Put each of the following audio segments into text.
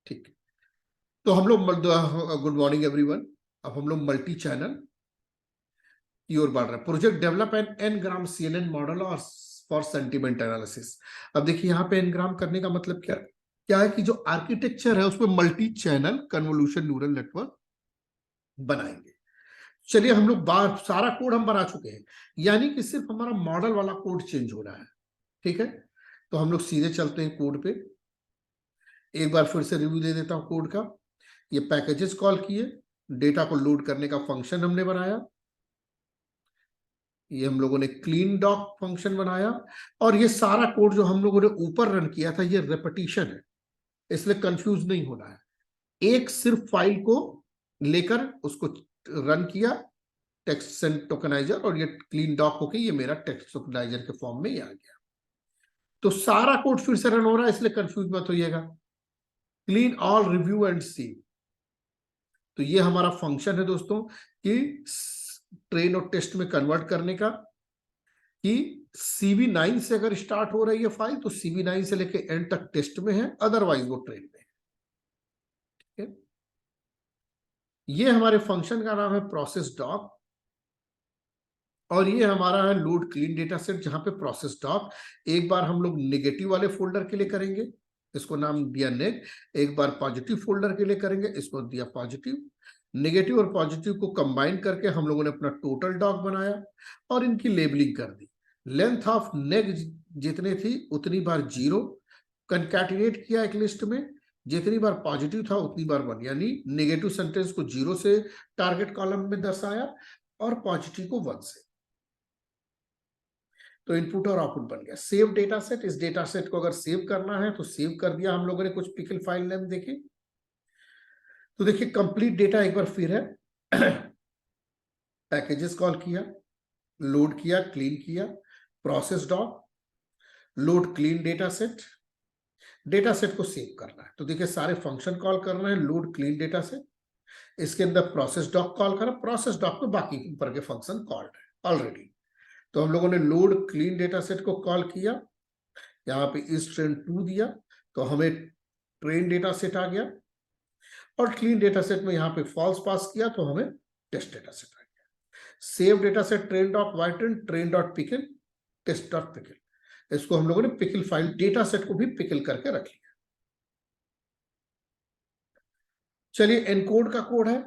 ठीक है, तो हम लोग गुड मॉर्निंग एवरीवन। अब हम लोग मल्टी चैनल की ओर बढ़ रहे हैं। Project develop an N gram CNN model और फॉर सेंटीमेंट एनालिसिस। अब देखिए यहाँ पे एन ग्राम करने का मतलब क्या क्या है कि जो आर्किटेक्चर है उसमें multi channel convolution neural network बनाएंगे। चलिए, हम लोग सारा कोड हम बना चुके हैं, यानी कि सिर्फ हमारा मॉडल वाला कोड चेंज हो रहा है। ठीक है, तो हम लोग सीधे चलते हैं कोड पे। एक बार फिर से रिव्यू दे देता हूं कोड का। ये पैकेजेस कॉल किए, डेटा को लोड करने का फंक्शन हमने बनाया, ये हम लोगों ने क्लीन डॉक फंक्शन बनाया, और ये सारा कोड जो हम लोगों ने ऊपर रन किया था ये रेपिटेशन है, इसलिए कंफ्यूज नहीं होना है। एक सिर्फ फाइल को लेकर उसको रन किया, टेक्स्ट सेंड टोकनाइजर, और ये क्लीन डॉक होके ये मेरा टेक्स्ट टोकनाइजर के फॉर्म में ही आ गया। तो सारा कोड फिर से रन हो रहा है, इसलिए कंफ्यूज मत होइएगा। क्लीन ऑल रिव्यू एंड सी, तो ये हमारा फंक्शन है दोस्तों कि ट्रेन और टेस्ट में कन्वर्ट करने का, कि CV9 से अगर स्टार्ट हो रही है फाइल तो CV9 से लेके एंड तक टेस्ट में है, अदरवाइज वो ट्रेन में है। ठीक है, ये हमारे फंक्शन का नाम है प्रोसेस डॉक, और ये हमारा है लोड क्लीन डेटा सेट, जहां पे प्रोसेस डॉक एक बार हम लोग नेगेटिव वाले फोल्डर के लिए करेंगे, इसको नाम दिया नेग। एक बार पॉजिटिव फोल्डर के लिए करेंगे, इसको दिया पॉजिटिव। नेगेटिव और पॉजिटिव को कंबाइन करके हम लोगों ने अपना टोटल डॉक बनाया और इनकी लेबलिंग कर दी। लेंथ ऑफ नेग जितने थी उतनी बार 0 कंकैटिनेट किया एक लिस्ट में, जितनी बार पॉजिटिव था उतनी बार 1, यानी नेगेटिव सेंटेंस को 0 से टारगेट कॉलम में दर्शाया और पॉजिटिव को 1 से। तो इनपुट और आउटपुट बन गया। सेव डेटा सेट, इस डेटा सेट को अगर सेव करना है तो सेव कर दिया हम लोगों ने। कुछ पिकल फाइल नेम देखे तो देखिए, कंप्लीट डेटा एक बार फिर है। पैकेजेस कॉल किया, लोड किया, क्लीन किया, process doc, load clean data set, data set को सेव करना है। तो देखिए सारे फंक्शन कॉल करना है, लोड क्लीन डेटा सेट, इसके अंदर प्रोसेस डॉक कॉल करा, प्रोसेस डॉक में बाकी ऊपर के फंक्शन कॉल्ड है ऑलरेडी। तो हम लोगों ने लोड क्लीन डेटा सेट को कॉल किया, यहाँ पे इस ट्रेन 2 दिया तो हमें ट्रेन डेटा सेट आ गया, और क्लीन डेटा सेट में यहाँ पे फॉल्स पास किया तो हमें टेस्ट डेटा सेट आ गया। Save data set train dot वाइटन, train dot pickle, test dot pickle, इसको हम लोगों ने पिकल फाइल डेटा सेट को भी पिकल करके रख लिया। चलिए, एनकोड का कोड है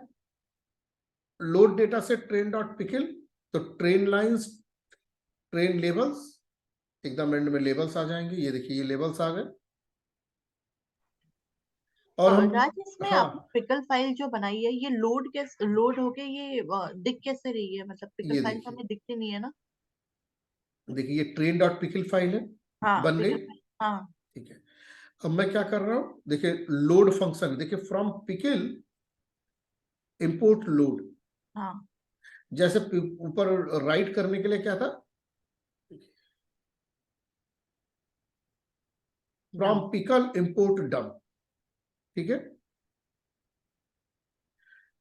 load data set train dot pickle, तो ट्रेन लाइंस, ट्रेन लेबल्स, एकदम एंड में लेबल्स आ जाएंगे। ये देखिए ये लेबल्स आ गए, और हम राज, इसमें हाँ आपने पिकल फाइल जो बनाई है ये लोड होके ये दिख कैसे रही है? मतलब पिकल ये फाइल तो देखिए, हमें दिखती नहीं है ना। देखिए ये ट्रेन डॉट पिकल फाइल है, हाँ, बन गई। पिकल फाइल, हाँ। ठीक है, अब मैं क्या कर रहा हूं, देखिए लोड फंक्शन, देखिए फ्रॉम पिकल इंपोर्ट लोड, हाँ, जैसे ऊपर राइट करने के लिए क्या था, फ्रॉम डम। पिकल इंपोर्ट डम। ठीक है,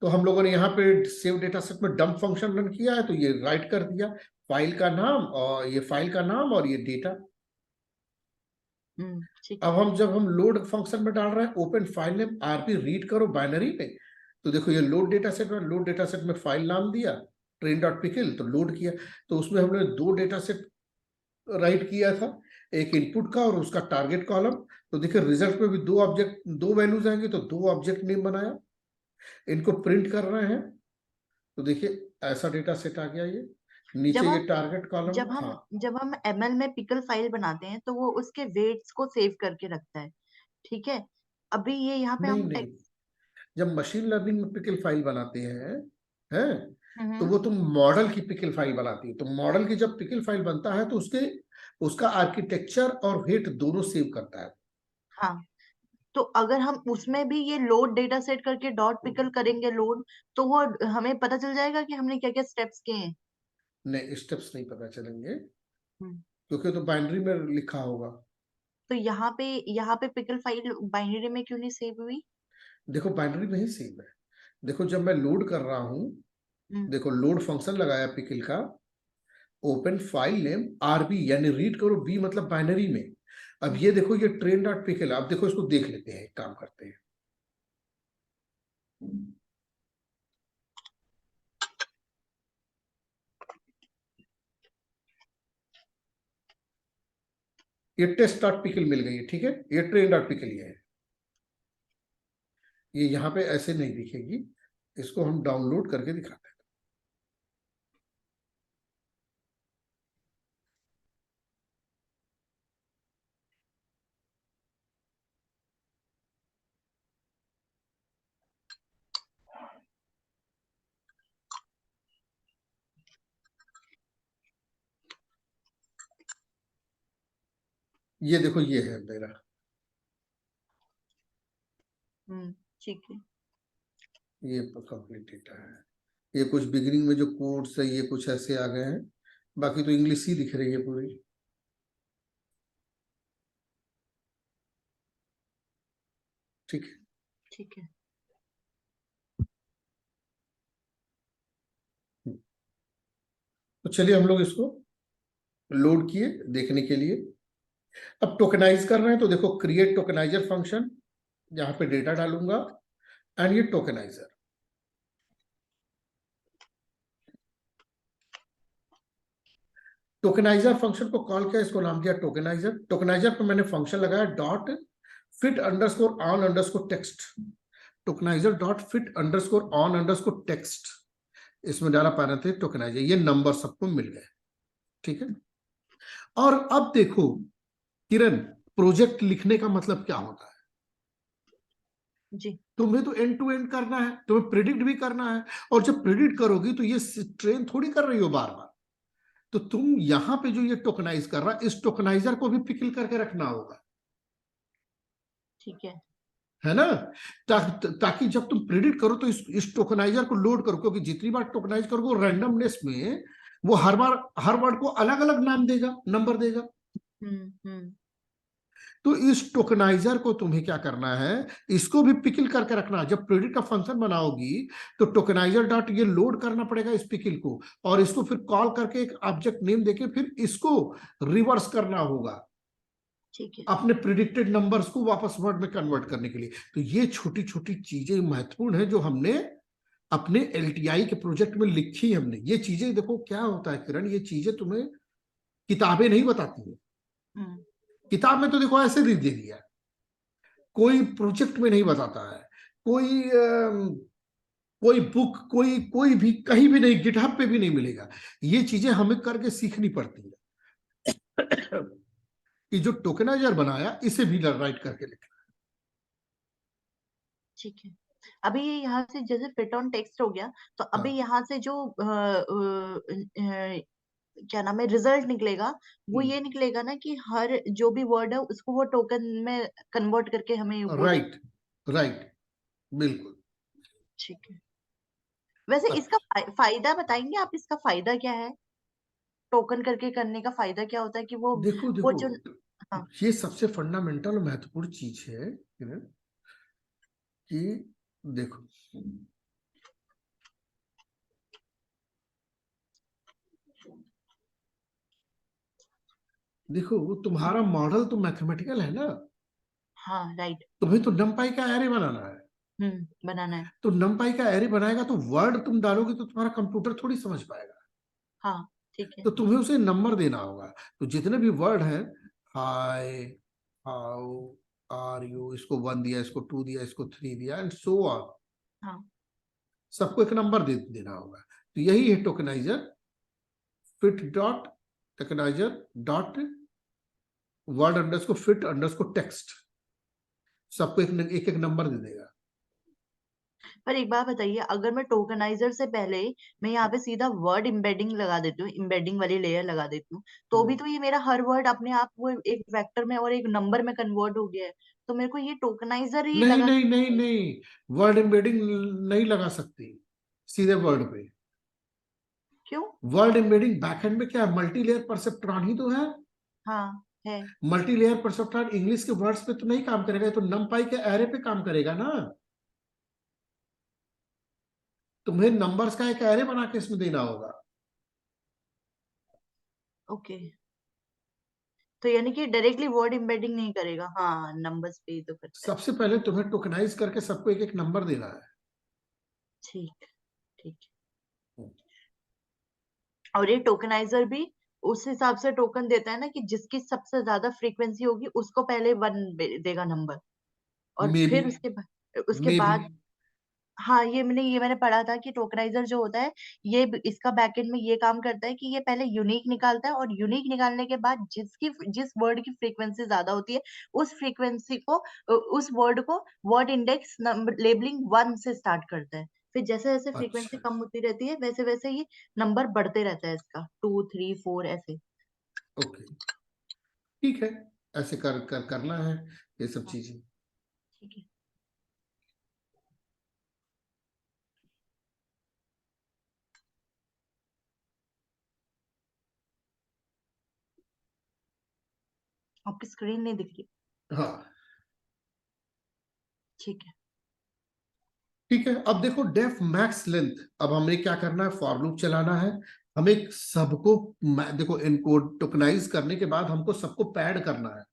तो हम लोगों ने यहाँ पे सेव डेटा सेट में डम फंक्शन रन किया है, तो ये राइट कर दिया फाइल का नाम, और ये फाइल का नाम और ये डेटा। ठीक अब है। हम जब हम लोड फंक्शन में डाल रहे हैं open file name RP read करो बाइनरी में, तो देखो ये लोड डेटा सेट में, लोड डेटा सेट में फाइल नाम दिया ट्रेन डॉट पिकल, तो लोड किया। तो उसमें हमने 2 डेटा सेट राइट किया था, एक इनपुट का और उसका टारगेट कॉलम। तो देखिए रिजल्ट में भी 2 ऑब्जेक्ट, 2 वैल्यूज आएंगे, तो 2 ऑब्जेक्ट नेम बनाया, इनको प्रिंट कर रहे हैं। तो देखिए ऐसा डेटा सेट आ गया, ये नीचे जब ये हम टारगेट कॉलम। जब हम हाँ, जब हम ML में पिकल फाइल बनाते हैं तो वो उसके वेट्स को सेव करके रखता है। ठीक है। अभी ये यहाँ पे नहीं हम नहीं, टेक्स्ट। जब मशीन लर्निंग में पिकल फाइल बनाते हैं तो हम्म। वो तुम मॉडल की पिकल फाइल बनाती है। तो मॉडल की जब पिकल फाइल बनता है तो उसके उसका आर्किटेक्चर और वेट दोनों सेव करता है। हाँ, तो अगर हम उसमें भी ये लोड डेटा सेट करके डॉट पिकल करेंगे लोड, तो वो हमें पता चल जाएगा कि हमने क्या क्या स्टेप्स किए हैं। नहीं, स्टेप्स नहीं पता चलेंगे, हम्म। क्योंकि तो बाइनरी में लिखा होगा। तो यहाँ पे पिकल फाइल बाइनरी में क्यों नहीं सेव हुई? देखो बाइनरी में ही सेव है। देखो जब मैं लोड कर रहा हूं, हम्म। देखो लोड फंक्शन लगाया पिकल का, ओपन फाइल नेम RB, यानी रीड करो, बी मतलब बाइनरी में। अब हम्म। ये देखो ये ट्रेन डॉट पिकल, अब देखो इसको देख लेते हैं, एक काम करते हैं। ये टेस्ट डॉट पिकल मिल गई है, ठीक है। ये ट्रेन डॉट पिकल ये है, ये यहाँ पे ऐसे नहीं दिखेगी, इसको हम डाउनलोड करके दिखाते हैं। ये देखो, ये है मेरा। ठीक है। ये कंप्लीट डेटा है। ये कुछ बिगिनिंग में जो कोड्स है ये कुछ ऐसे आ गए हैं, बाकी तो इंग्लिश ही दिख रही है पूरी। ठीक है, ठीक है। तो चलिए हम लोग इसको लोड किए देखने के लिए। अब टोकनाइज कर रहे हैं, तो देखो क्रिएट टोकनाइजर फंक्शन, यहाँ पे डेटा डालूंगा एंड ये टोकनाइजर। टोकनाइजर फंक्शन को कॉल किया, इसको नाम दिया टोकनाइजर। टोकनाइजर पे मैंने फंक्शन लगाया dot fit underscore on underscore text. Tokenizer dot fit underscore on underscore text, इसमें डाला पैरेंथेसिस टोकनाइजर, ये नंबर सबको मिल गए, ठीक है। और अब देखो किरण, प्रोजेक्ट लिखने का मतलब क्या होता है जी। तुम्हें तो एंड टू एंड करना है, तुम्हें प्रिडिक्ट भी करना है, और जब प्रिडिक्ट करोगी तो ये ट्रेन थोड़ी कर रही हो बार बार, तो तुम यहां पे जो ये टोकनाइज कर रहा, इस टोकनाइजर को भी पिकल करके रखना होगा, ठीक है ना। ताकि जब तुम प्रिडिक्ट करो तो इस टोकनाइजर को लोड करो, क्योंकि जितनी बार टोकनाइज करोगे रैंडमनेस में वो हर बार हर वर्ड को अलग अलग नाम देगा, नंबर देगा। हम्म। तो इस टोकनाइजर को तुम्हें क्या करना है, इसको भी पिकल करके रखना। जब प्रिडिक्ट का फंक्शन बनाओगी तो टोकनाइजर डॉट ये लोड करना पड़ेगा इस पिकल को, और इसको फिर कॉल करके एक ऑब्जेक्ट नेम देके फिर इसको रिवर्स करना होगा, ठीक है। अपने प्रिडिक्टेड नंबर्स को वापस वर्ड में कन्वर्ट करने के लिए। तो ये छोटी छोटी चीजें महत्वपूर्ण है जो हमने अपने एलटीआई के प्रोजेक्ट में लिखी। हमने ये चीजें, देखो क्या होता है किरण, ये चीजें तुम्हें किताबें नहीं बताती है। किताब में तो देखो ऐसे दे दिया, कोई प्रोजेक्ट में नहीं बताता है, कोई कोई बुक, कोई कोई भी कहीं भी नहीं, गिटहब पे भी नहीं मिलेगा। ये चीजें हमें करके सीखनी पड़ती है कि जो टोकनाइजर बनाया इसे भी राइट करके लिखना। ठीक है। अभी ये यहाँ से जैसे फिट ऑन टेक्स्ट हो गया, तो अभी हाँ। यहाँ से जो क्या नाम है रिजल्ट निकलेगा, वो ये निकलेगा ना कि हर जो भी वर्ड है उसको वो टोकन में कन्वर्ट करके हमें वो दे। राइट, राइट, बिल्कुल। ठीक है। वैसे इसका फायदा बताएंगे आप, इसका फायदा क्या है? टोकन करके करने का फायदा क्या होता है कि देखो वो देखो, जो। हाँ। ये सबसे फंडामेंटल महत्वपूर्ण चीज है कि देखो, देखो तुम्हारा मॉडल तो मैथमेटिकल है ना, हाँ राइट। तुम्हें तो नमपाई का एरे बनाना है। बनाना है। तो नमपाई का एरे बनाएगा तो वर्ड तुम डालोगे तो तुम्हारा कंप्यूटर थोड़ी समझ पाएगा, हाँ ठीक है। तो तुम्हें उसे नंबर देना होगा। तो जितने भी वर्ड हैं, हाय, हाउ आर यू, इसको 1 दिया, इसको 2 दिया, इसको 3 दिया एंड सो ऑन, हाँ। सबको एक नंबर देना होगा। तो यही है tokenizer, fit dot tokenizer dot word underscore fit underscore text, सबको एक एक नंबर दे देगा। पर एक बात बताइए, अगर मैं टोकनाइजर से पहले मैं यहाँ पे सीधा वर्ड एम्बेडिंग लगा देती हूँ, एम्बेडिंग वाली लेयर लगा देती हूँ, तो भी तो ये मेरा हर वर्ड अपने आप वो एक वेक्टर में और एक नंबर में कन्वर्ट हो गया है, तो मेरे को ये टोकनाइजर ही नहीं लगा। नहीं नहीं नहीं, वर्ड एम्बेडिंग नहीं लगा सकती सीधे वर्ड पे। क्यों? वर्ड एम्बेडिंग बैकएंड में क्या है, मल्टी लेयर परसेप्ट्रॉन ही तो है। हाँ है। मल्टी लेयर परसेप्ट्रॉन इंग्लिश के वर्ड्स पे तो नहीं काम करेगा, तो नमपाई के एरे पे काम करेगा ना। तुम्हें नंबर्स का एक एरे बना के इसमें देना होगा। ओके। तो यानी कि डायरेक्टली वर्ड एम्बेडिंग नहीं करेगा, हाँ नंबर्स पे ही तो करता है। सबसे पहले तुम्हें टोकनाइज करके सबको एक एक नंबर देना है। ठीक ठीक। और ये टोकनाइजर भी उस हिसाब से टोकन देता है ना कि जिसकी सबसे ज्यादा फ्रीक्वेंसी होगी उसको पहले 1 देगा नंबर, और मे बी, फिर उसके मे बी। बाद। हाँ, ये मैंने पढ़ा था कि टोकनाइजर जो होता है, इसका बैकएंड में ये काम करता है कि ये पहले यूनिक निकालता है, और यूनिक निकालने के बाद जिस वर्ड की फ्रीक्वेंसी ज्यादा होती है उस फ्रीक्वेंसी को, उस वर्ड को वर्ड इंडेक्स नंबर लेबलिंग 1 से स्टार्ट करता है। फिर जैसे जैसे फ्रीक्वेंसी अच्छा, कम होती रहती है वैसे वैसे ही नंबर बढ़ते रहता है इसका, 2 3 4 ऐसे। ओके, ठीक है। ऐसे करना है ये सब हाँ, चीजें। ठीक है। आपकी स्क्रीन नहीं दिख रही। हाँ, ठीक है। ठीक है। अब देखो डेफ मैक्स लेंथ, अब हमें क्या करना है, फॉर लूप चलाना है। हमें सबको देखो इनकोड टोकनाइज करने के बाद हमको सबको पैड करना है।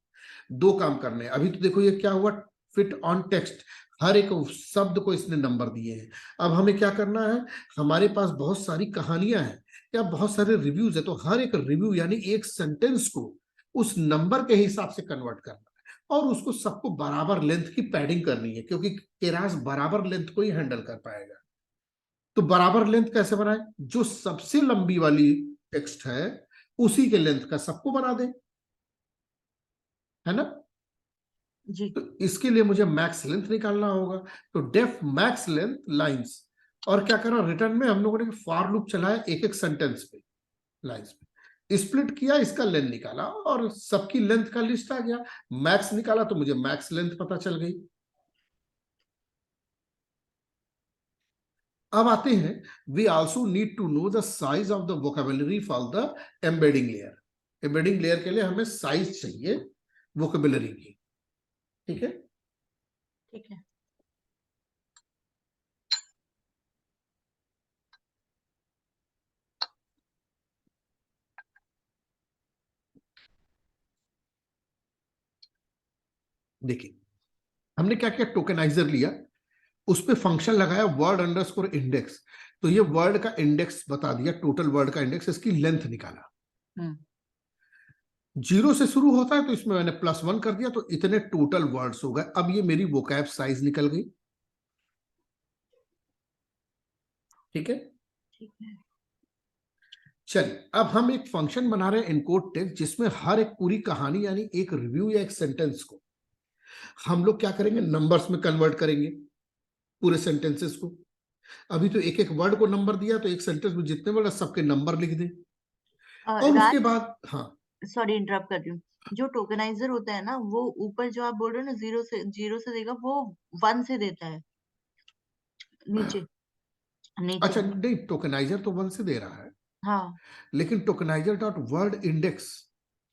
दो काम करने हैं। अभी तो देखो ये क्या हुआ, फिट ऑन टेक्स्ट, हर एक शब्द को इसने नंबर दिए हैं। अब हमें क्या करना है, हमारे पास बहुत सारी कहानियां हैं या बहुत सारे रिव्यूज है, तो हर एक रिव्यू यानी एक सेंटेंस को उस नंबर के हिसाब से कन्वर्ट करना है, और उसको सबको बराबर लेंथ की पैडिंग करनी है, क्योंकि केरास बराबर लेंथ को ही हैंडल कर पाएगा। तो बराबर लेंथ कैसे बनाए, जो सबसे लंबी वाली टेक्स्ट है उसी के लेंथ का सबको बना दे, है ना। जी। तो इसके लिए मुझे मैक्स लेंथ निकालना होगा। तो डेफ मैक्स लेंथ लाइंस, और क्या करा, रिटर्न में हम लोगों ने फॉर लूप चलाया एक एक सेंटेंस पे, लाइंस पे स्प्लिट किया, इसका लेंथ निकाला और सबकी लेंथ का लिस्ट आ गया। मैक्स निकाला तो मुझे मैक्स लेंथ पता चल गई। अब आते हैं, we also need to know the size of the vocabulary for the embedding layer. Embedding layer के लिए हमें साइज चाहिए वोकेबलरी की, ठीक है। ठीक है। देखिए हमने क्या किया, टोकेनाइजर लिया, उस पे फंक्शन लगाया वर्ड अंडरस्कोर इंडेक्स, तो ये वर्ड का इंडेक्स बता दिया, टोटल वर्ड का इंडेक्स, इसकी लेंथ निकाला। 0 से शुरू होता है तो इसमें मैंने +1 कर दिया, तो इतने टोटल वर्ड्स हो गए। अब ये मेरी वोकैब साइज निकल गई, ठीक है। ठीक है। चलिए अब हम एक फंक्शन बना रहे हैं इनकोड टेक्स्ट, जिसमें हर एक पूरी कहानी यानी एक रिव्यू या एक सेंटेंस को हम लोग क्या करेंगे, नंबर्स में कन्वर्ट करेंगे पूरे सेंटेंसेस को। अभी तो एक एक वर्ड को नंबर दिया, तो एक सेंटेंस में जितने वर्ड सबके नंबर लिख दें, और उसके राज, बाद हाँ। सॉरी इंटरप्ट कर रही हूँ। जो टोकनाइजर होता है ना, वो ऊपर जो आप बोल रहे हो ना, जीरो से देगा, वो 1 से देता है। नीचे, नीचे। अच्छा नहीं, टोकनाइजर तो 1 से दे रहा है, हाँ। लेकिन टोकनाइजर डॉट वर्ड इंडेक्स।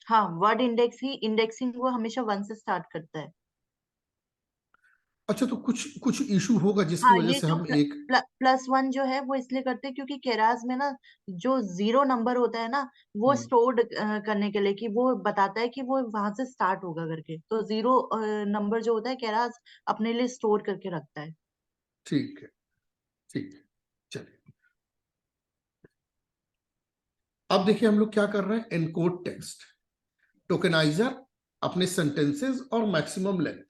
हाँ, वर्ड इंडेक्स ही, इंडेक्सिंग वो हमेशा 1 से स्टार्ट करता है। अच्छा, तो कुछ कुछ इशू होगा जिसकी हाँ, वजह ये से जो हम एक, +1 जो है वो इसलिए करते हैं क्योंकि केरास में ना, जो 0 नंबर होता है ना, वो स्टोर्ड करने के लिए, कि वो बताता है कि वो वहां से स्टार्ट होगा करके, तो 0 नंबर जो होता है केरास अपने लिए स्टोर करके रखता है। ठीक है, ठीक है। चलिए अब देखिए हम लोग क्या कर रहे हैं, एनकोड टेक्स्ट, टोकेनाइजर अपने सेंटेंसेस और मैक्सिमम लेंथ।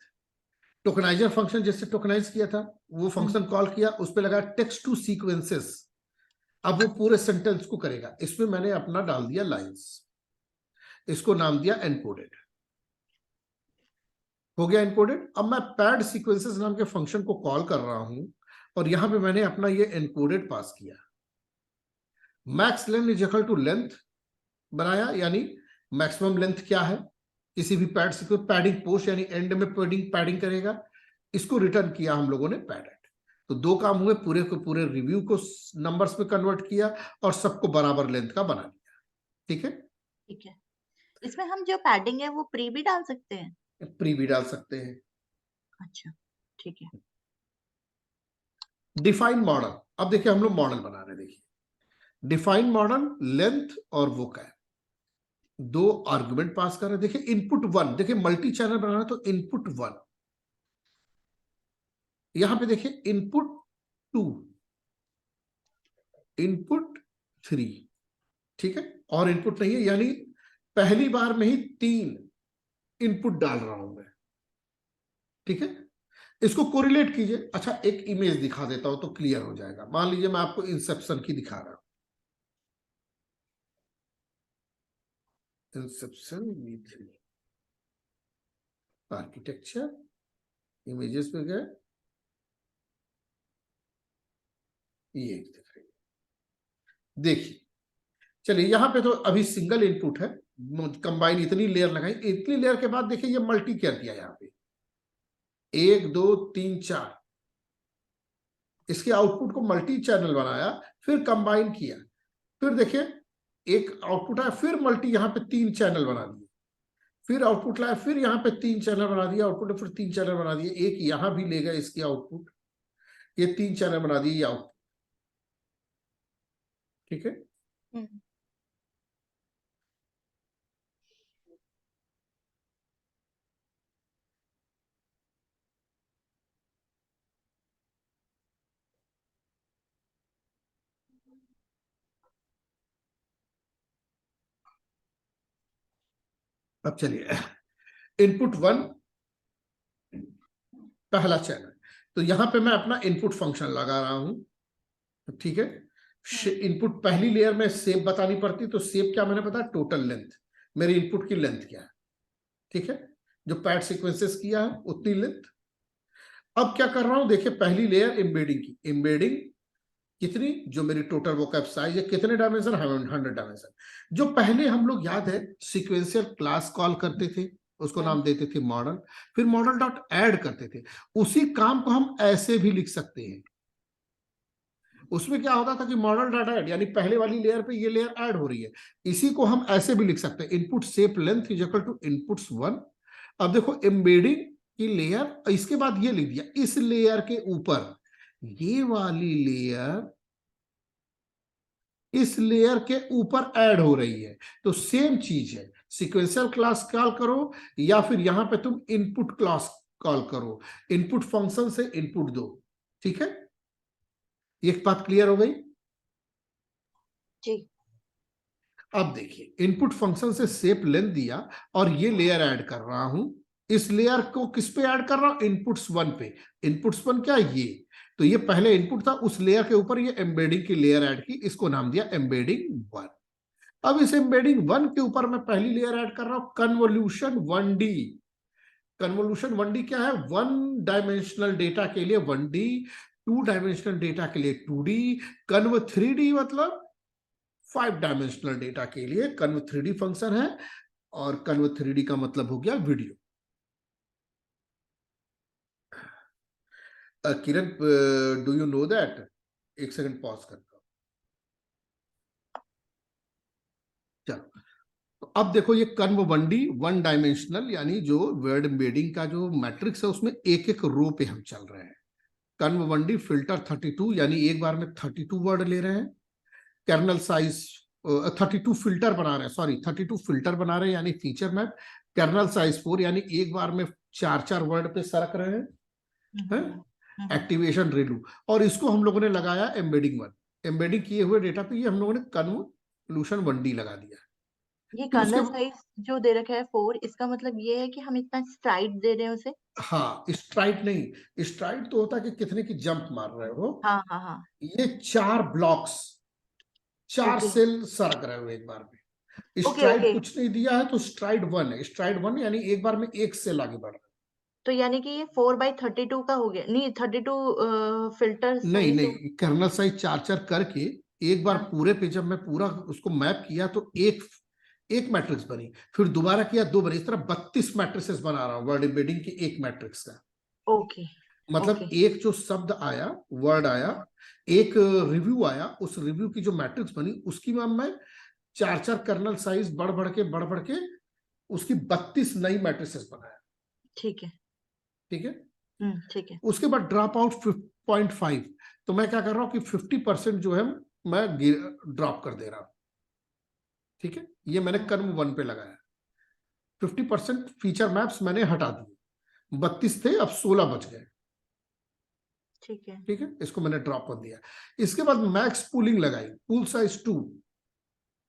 टोकेनाइजर फंक्शन जैसे टोकेनाइज किया था, वो हम्म। फंक्शन कॉल किया, उस पर लगा टेक्स्ट टू सीक्वेंसेस। अब वो पूरे सेंटेंस को करेगा, इसमें मैंने अपना डाल दिया लाइंस, इसको नाम दिया एनकोडेड, हो गया एनकोडेड। अब मैं पैड सीक्वेंसेस नाम के फंक्शन को कॉल कर रहा हूं, और यहां पे मैंने अपना ये एनकोडेड पास किया। Max length is equal to length बनाया, यानी मैक्सिमम लेंथ क्या है किसी भी पैड सीक्वेंस, पैडिंग पोस्ट यानी एंड में पैडिंग करेगा, इसको रिटर्न किया हम लोगों ने पैडेड। तो दो काम हुए, पूरे को पूरे रिव्यू को नंबर्स में कन्वर्ट किया और सबको बराबर लेंथ का बना दिया, ठीक है। ठीक है। इसमें हम जो पैडिंग है वो प्री भी डाल सकते हैं? प्री भी डाल सकते हैं। अच्छा, ठीक है। डिफाइन मॉडल, अब देखिए हम लोग मॉडल बना रहे हैं, देखिए डिफाइन मॉडल लेंथ और वोकैब, दो आर्गुमेंट पास कर रहे हैं। देखिए इनपुट 1, देखिए मल्टी चैनल बना रहे हैं तो इनपुट 1, यहां पे देखिए इनपुट 2, इनपुट 3, ठीक है, और इनपुट नहीं है, यानी पहली बार में ही 3 इनपुट डाल रहा हूं मैं, ठीक है। इसको कोरिलेट कीजिए। अच्छा, एक इमेज दिखा देता हूं तो क्लियर हो जाएगा। मान लीजिए मैं आपको इंसेप्शन की दिखा रहा हूं, इंसेप्शन V3 आर्किटेक्चर, इमेजेस पे गए, ये दिख रही है, देखिए। चलिए यहां पे तो अभी सिंगल इनपुट है, कंबाइन इतनी लेयर लगाई, इतनी लेयर के बाद देखिए ये मल्टी कर दिया यहाँ पे, 1 2 3 4, इसके आउटपुट को मल्टी चैनल बनाया, फिर कंबाइन किया, फिर देखिए एक आउटपुट आया, फिर मल्टी यहाँ पे 3 चैनल बना दिए, फिर आउटपुट लाया, फिर यहाँ पे 3 चैनल बना दिया आउटपुट, फिर 3 चैनल बना दिए, एक यहां भी ले गए इसकी आउटपुट, ये 3 चैनल बना दिए, ये आउटपुट, ठीक है। अब चलिए, इनपुट 1 पहला चैनल, तो यहां पे मैं अपना इनपुट फंक्शन लगा रहा हूं, ठीक है। इनपुट पहली लेयर में शेप बतानी पड़ती, तो शेप क्या मैंने बताया, टोटल लेंथ, मेरे इनपुट की लेंथ क्या है, ठीक है, जो पैड सीक्वेंसेस किया है उतनी लेंथ। अब क्या कर रहा हूं, देखिए पहली लेयर एम्बेडिंग की, एम्बेडिंग कितनी, जो मेरी टोटल वोकैब साइज है, कितने डायमेंशन, 100 डायमेंशन। जो पहले हम लोग याद है सीक्वेंशियल क्लास कॉल करते थे, उसको नाम देते थे मॉडल, फिर मॉडल डॉट ऐड करते थे, उसी काम को हम ऐसे भी लिख सकते हैं। उसमें क्या होता था कि मॉडल डॉट ऐड, यानी पहले वाली लेयर पे ये लेयर ऐड हो रही है, इसी को हम ऐसे भी लिख सकते हैं, input shape length is equal to inputs 1। अब देखो एम्बेडिंग की लेयर, इसके बाद ये लिख दिया, इस लेयर के ऊपर ये वाली लेयर इस लेयर के ऊपर ऐड हो रही है, तो सेम चीज है, सीक्वेंशियल क्लास कॉल करो या फिर यहां पे तुम इनपुट क्लास कॉल करो, इनपुट फंक्शन से इनपुट दो, ठीक है। एक बात क्लियर हो गई जी। अब देखिए, इनपुट फंक्शन से शेप लेंथ दिया और ये लेयर ऐड कर रहा हूं, इस लेयर को किस पे ऐड कर रहा हूं, इनपुट्स 1 पे। इनपुट्स 1 क्या, ये तो ये पहले इनपुट था, उस लेयर के ऊपर ये एम्बेडिंग की लेयर ऐड की, इसको नाम दिया एम्बेडिंग 1। अब इस एम्बेडिंग 1 के ऊपर मैं पहली लेयर ऐड कर रहा हूं, कन्वोल्यूशन 1D। कन्वोल्यूशन 1D क्या है, 1 डायमेंशनल डेटा के लिए 1D, 2 डायमेंशनल डेटा के लिए 2D, कन्व 3D मतलब 5 डायमेंशनल डेटा के लिए कन्व 3D फंक्शन है, और कन्व 3D का मतलब हो गया video. Kiran, do you know that, एक सेकंड पॉज करता हूं। चलो, तो अब देखो ये कर्व 1D 1 डायमेंशनल, यानी जो वर्ड एम्बेडिंग का जो मैट्रिक्स है उसमें एक एक रो पे हम चल रहे हैं। कर्व 1D फिल्टर 32, यानी एक बार में 32 वर्ड ले रहे हैं। कर्नल साइज 32 फिल्टर बना रहे हैं, सॉरी 32 फिल्टर बना रहे हैं, यानी फीचर मैप। कर्नल साइज 4, यानी एक बार में 4 वर्ड पे सरक रहे हैं, एक्टिवेशन रिलू, और इसको हम लोगों ने लगाया एम्बेडिंग 1। एम्बेडिंग किए हुए डेटा पे ये हम लोगों ने कन्वोल्यूशन 1D लगा दिया। ये फिर उसके कर्नल साइज जो दे रखा है 4, इसका मतलब ये है कि हम इतना स्ट्राइड दे रहे हैं उसे। हाँ, स्ट्राइड नहीं, स्ट्राइड तो होता है कि कितने की जंप मार रहे हो, हाँ हाँ हाँ। ये 4 ब्लॉक्स, 4 ओके सेल सरक रहे हो एक बार में। Okay STRIDE okay. कुछ नहीं दिया है, तो स्ट्राइड 1 है, स्ट्राइड 1 यानी एक बार में एक सेल आगे बढ़ रहा तो यानी कि ये 4/32 का हो गया, नहीं 32 फिल्टर है। नहीं सही से। नहीं, कर्नल साइज 4 करके एक बार हाँ। पूरे पे जब मैं पूरा उसको मैप किया तो एक एक मैट्रिक्स बनी, फिर दोबारा किया 2 बनी, इस तरह 32 मैट्रिसेस बना रहा हूं वर्ड एम्बेडिंग की एक मैट्रिक्स का। ओके मतलब ओके। एक जो शब्द आया, वर्ड आया, एक रिव्यू आया, उस रिव्यू की जो मैट्रिक्स बनी उसकी मैं 4 कर्नल साइज बढ़ बढ़ के उसकी 32 नई मैट्रिसेस बनाया, ठीक है। ठीक है। ठीक है। उसके बाद ड्रॉप आउट 0.5, तो मैं क्या कर रहा हूं कि 50% जो है मैं ड्रॉप कर दे रहा हूं, ठीक है। ये मैंने कर्व 1 पे लगाया, 50% फीचर मैप्स मैंने हटा दिए, 32 थे अब 16 बच गए, ठीक है। ठीक है, इसको मैंने ड्रॉप कर दिया। इसके बाद मैक्स पूलिंग लगाई, पूल साइज 2,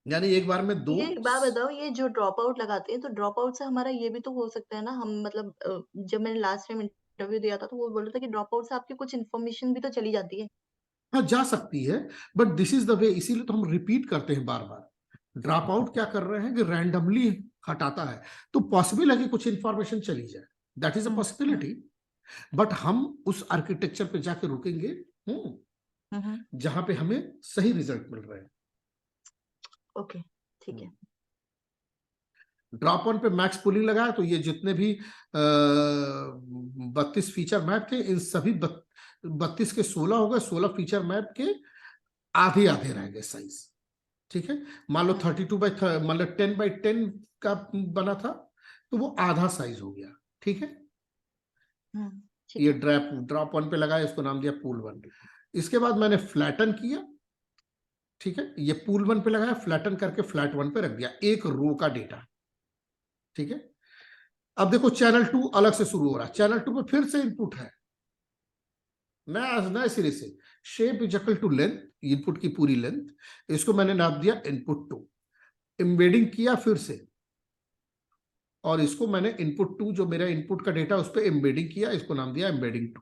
यानी एक बार में 2। ये एक बात बताओ, ये जो ड्रॉप आउट लगाते हैं तो ड्रॉप आउट से हमारा ये भी तो हो सकता है ना, हम मतलब जब मैंने लास्ट टाइम इंटरव्यू दिया था तो वो बोल रहा था कि ड्रॉप आउट से आपकी कुछ इन्फॉर्मेशन भी तो चली जाती है। हाँ जा सकती है, but this is the way, इसीलिए तो हम रिपीट करते हैं बार बार। ड्रॉप आउट क्या कर रहे हैं कि रैंडमली हटाता है, तो पॉसिबल है कि कुछ इंफॉर्मेशन चली जाए, that is a hmm possibility. But हम उस आर्किटेक्चर पे जाके रुकेंगे जहां पे हमें सही रिजल्ट मिल रहे हैं। ओके, ठीक है। ड्रॉप ऑन पे मैक्स पुलिंग लगाया, तो ये जितने भी 32 फीचर मैप थे, इन सभी 32 के 16 हो गए, 16 फीचर मैप के आधे आधे रह गए साइज। ठीक है, मान लो 32 बाई मतलब 10 बाई 10 का बना था, तो वो आधा साइज हो गया। ठीक है, ठीक ये है। ड्रॉप वन पे लगाया, इसको नाम दिया पूल वन। इसके बाद मैंने फ्लैटन किया। ठीक है, ये पूल वन पे लगाया, फ्लैटन करके फ्लैट वन पे रख दिया, एक रो का डेटा। ठीक है, अब देखो चैनल 2 अलग से शुरू हो रहा है, चैनल 2 में फिर से इनपुट है नया नए सिरे से, shape is equal to length, input की पूरी लेंथ, इसको मैंने नाम दिया इनपुट 2। एम्बेडिंग किया फिर से, और इसको मैंने इनपुट 2 जो मेरा इनपुट का डेटा उस पर एम्बेडिंग किया, इसको नाम दिया एम्बेडिंग 2।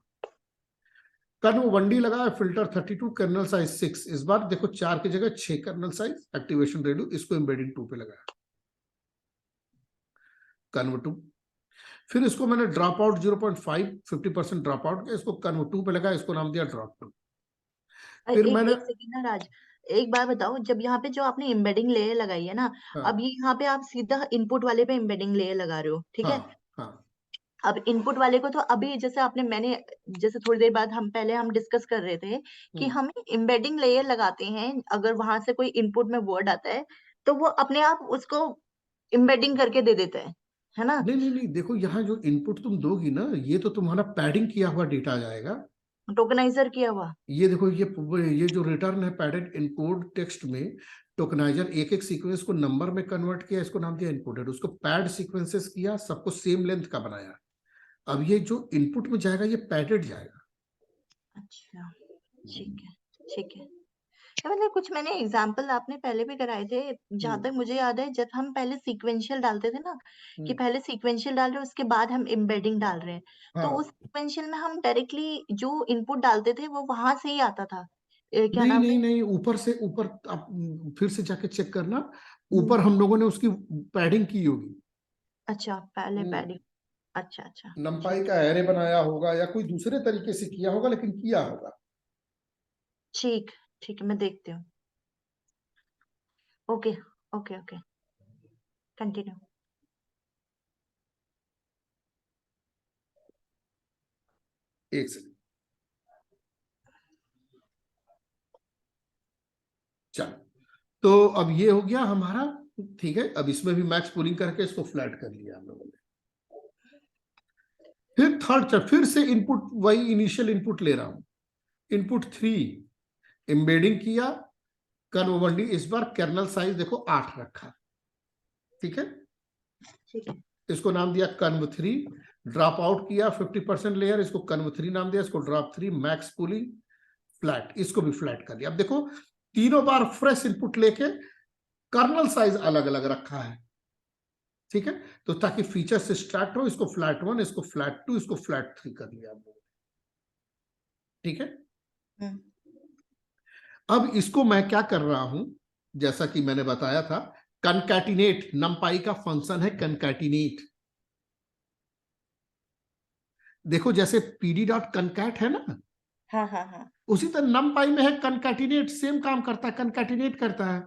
कर्व 1D लगा, फिल्टर 32, कर्नल साइज 6, इस बार देखो 4 की जगह 6 कर्नल साइज, एक्टिवेशन रेडियो, इसको एम्बेडिंग 2 पे लगाया, कर्व 2। फिर इसको मैंने ड्रॉप आउट 0.5 50% ड्रॉप आउट किया, इसको कर्व 2 पे लगाया, इसको नाम दिया ड्रॉप 2। फिर एक मैंने एक सेकंड ना राज, एक बात बताओ, जब यहाँ पे जो आपने एम्बेडिंग लेयर लगाई है ना, हाँ अब ये यहाँ पे आप सीधा इनपुट वाले पे एम्बेडिंग लेयर लगा रहे हो, ठीक है। हाँ हाँ अब इनपुट वाले को तो अभी जैसे आपने मैंने जैसे थोड़ी देर बाद हम डिस्कस कर रहे थे कि हम एम्बेडिंग लेयर लगाते हैं, अगर वहां से कोई इनपुट में वर्ड आता है तो वो अपने आप उसको एम्बेडिंग करके दे देता है ना। नहीं नहीं नहीं, देखो यहाँ जो इनपुट तुम दोगी ना, ये तो तुम्हारा पैडिंग किया हुआ डेटा आ जाएगा। टोकनाइजर किया हुआ। ये देखो, ये जो रिटर्न है पैडेड इनकोड टेक्स्ट में, टोकनाइजर एक एक सीक्वेंस को नंबर में कन्वर्ट किया, इसको नाम दिया इनकोडेड, उसको पैड सीक्वेंसेस किया, सबको सेम लेंथ का बनाया। अब ये जो इनपुट में जाएगा, ये पैडेड जाएगा। अच्छा, ठीक है, ठीक है। मतलब कुछ मैंने एग्जाम्पल आपने पहले भी कराए थे, जहां तक मुझे याद है, जब हम पहले सीक्वेंशियल डालते थे ना, कि पहले सीक्वेंशियल डाल रहे हैं उसके बाद हम एम्बेडिंग डाल रहे हैं, तो उस हाँ, सीक्वेंशियल में हम डायरेक्टली जो इनपुट डालते थे वो वहां से ही आता था। क्या नहीं नाम नहीं है। नहीं, ऊपर से ऊपर आप फिर से जाके चेक करना, ऊपर हम्म, हम लोगों ने उसकी पैडिंग की होगी। अच्छा पहले पैडिंग। अच्छा अच्छा। नंपाई ठीक का एरे बनाया होगा या कोई दूसरे तरीके से किया होगा, लेकिन किया होगा। ठीक ठीक है, मैं देखती हूँ। Okay okay okay, continue. एक सेकंड, चलो, तो अब ये हो गया हमारा। ठीक है, अब इसमें भी मैक्स पूलिंग करके इसको फ्लैट कर लिया हम लोगों ने। फिर थर्ड, फिर से इनपुट वही इनिशियल इनपुट ले रहा हूं, इनपुट 3, एम्बेडिंग किया, कर्व 1D, इस बार कर्नल साइज देखो 8 रखा। ठीक है, ठीक है। इसको नाम दिया कर्व 3। ड्रॉप आउट किया 50% लेयर, इसको कर्व 3 नाम दिया, इसको ड्रॉप 3, मैक्स पुलिंग फ्लैट, इसको भी फ्लैट कर दिया। अब देखो तीनों बार फ्रेश इनपुट लेके कर्नल साइज अलग अलग रखा है। ठीक है, तो ताकि फीचर से स्टार्ट हो, इसको फ्लैट 1, इसको फ्लैट 2, इसको फ्लैट 3 कर लिया हम लोगों ने। ठीक है, हम्म अब इसको मैं क्या कर रहा हूं, जैसा कि मैंने बताया था, कनकैटिनेट, नमपाई का फंक्शन है कनकैटिनेट। देखो जैसे पीडी डॉट कनकैट है ना, हाँ हाँ हाँ। उसी तरह नमपाई में है कनकैटिनेट, सेम काम करता है, कनकैटिनेट करता है।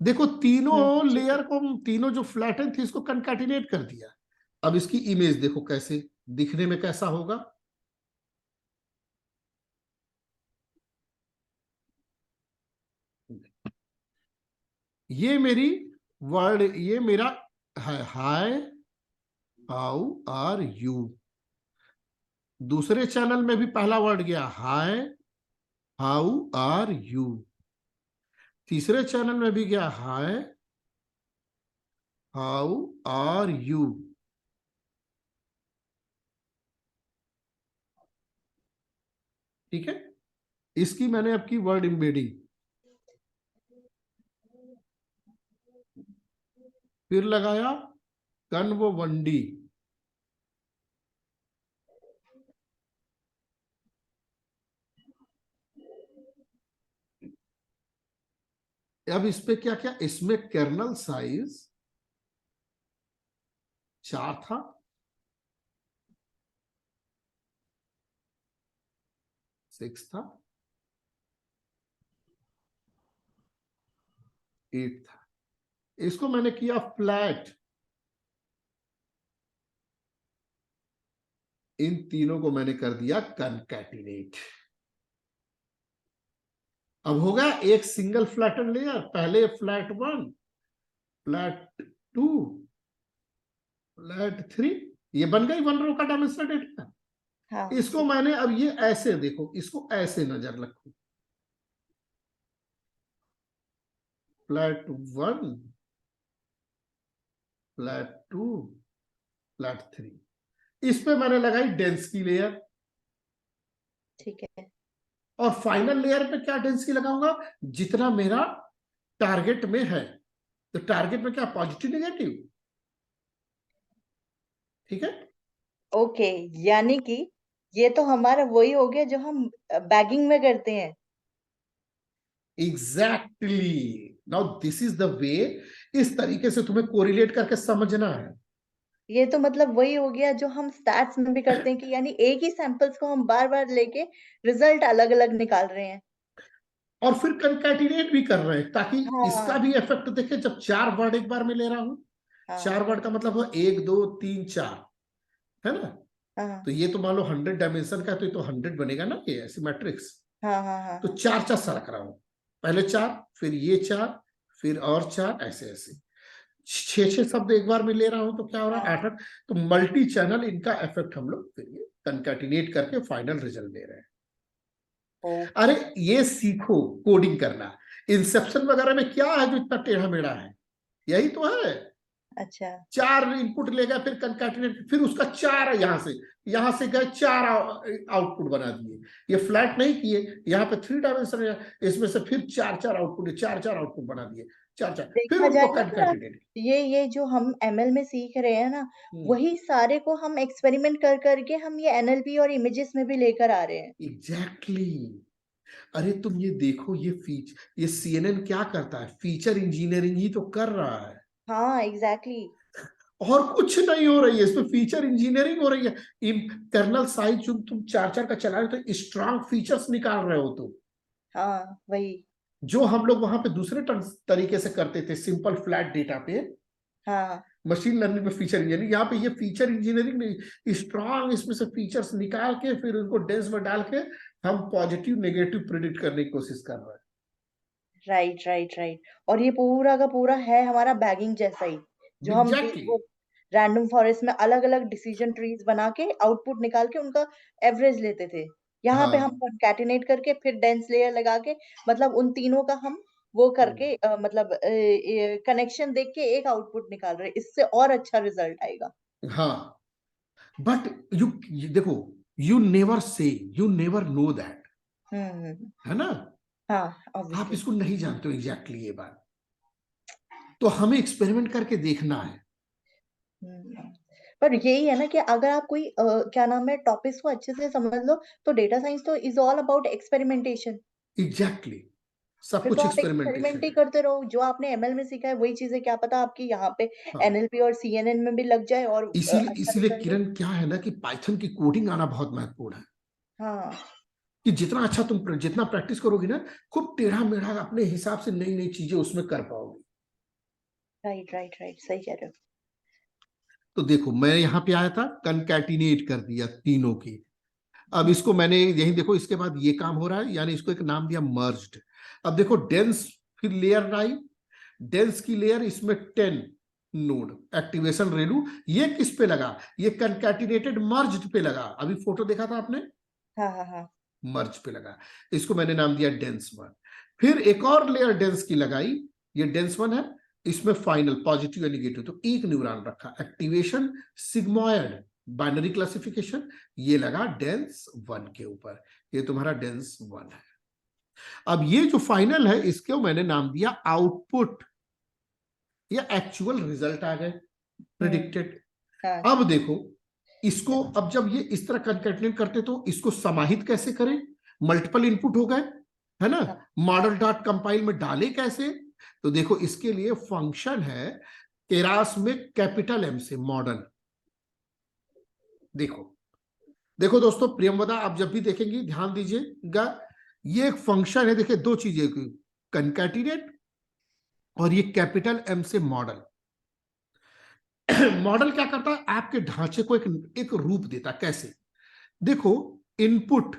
देखो तीनों ठीक है। लेयर को, तीनों जो फ्लैटन थी, इसको कनकैटिनेट कर दिया। अब इसकी इमेज देखो कैसे दिखने में कैसा होगा। ये मेरी वर्ड, ये मेरा है, हाय हाउ आर यू। दूसरे चैनल में भी पहला वर्ड गया, हाय हाउ आर यू। तीसरे चैनल में भी गया, हाय हाउ आर यू। ठीक है, इसकी मैंने अब की वर्ड एम्बेडिंग, फिर लगाया कन्व 1D, अब इस पे क्या क्या, इसमें कर्नल साइज 4 था, 6 था, 8 था। इसको मैंने किया फ्लैट, इन तीनों को मैंने कर दिया कनकैटिनेट। अब होगा एक सिंगल फ्लैटन लेयर, पहले फ्लैट 1, फ्लैट 2, फ्लैट 3, ये बन गई 1 रो का डायमेंशनल डेटा। हाँ इसको मैंने अब ये ऐसे देखो, इसको ऐसे नजर रखो, फ्लैट 1, फ्लैट 2, फ्लैट 3, इस पे मैंने लगाई डेंसिटी लेयर, ठीक है। और फाइनल लेयर पे क्या डेंसिटी लगाऊंगा, जितना मेरा टारगेट में है। तो टारगेट में क्या, पॉजिटिव नेगेटिव, ठीक है। ओके, यानी कि ये तो हमारा वही हो गया जो हम बैगिंग में करते हैं। Exactly, now this is the way, इस तरीके से तुम्हें कोरिलेट करके समझना है। ये तो मतलब वही हो गया जो हम स्टैट्स में भी करते हैं कि यानी एक ही सैंपल्स को हम बार बार लेके रिजल्ट अलग अलग निकाल रहे हैं। और फिर कंकैटिनेट भी कर रहे हैं, ताकि इसका हाँ भी इफेक्ट देखे। जब 4 वर्ड एक बार में ले रहा हूं, हाँ 4 वर्ड का मतलब है 1 2 3 4, है ना। हाँ तो ये तो मान लो 100 डायमेंशन का, तो ये तो 100 बनेगा ना, ये ऐसे मैट्रिक्स। हाँ हाँ हाँ तो हाँ। 4 4 सड़क रहा हूं, पहले 4, फिर ये 4, फिर और 4, ऐसे ऐसे 6 6 शब्द एक बार में ले रहा हूं, तो क्या हो रहा है, हाँ। 8 8। तो मल्टी चैनल इनका इफेक्ट हम लोग फिर ये कंकैटिनेट करके फाइनल रिजल्ट दे रहे हैं। अरे ओके। ये सीखो कोडिंग करना, इंसेप्शन वगैरह में क्या है जो इतना टेढ़ा मेढ़ा है, यही तो है। अच्छा 4 इनपुट ले गए, फिर कंकैटिनेट, फिर उसका 4 यहां से गए 4 आउटपुट बना दिए। ये फ्लैट नहीं किए, यहाँ पे 3 डायमेंशन है, इसमें से फिर 4 4 आउटपुट, 4 4 आउटपुट बना दिए, 4 4, फिर देखा जाए उनको ना तो कंकैटिनेट। ये जो हम एमएल में सीख रहे हैं ना, हम्म, वही सारे को हम एक्सपेरिमेंट कर करके हम ये एनएलपी और इमेजेस में भी लेकर आ रहे हैं। एग्जैक्टली। अरे तुम ये देखो, ये CNN क्या करता है, फीचर इंजीनियरिंग ही तो कर रहा है, हाँ एग्जैक्टली। और कुछ नहीं हो रही है इसमें, फीचर इंजीनियरिंग हो रही है। कर्नल साइज जो तुम 4 4 का चला रहे हो, तो स्ट्रांग फीचर्स निकाल रहे हो तुम, हाँ वही। जो हम लोग वहां पे दूसरे तरीके से करते थे, सिंपल फ्लैट डेटा पे। हाँ मशीन लर्निंग में फीचर इंजीनियरिंग, यहाँ पे ये फीचर इंजीनियरिंग नहीं, स्ट्रांग इसमें से फीचर्स निकाल के फिर उनको डेंस में डाल के हम पॉजिटिव नेगेटिव प्रिडिक्ट करने की कोशिश कर रहे हैं। Right right right. और ये पूरा का पूरा है हमारा बैगिंग जैसा ही, जो हम एग्जैक्टली। वो रैंडम फॉरेस्ट में अलग अलग डिसीजन ट्रीज बना के आउटपुट निकाल के उनका एवरेज लेते थे। यहाँ पे हम हाँ। कंकैटिनेट करके फिर डेंस लेयर लगा के मतलब उन तीनों का हम वो करके मतलब कनेक्शन देख के एक आउटपुट निकाल रहे हैं। इससे और अच्छा रिजल्ट आएगा। हाँ, बट यू देखो, you never say, you never know that, hmm. है ना। हाँ आप ऑब्वियसली। इसको नहीं जानते हो एग्जैक्टली ये बात, तो हमें एक्सपेरिमेंट करके देखना है। हम्म। पर यही है ना कि अगर आप कोई क्या नाम है टॉपिक्स को अच्छे से समझ लो, तो डेटा साइंस तो is all about experimentation. Exactly, सब फिर तो कुछ आप एक्सपेरिमेंट एक्सपेरिमेंटेशन ही है। करते रहो, जो आपने एमएल में सीखा है वही चीजें क्या पता आपकी यहाँ पे हाँ, एनएलपी और सीएनएन में भी लग जाए और इसीलिए अच्छा इसीलिए रिजल्ट दे। किरण, क्या है ना कि पाइथन की कोडिंग आना बहुत महत्वपूर्ण है। हाँ कि जितना अच्छा तुम जितना प्रैक्टिस करोगी ना, खूब टेढ़ा मेढ़ा अपने हिसाब से नई नई चीजें उसमें कर पाओगे। राइट राइट राइट, सही कह रहे हो। तो देखो, मैं यहाँ पे आया था, कंकैटिनेट कर दिया तीनों की। अब हम्म। इसको मैंने यही देखो, इसके बाद ये काम हो रहा है, यानी इसको एक नाम दिया मर्ज्ड। अब देखो डेंस, फिर लेयर आई, डेंस की लेयर, इसमें 10 नोड, एक्टिवेशन रेलू, ये किस पे लगा, ये कंकैटिनेटेड मर्ज्ड पे लगा। अभी फोटो देखा था आपने, हाँ हाँ हाँ मर्ज पे लगा, इसको मैंने नाम दिया डेंस 1। फिर एक और लेयर डेंस की लगाई, ये डेंस 1 है, इसमें फाइनल पॉजिटिव या निगेटिव, तो एक न्यूरॉन रखा, एक्टिवेशन सिग्मोइड, बाइनरी क्लासिफिकेशन, ये लगा डेंस 1 के ऊपर, ये तुम्हारा डेंस 1 है। अब ये जो फाइनल है इसको मैंने नाम दिया आउटपुट, या एक्चुअल रिजल्ट आ गए प्रिडिक्टेड। हाँ अब देखो इसको, अब जब ये इस तरह कंकैटिनेट करते तो इसको समाहित कैसे करें, मल्टीपल इनपुट हो गए है ना, मॉडल डॉट कंपाइल में डाले कैसे, तो देखो इसके लिए फंक्शन है केरास में कैपिटल एम से मॉडल। देखो देखो दोस्तों, प्रियमवदा आप जब भी देखेंगे ध्यान दीजिएगा, ये एक फंक्शन है, देखिए दो चीजें, कंकैटिनेट और ये कैपिटल एम से मॉडल। मॉडल क्या करता है, आपके ढांचे को एक रूप देता, कैसे, देखो इनपुट,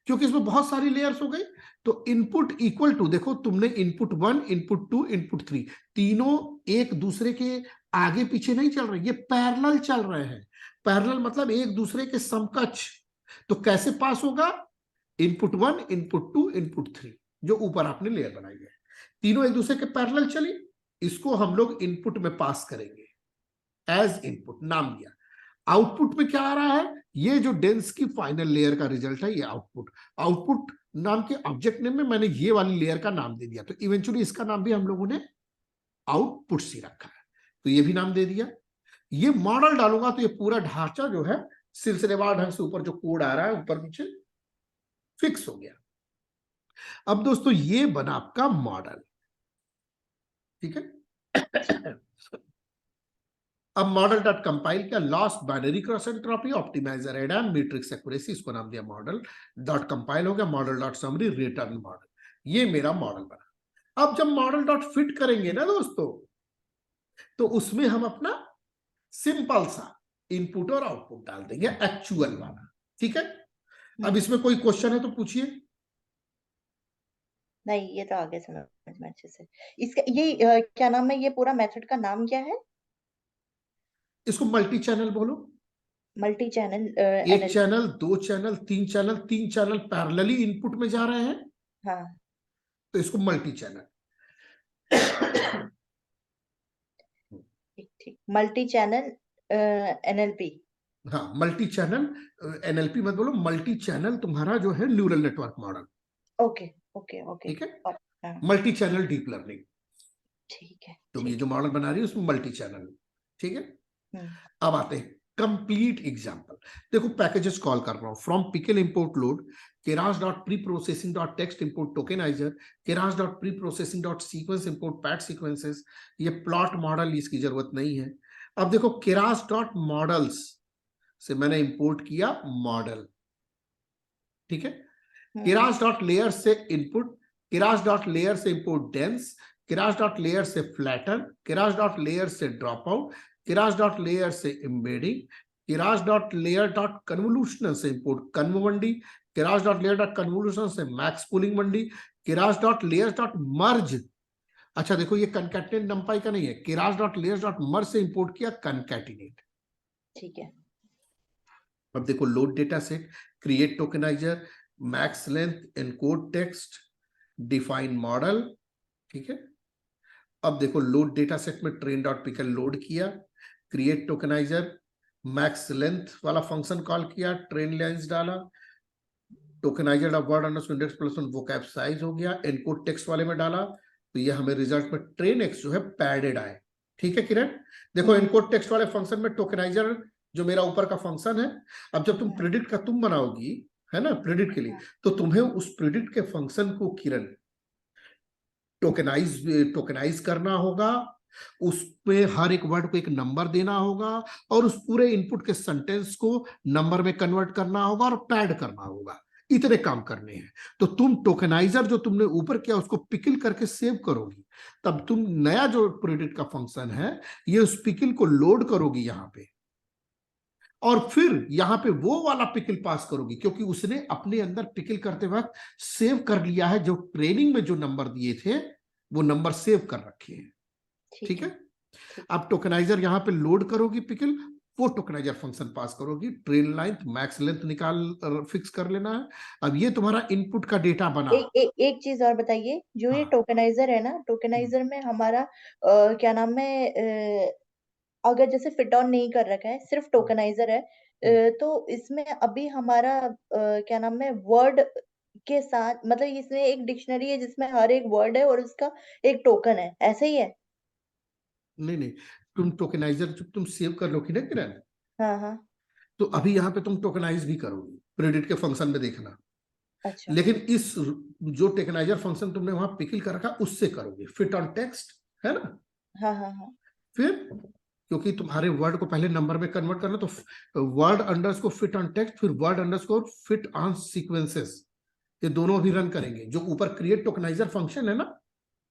क्योंकि इसमें बहुत सारी लेयर्स हो गई, तो इनपुट इक्वल टू, देखो तुमने इनपुट 1, इनपुट 2, इनपुट 3, तीनों एक दूसरे के आगे पीछे नहीं चल रहे, ये पैरेलल चल रहे हैं। पैरेलल मतलब एक दूसरे के समकक्ष, तो कैसे पास होगा, इनपुट 1, इनपुट 2, इनपुट 3, जो ऊपर आपने लेयर बनाई है, तीनों एक दूसरे के पैरेलल चली, इसको हम लोग इनपुट में पास करेंगे एज इनपुट, नाम दिया। आउटपुट में क्या आ रहा है, ये जो डेंस की फाइनल लेयर का रिजल्ट है, ये आउटपुट। आउटपुट नाम के ऑब्जेक्ट नेम में मैंने ये वाली लेयर का नाम दे दिया, तो इवेंचुअली इसका नाम भी हम लोगों ने आउटपुट सी रखा है, तो ये भी नाम दे दिया। ये मॉडल डालूंगा तो ये पूरा ढांचा जो है सिलसिलेवार ढंग से ऊपर जो कोड आ रहा है ऊपर नीचे फिक्स हो गया। अब दोस्तों ये बना आपका मॉडल, ठीक है। अब मॉडल डॉट कंपाइल किया, lost binary cross entropy, optimiser Adam, metrics accuracy, इसको नाम दिया मॉडल डॉट कंपाइल हो गया, model dot summary, return model, ये मेरा मॉडल बना। अब जब मॉडल डॉट फिट करेंगे ना दोस्तों, तो उसमें हम अपना सिंपल सा इनपुट और आउटपुट डाल देंगे एक्चुअल वाला, ठीक है। अब इसमें कोई क्वेश्चन है तो पूछिए। नहीं, ये तो आगे समझ में अच्छे से। इसका ये क्या नाम है, ये पूरा मेथड का नाम क्या है? इसको मल्टी चैनल बोलो, मल्टी चैनल एक चैनल, दो चैनल, तीन चैनल, तीन चैनल पैरेलली इनपुट में जा रहे हैं, हाँ तो इसको मल्टी चैनल। ठीक ठीक, मल्टी चैनल एनएलपी। हाँ मल्टी चैनल एनएलपी मत बोलो, मल्टी चैनल तुम्हारा जो है neural network model, okay okay okay, ठीक है, हाँ मल्टी चैनल डीप लर्निंग। ठीक है, तुम ये जो मॉडल बना रही है उसमें मल्टी चैनल, ठीक है। अब आते हैं कंप्लीट एग्जांपल, देखो पैकेजेस कॉल कर रहा हूं, from pickle import load, keras dot pre processing dot text import tokeniser, keras dot pre processing dot sequence import PAT sequences, ये प्लॉट मॉडल, इसकी जरूरत नहीं है। अब देखो keras डॉट मॉडल्स से मैंने इंपोर्ट किया मॉडल, ठीक है। keras डॉट लेयर से इनपुट, keras डॉट लेयर से import dense, keras dot layer से फ्लैटन, keras डॉट लेयर से dropout, keras dot layer से embedding, keras dot layer dot convolution से import conv one D, keras dot layer dot convolution से max pooling मंडी, keras dot layer dot merge. अच्छा देखो ये concatenate numpy का नहीं है, keras dot layer dot merge से इंपोर्ट किया कंकैटिनेट, ठीक है। अब देखो load data set, create tokeniser, max length, encode text, define model, ठीक है। अब देखो लोड डेटा सेट में ट्रेन डॉट पिकल लोड किया, क्रिएट टोकेनाइजर, मैक्स लेंथ वाला फंक्शन कॉल किया, ट्रेन लेंस डाला, tokeniser dot word underscore index plus 1 vocab size हो गया, एनकोड टेक्स्ट वाले में डाला, तो ये हमें रिजल्ट में ट्रेन एक्स जो है पैडेड आए, ठीक है किरण। देखो एनकोड टेक्स्ट वाले फंक्शन में टोकेनाइजर जो मेरा ऊपर का फंक्शन है, अब जब तुम प्रिडिक्ट का तुम बनाओगी है ना प्रिडिक्ट के लिए, तो तुम्हें उस प्रिडिक्ट के फंक्शन को किरण टोकेनाइज करना होगा, उसमें हर एक वर्ड को एक नंबर देना होगा, और उस पूरे इनपुट के सेंटेंस को नंबर में कन्वर्ट करना होगा और पैड करना होगा, इतने काम करने हैं। तो तुम टोकेनाइजर जो तुमने ऊपर किया उसको पिकल करके सेव करोगी, तब तुम नया जो प्रिडिक्ट का फंक्शन है ये उस पिकल को लोड करोगी यहां पे, और फिर यहां पे वो वाला पिकल पास करोगी, क्योंकि उसने अपने अंदर पिकल करते वक्त सेव कर लिया है, जो ट्रेनिंग में जो नंबर दिए थे वो नंबर सेव कर रखे हैं, ठीक है। अब टोकेनाइजर यहां पे लोड करोगी पिकल, वो टोकेनाइजर फंक्शन पास करोगी, ट्रेन लेंथ मैक्स लेंथ निकाल फिक्स कर लेना है। अब ये तुम्हारा इनपुट का डेटा बना। एक चीज और बताइए, जो ये टोकेनाइजर है ना, टोकेनाइजर में हमारा क्या नाम है, अगर जैसे फिट ऑन नहीं कर रखा है, सिर्फ टोकनाइजर है, तो इसमें अभी हमारा क्या नाम है, वर्ड के साथ, मतलब इसमें एक डिक्शनरी है जिसमें हर एक वर्ड है और उसका एक टोकन है, ऐसे ही है? नहीं नहीं, तुम टोकनाइजर जब तुम सेव कर लोगी ना किरण, हाँ हाँ। तो अभी यहाँ पे तुम टोकनाइज भी करोगी प्रेडिक्ट के फंक्शन में, देखना। अच्छा। लेकिन इस जो टोकनाइजर फंक्शन तुमने वहां पिकल कर रखा उससे करोगे, फिट ऑन टेक्स्ट, है ना। हाँ हाँ हाँ। फिर क्योंकि तुम्हारे वर्ड को पहले नंबर में कन्वर्ट करना, तो word underscore fit on text, फिर word underscore fit on sequences, ये दोनों भी रन करेंगे। जो ऊपर क्रिएट टोकनाइजर फंक्शन है ना,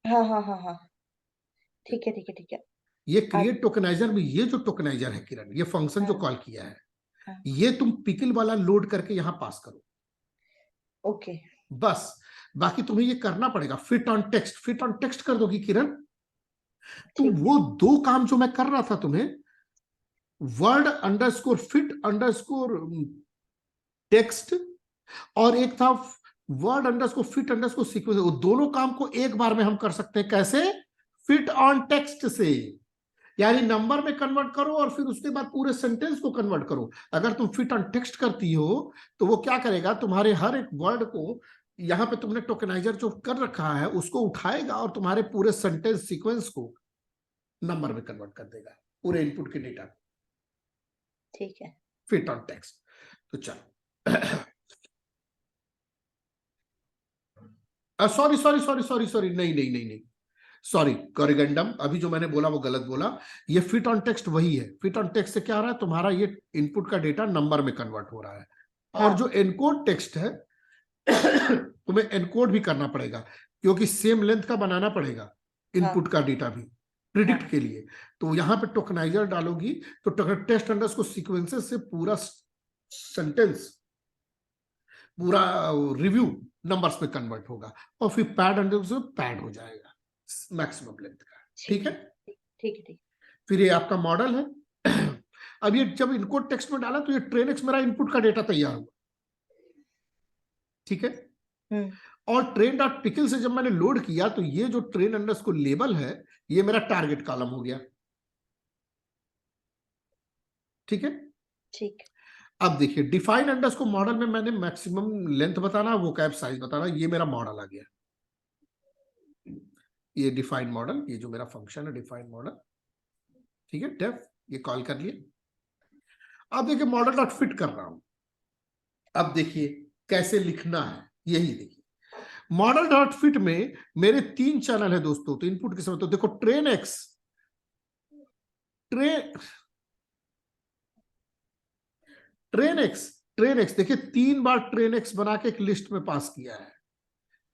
हाँ हाँ हाँ हाँ। ठीक है ठीक है ठीक है। ये आज। क्रिएट टोकनाइजर में ये जो टोकनाइजर है किरण, ये फंक्शन जो हाँ कॉल किया है, हाँ। ये तुम पिकल वाला लोड करके यहां पास करो ओके। बस। बाकी तुम्हें ये करना पड़ेगा, fit on text, fit on text कर दोगी किरण, तो ठीक है। वो दो काम जो मैं कर रहा था तुम्हें, word underscore fit underscore text, और एक था word underscore fit underscore sequence, वो दोनों काम को एक बार में हम कर सकते हैं। कैसे? फिट ऑन टेक्स्ट से, यानी नंबर में कन्वर्ट करो और फिर उसके बाद पूरे सेंटेंस को कन्वर्ट करो। अगर तुम फिट ऑन टेक्स्ट करती हो तो वो क्या करेगा, तुम्हारे हर एक वर्ड को यहां पे तुमने टोकनाइजर जो कर रखा है उसको उठाएगा और तुम्हारे पूरे सेंटेंस सीक्वेंस को नंबर में कन्वर्ट कर देगा, पूरे इनपुट के डेटा को। ठीक है। Fit on text. तो चलो, sorry sorry sorry sorry sorry, नहीं नहीं नहीं नहीं, सॉरी, कॉरिगेंडम, अभी जो मैंने बोला वो गलत बोला। ये फिट ऑन टेक्स्ट वही है। फिट ऑन टेक्स्ट से क्या हो रहा है, तुम्हारा ये इनपुट का डेटा नंबर में कन्वर्ट हो रहा है। और हाँ जो एनकोड टेक्स्ट है, तुम्हें एनकोड भी करना पड़ेगा, क्योंकि सेम लेंथ का बनाना पड़ेगा हाँ इनपुट का डेटा भी प्रिडिक्ट हाँ। के लिए। तो यहां पे टोकनाइजर डालोगी तो टेस्ट अंडरस्कोर सीक्वेंसेस से पूरा सेंटेंस, पूरा रिव्यू नंबर्स में कन्वर्ट होगा, और फिर पैड अंडरस्कोर पैड हो जाएगा मैक्सिमम लेंथ का। ठीक है, ठीक है ठीक। फिर ये आपका मॉडल है। अब ये जब इनकोड टेक्स्ट में डाला तो ये ट्रेन एक्स मेरा इनपुट का डेटा तैयार हुआ, ठीक है। हम्म। और ट्रेन डॉट पिकल से जब मैंने लोड किया तो ये जो ट्रेन अंडरस्कोर लेबल है, ये मेरा टारगेट कॉलम हो गया, ठीक है। ठीक। अब देखिए, डिफाइन अंडरस्कोर मॉडल में मैंने मैक्सिमम लेंथ बताना, वो कैप साइज बताना, ये मेरा मॉडल आ गया। ये डिफाइन मॉडल, ये जो मेरा फंक्शन है डिफाइन मॉडल, ठीक है, डेफ, ये कॉल कर लिया। अब देखिए मॉडल डॉट फिट कर रहा हूं। अब देखिए कैसे लिखना है, यही देखिए। मॉडल डॉट फिट में मेरे 3 चैनल है दोस्तों, तो इनपुट के समय तो देखो train x, train train x, train x, देखिए 3 बार ट्रेन एक्स बना के एक लिस्ट में पास किया है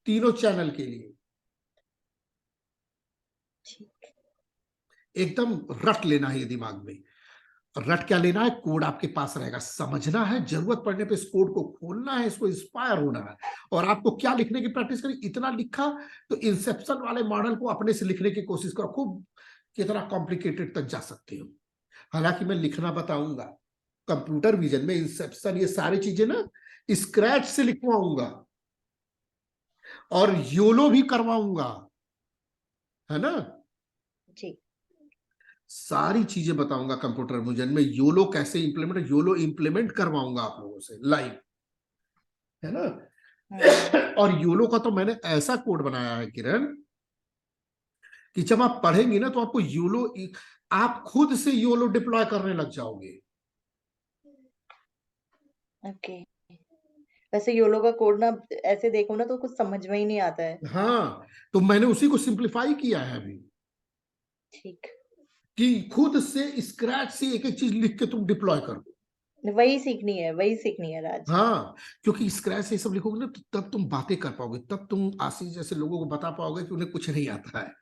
तीनों चैनल के लिए। ठीक। एकदम रट लेना है ये दिमाग में। रट क्या लेना है, कोड आपके पास रहेगा, समझना है, जरूरत पड़ने पे इस कोड को खोलना है, इसको इंस्पायर होना है। और आपको क्या लिखने की प्रैक्टिस करें, इतना लिखा तो इंसेप्शन वाले मॉडल को अपने से लिखने की कोशिश करो, खूब कितना कॉम्प्लिकेटेड तक जा सकते हो। हालांकि मैं लिखना बताऊंगा कंप्यूटर विजन में, इंसेप्शन ये सारी चीजें ना स्क्रैच से लिखवाऊंगा और योलो भी करवाऊंगा, है ना। जी। सारी चीजें बताऊंगा कंप्यूटर विजन में, योलो कैसे इंप्लीमेंट, योलो इंप्लीमेंट करवाऊंगा आप लोगों से लाइव, है ना। और योलो का तो मैंने ऐसा कोड बनाया है किरण कि जब आप पढ़ेंगे ना तो आपको योलो, आप खुद से योलो डिप्लॉय करने लग जाओगे। ओके। वैसे योलो का कोड ना, ऐसे देखो ना तो कुछ समझ में ही नहीं आता है। हाँ, तो मैंने उसी को सिंप्लीफाई किया है अभी, ठीक। कि खुद से स्क्रैच से एक एक चीज लिख के तुम डिप्लॉय कर दो। वही सीखनी है, वही सीखनी है राज। हाँ, क्योंकि स्क्रैच से सब लिखोगे ना तो तब तुम बातें कर पाओगे, तब तुम आशीष जैसे लोगों को बता पाओगे कि उन्हें कुछ नहीं आता है,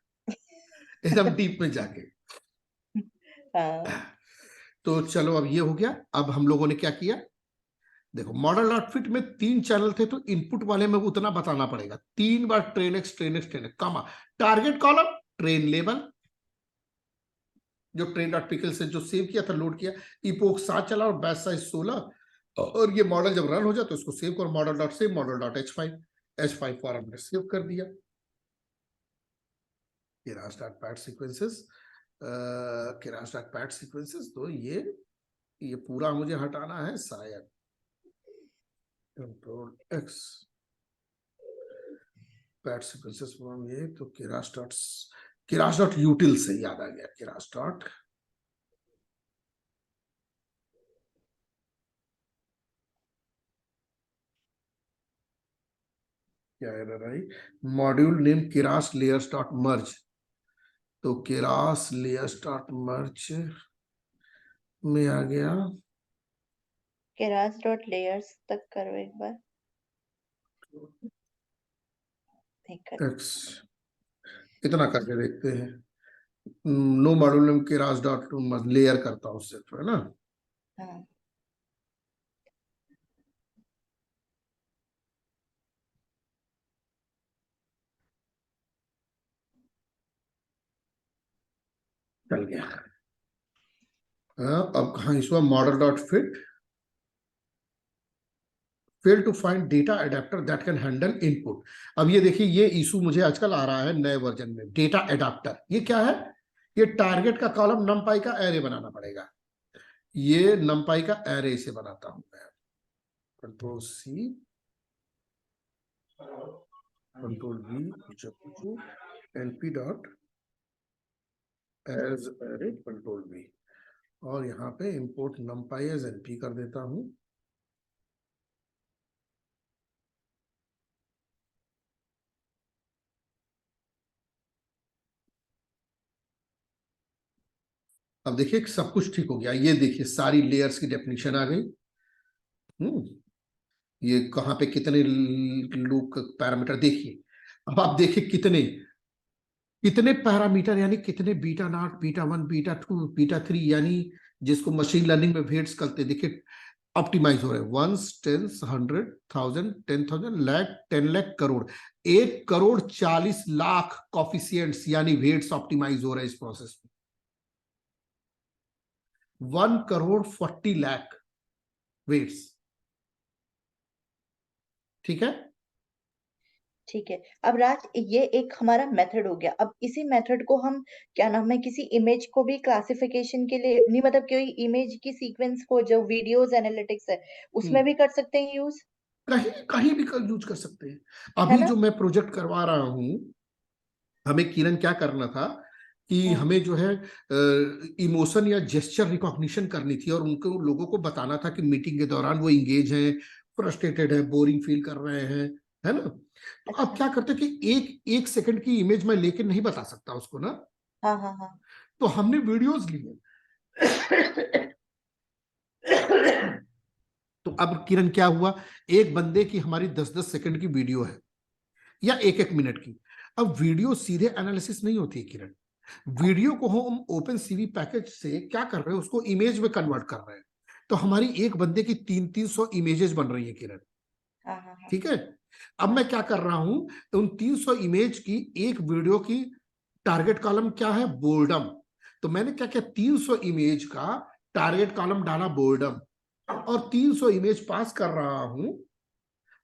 एकदम डीप में जाके। हाँ। तो चलो, अब ये हो गया। अब हम लोगों ने क्या किया, देखो मॉडल डॉट फिट में 3 चैनल थे, तो इनपुट वाले में उतना बताना पड़ेगा, 3 बार train x train x train x, comma target column train label, जो ट्रेन डॉट पिकल से जो सेव किया था, लोड किया, इपोक 7 चला और बैच साइज 16। और ये मॉडल जब रन हो जाए तो उसको सेव करो, model dot save, model dot H5 for हमने सेव कर दिया। ये start pad sequences, keras dot pat sequences, तो ये पूरा मुझे हटाना है शायद, control x, PAT sequences from ये, तो keras डॉट यूटिल से याद आ गया, keras डॉट क्या एरर आई, module name keras layers dot merge, तो keras layers डॉट मर्ज में आ गया, keras डॉट लेयर्स तक करो एक बार, नहीं कर। एक्स, इतना करके देखते हैं। No module name keras dot layer करता हूँ सिर्फ, है ना। हाँ चल गया। हाँ, अब कहाँ issue, model dot fit, fail to find data adapter that can handle input. अब ये देखिए, ये इशू मुझे आजकल आ रहा है नए वर्जन में, डेटा एडाप्टर। ये क्या है, ये टारगेट का कॉलम नमपाई का एरे बनाना पड़ेगा। ये नमपाई का एरे से बनाता हूं मैं, control C, control V, NP dot as array, control V, और यहाँ पे इंपोर्ट नमपाई एज एनपी कर देता हूं। अब देखिए सब कुछ ठीक हो गया, ये देखिए सारी लेयर्स की डेफिनेशन आ गई। ये कहाँ पे कितने लूप पैरामीटर देखिए। अब आप देखिए कितने कितने पैरामीटर, यानी कितने beta not, beta 1, beta 2, beta 3, यानी जिसको मशीन लर्निंग में वेट्स करते, देखिए ऑप्टिमाइज हो रहे हैं, ones, tens, 100,000, 10,000, lakh, 10 lakh, crore, 1,40,00,000 coefficients यानी वेट्स ऑप्टिमाइज हो रहे हैं इस प्रोसेस में। 1,40,00,000 वेट्स, ठीक है। ठीक है। अब राज, ये एक हमारा मेथड हो गया। अब इसी मेथड को हम, क्या नाम है, किसी इमेज को भी क्लासिफिकेशन के लिए, नहीं मतलब कोई इमेज की सीक्वेंस को, जो वीडियोस एनालिटिक्स है उसमें भी कर सकते हैं यूज, कहीं कहीं भी यूज कर सकते हैं। है अभी ना। जो मैं प्रोजेक्ट करवा रहा हूं, हमें किरण क्या करना था कि हाँ हमें जो है इमोशन या जेस्चर रिकॉग्निशन करनी थी, और उनको लोगों को बताना था कि मीटिंग के दौरान वो इंगेज हैं, फ्रस्ट्रेटेड है, बोरिंग फील कर रहे हैं, है ना। तो अब अच्छा। क्या करते कि एक एक सेकंड की इमेज मैं लेके नहीं बता सकता उसको ना, हाँ हाँ हाँ। तो हमने वीडियोस लिए। तो अब किरण क्या हुआ, एक बंदे की हमारी 10-10 सेकंड की वीडियो है, या 1-1 मिनट की। अब वीडियो सीधे एनालिसिस नहीं होती है किरण, वीडियो को हम ओपन सीवी पैकेज से क्या कर रहे हैं, उसको इमेज में कन्वर्ट कर रहे हैं। तो हमारी एक बंदे की 300-300 इमेजेस बन रही है किरण, हाँ हाँ हाँ ठीक है। अब मैं हाँ। क्या कर रहा हूं, उन 300 इमेज की एक वीडियो की टारगेट कॉलम क्या है, बोर्डम। तो मैंने क्या किया, 300 इमेज का टारगेट कॉलम डाला बोर्डम, और 300 इमेज पास कर रहा हूं,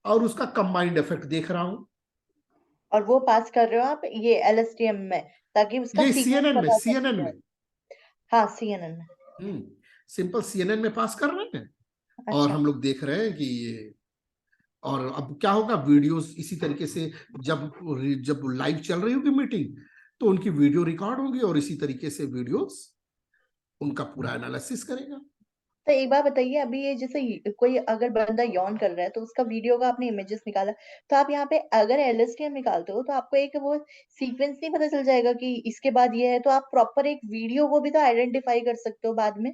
और उसका कंबाइंड इफेक्ट देख रहा हूं। और वो पास कर रहे हो आप ये एलएसटीएम में, ताकि उसका ये सीक्वेंस सीएनएन में, बता सीएनएन सकते में, हैं। हाँ सीएनएन में। सिंपल सीएनएन में पास कर रहे हैं, और अच्छा। हम लोग देख रहे हैं कि ये, और अब क्या होगा, वीडियोस इसी तरीके से, जब जब लाइव चल रही होगी मीटिंग, तो उनकी वीडियो रिकॉर्ड होगी, और इसी तरीके से वीडियोस उनका पूरा एनालिसिस करेगा। तो एक बात बताइए, अभी ये जैसे कोई अगर बंदा यौन कर रहा है तो उसका वीडियो का आपने इमेजेस निकाला, तो आप यहाँ पे अगर एलएसटीएम निकालते हो तो आपको एक वो सीक्वेंस नहीं पता चल जाएगा कि इसके बाद ये है, तो आप प्रॉपर एक वीडियो को भी तो आइडेंटिफाई कर सकते हो बाद में।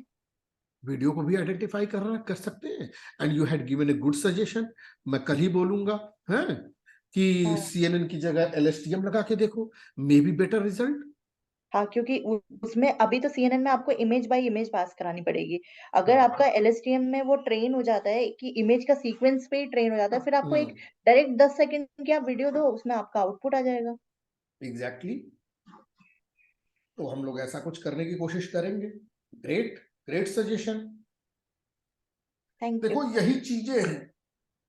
वीडियो को भी आइडेंटिफाई कर सकते हैं। And you had given a good suggestion, मैं कल ही बोलूंगा है कि हाँ सीएनएन की जगह एलएसटीएम लगा के देखो, मे बी बेटर रिजल्ट। हाँ, क्योंकि उसमें अभी तो सीएनएन में आपको इमेज बाय इमेज पास करानी पड़ेगी। अगर हाँ, आपका एलएसटीएम में वो ट्रेन हो जाता है कि इमेज का सीक्वेंस पे ही ट्रेन हो जाता है, फिर आपको एक डायरेक्ट 10 सेकंड की आप वीडियो दो, उसमें आपका आउटपुट आ जाएगा। एग्जैक्टली। तो हम लोग ऐसा कुछ करने की कोशिश करेंगे। Great, great suggestion. Thank you. देखो यही चीजें हैं,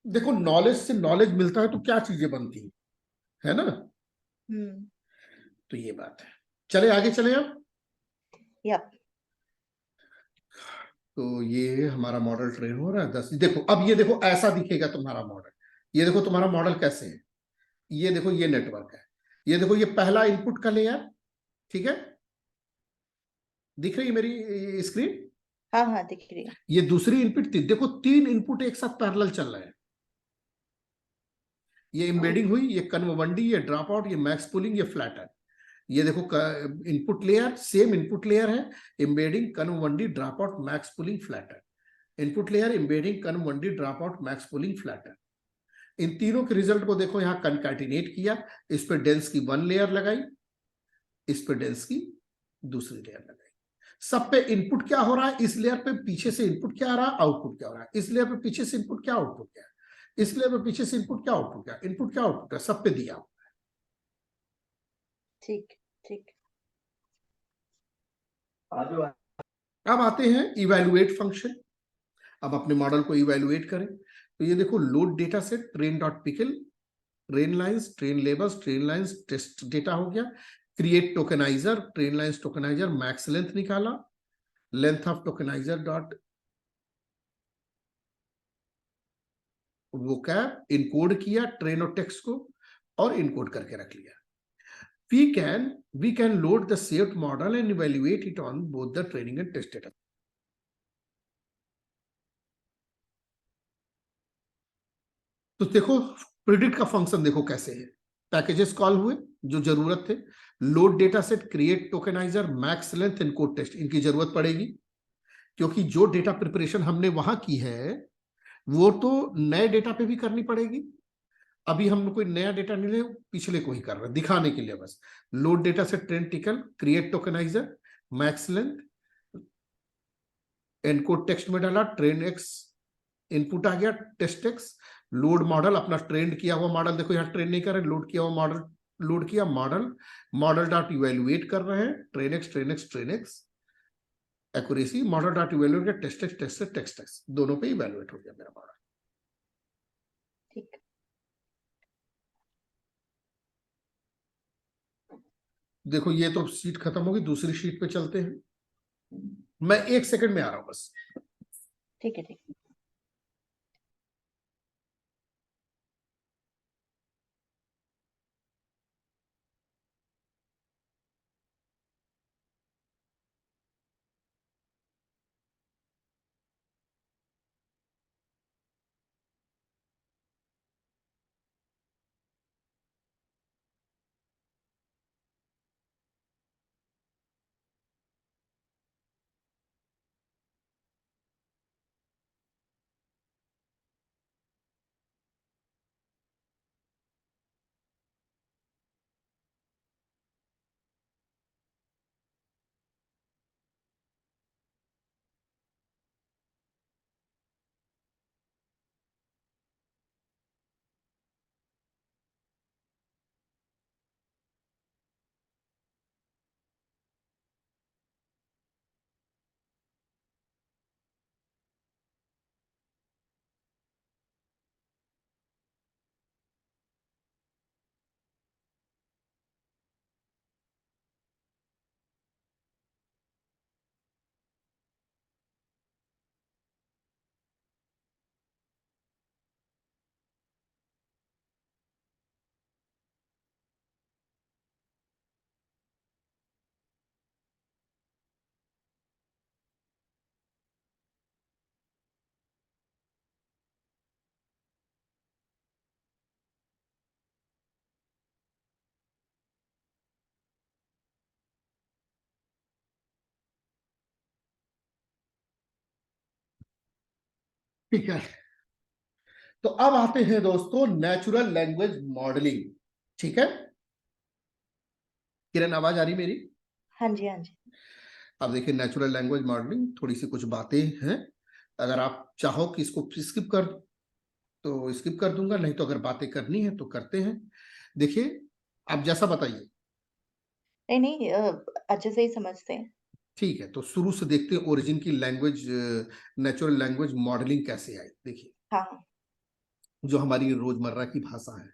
देखो नॉलेज से नॉलेज मिलता है तो क्या चीजें बनती है ना। हम्म। तो ये बात है, चले आगे चले अब। Yep. तो ये हमारा मॉडल ट्रेन हो रहा है 10। देखो अब ये देखो ऐसा दिखेगा तुम्हारा मॉडल। ये देखो तुम्हारा मॉडल कैसे है। ये देखो ये नेटवर्क है। ये देखो ये पहला इनपुट का लेयर, ठीक है, दिख रही है मेरी स्क्रीन? हाँ हाँ दिख रही है। ये दूसरी इनपुट थी। देखो 3 इनपुट एक साथ पैरेलल चल रहे हैं। ये एम्बेडिंग हुई, ये कन्व 1D, ये ड्रॉप आउट, ये मैक्स पुलिंग, ये फ्लैटर। ये देखो input layer, same input layer है, embedding conv 1D dropout max pooling flatten. Input layer embedding conv 1D dropout max pooling flatten. इन तीनों के रिजल्ट को देखो यहां कनकैटिनेट किया। इस पे डेंस की 1 लेयर लगाई, इस पे डेंस की दूसरी लेयर लगाई। सब पे इनपुट क्या हो रहा है, इस लेयर पे पीछे से इनपुट क्या आ रहा है, आउटपुट क्या हो रहा है, इस लेयर पे पीछे से इनपुट क्या, आउटपुट क्या है, इस लेयर पे पीछे से इनपुट क्या, आउटपुट क्या, इनपुट क्या आउटपुट है, सब पे दिया। ठीक ठीक। अब आते हैं इवैल्यूएट फंक्शन। अब अपने मॉडल को इवैल्यूएट करें तो ये देखो load data set train dot pickle, train lines, train labels, train lines, test data हो गया। Create tokenizer, train lines tokenizer, max length निकाला, length of tokenizer dot vocab, encode किया ट्रेन और टेक्स्ट को और इनकोड करके रख लिया। we can load the saved model and evaluate it on both the training and test data. तो देखो प्रिडिक्ट का फंक्शन देखो कैसे है। पैकेजेस कॉल हुए जो जरूरत थे, load data set, create tokeniser, max length, encode test, इनकी जरूरत पड़ेगी क्योंकि जो डेटा प्रिपरेशन हमने वहां की है वो तो नए डेटा पे भी करनी पड़ेगी। अभी हम कोई नया डेटा नहीं ले, पिछले को ही कर रहे हैं दिखाने के लिए बस। Load data set train tackle, create tokeniser, max length, encode text में डाला, ट्रेन एक्स इनपुट आ गया, टेस्ट एक्स, लोड मॉडल अपना ट्रेंड किया हुआ मॉडल, देखो यहाँ ट्रेन नहीं कर रहे, लोड किया हुआ मॉडल, लोड किया मॉडल, मॉडल डॉट इवेल्युएट कर रहे हैं, train x train x train x, accuracy, model dot evaluate, test x test x test x, दोनों पे इवेल्युएट हो गया मेरा मॉडल। ठीक। देखो ये तो शीट खत्म होगी, दूसरी शीट पे चलते हैं। मैं 1 सेकंड में आ रहा हूं बस। ठीक है ठीक है। ठीक है, तो अब आते हैं दोस्तों नेचुरल लैंग्वेज मॉडलिंग। ठीक है किरण, आवाज आ रही मेरी? हाँ जी हाँ जी। अब देखिए नेचुरल लैंग्वेज मॉडलिंग, थोड़ी सी कुछ बातें हैं। अगर आप चाहो कि इसको स्किप कर तो स्किप कर दूंगा, नहीं तो अगर बातें करनी है तो करते हैं। देखिए आप जैसा बताइए। नहीं नहीं अच्छे से ही समझते हैं। ठीक है, तो शुरू से देखते हैं ओरिजिन की लैंग्वेज, नेचुरल लैंग्वेज मॉडलिंग कैसे आई। देखिए हाँ हाँ। जो हमारी रोजमर्रा की भाषा है,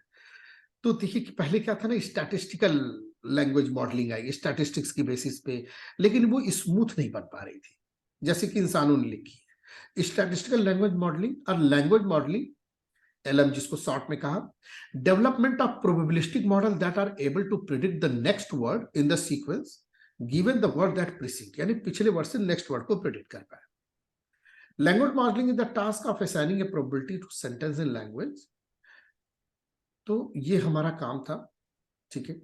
तो देखिए कि पहले क्या था ना, स्टैटिस्टिकल लैंग्वेज मॉडलिंग आई स्टैटिस्टिक्स की बेसिस पे, लेकिन वो स्मूथ नहीं बन पा रही थी जैसे कि इंसानों ने लिखी है। स्टैटिस्टिकल लैंग्वेज मॉडलिंग और लैंग्वेज मॉडलिंग, LM जिसको शॉर्ट में कहा, development of probabilistic model that are able to predict the next word in the sequence given the word that precede, यानी पिछले वर्ड से नेक्स्ट वर्ड को प्रिडिक्ट कर पाए। Language modelling is the task of assigning a probability to sentence in language. तो ये हमारा काम था, ठीक है।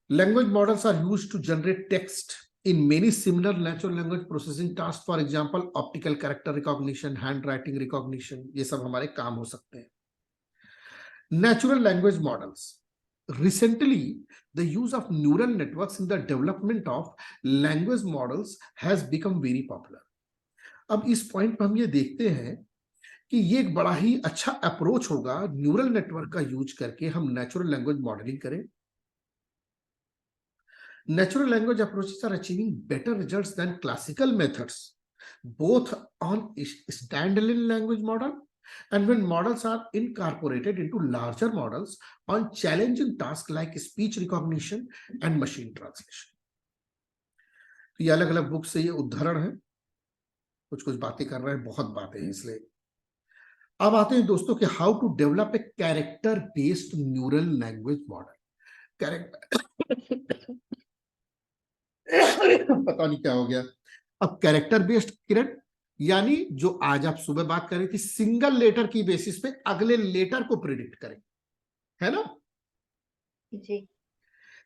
Language models are used to generate text in many similar natural language processing tasks, for example optical character recognition, handwriting recognition, ये सब हमारे काम हो सकते हैं। Natural language models, recently the use of neural networks in the development of language models has become very popular। अब इस point पर हम ये देखते हैं कि ये एक बड़ा ही अच्छा अप्रोच होगा न्यूरल नेटवर्क का यूज करके हम नेचुरल लैंग्वेज मॉडलिंग करें। Natural language approaches are achieving better results than classical methods, both on standalone language model and when models are incorporated into larger models on challenging tasks like speech recognition and machine translation। तो ये अलग अलग book से ये उदाहरण है, कुछ कुछ बातें कर रहे हैं, बहुत बातें हैं इसलिए। अब आते हैं दोस्तों कि how to develop a character based neural language model. Character पता नहीं क्या हो गया। अब कैरेक्टर बेस्ड, किरण, यानी जो आज आप सुबह बात कर रही थी सिंगल लेटर की बेसिस पे अगले लेटर को प्रिडिक्ट करें, है ना जी।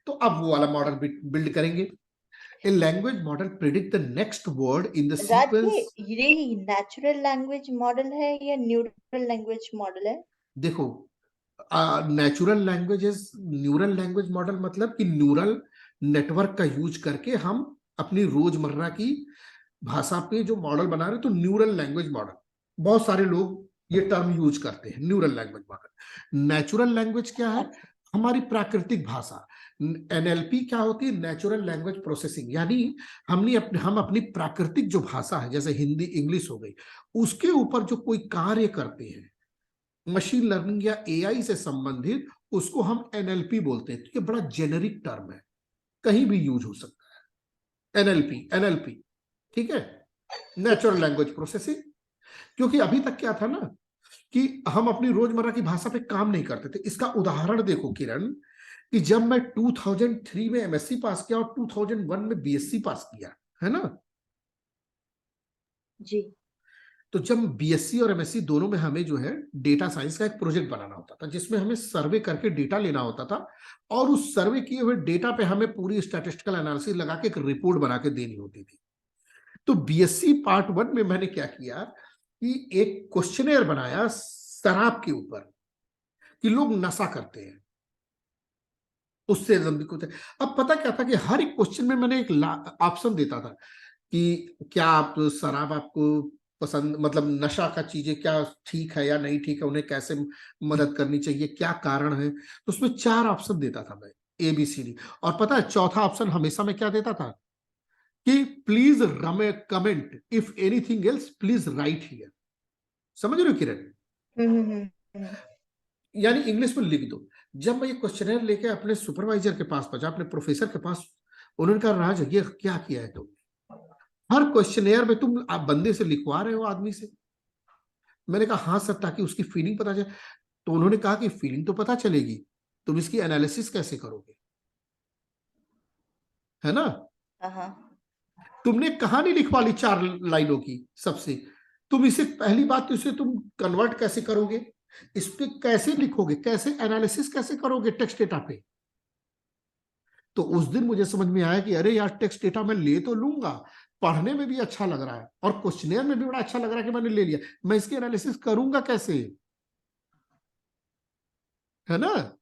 तो अब वो वाला मॉडल बिल्ड करेंगे। A language model predict the next word in the sequence. ये नेचुरल लैंग्वेज मॉडल है या न्यूरल लैंग्वेज मॉडल है? देखो, natural languages, neural language model मतलब कि न्यूरल नेटवर्क का यूज करके हम अपनी रोजमर्रा की भाषा पे जो मॉडल बना रहे, तो न्यूरल लैंग्वेज मॉडल, बहुत सारे लोग ये टर्म यूज करते हैं neural language model. Natural language क्या है? हमारी प्राकृतिक भाषा। NLP क्या होती है? नेचुरल लैंग्वेज प्रोसेसिंग, यानी हम अपनी प्राकृतिक जो भाषा है जैसे हिंदी इंग्लिश हो गई, उसके ऊपर जो कोई कार्य करते हैं मशीन लर्निंग या AI से संबंधित, उसको हम NLP बोलते हैं। तो ये बड़ा जेनेरिक टर्म है, कहीं भी यूज हो सकता है। NLP, ठीक है, नेचुरल लैंग्वेज प्रोसेसिंग। क्योंकि अभी तक क्या था ना कि हम अपनी रोजमर्रा की भाषा पे काम नहीं करते थे। इसका उदाहरण देखो किरण, कि जब मैं 2003 में MSc पास किया और 2001 में BSc पास किया, है ना जी। तो जब BSc और MSc दोनों में हमें जो है डेटा साइंस का एक प्रोजेक्ट बनाना होता था, जिसमें हमें सर्वे करके डेटा लेना होता था और उस सर्वे किए हुए डेटा पे हमें पूरी स्टैटिस्टिकल एनालिसिस लगा के एक रिपोर्ट बना के देनी होती थी। तो BSc पार्ट 1 में मैंने क्या किया कि एक क्वेश्चनेयर बनाया शराब के ऊपर कि लोग नशा करते हैं, उससे कुछ। अब पता क्या था कि हर एक क्वेश्चन में मैंने एक ऑप्शन देता था कि क्या आप शराब आपको पसंद, मतलब नशा का चीजें क्या ठीक है या नहीं ठीक है, उन्हें कैसे मदद करनी चाहिए, क्या कारण है। तो उसमें 4 ऑप्शन देता था मैं, ABCD। और पता है चौथा ऑप्शन हमेशा मैं क्या देता था कि please comment, if anything else please right here. समझ रहे हो किरण? यानी इंग्लिश में लिख दो। जब मैं ये क्वेश्चनर लेके अपने सुपरवाइजर के पास पहुंचा, अपने प्रोफेसर के पास, उन्होंने कहा राज ये क्या किया है तुम, हर क्वेश्चनेयर में तुम आप बंदे से लिखवा रहे हो, आदमी से। मैंने कहा हाँ सर, ताकि उसकी फीलिंग पता चले। तो उन्होंने कहा कि फीलिंग तो पता चलेगी, तुम इसकी एनालिसिस कैसे करोगे, है ना। तुमने कहानी लिखवा ली 4 लाइनों की सबसे, तुम इसे पहली बात तो इसे तुम कन्वर्ट कैसे करोगे, इस पे कैसे लिखोगे, कैसे एनालिसिस कैसे करोगे टेक्स्ट डेटा पे। तो उस दिन मुझे समझ में आया कि अरे यार टेक्स्ट डेटा मैं ले तो लूंगा, पढ़ने में भी अच्छा लग रहा है और क्वेश्चनेयर में भी बड़ा अच्छा लग रहा है कि मैंने ले लिया, मैं इसकी एनालिसिस करूंगा कैसे, है ना।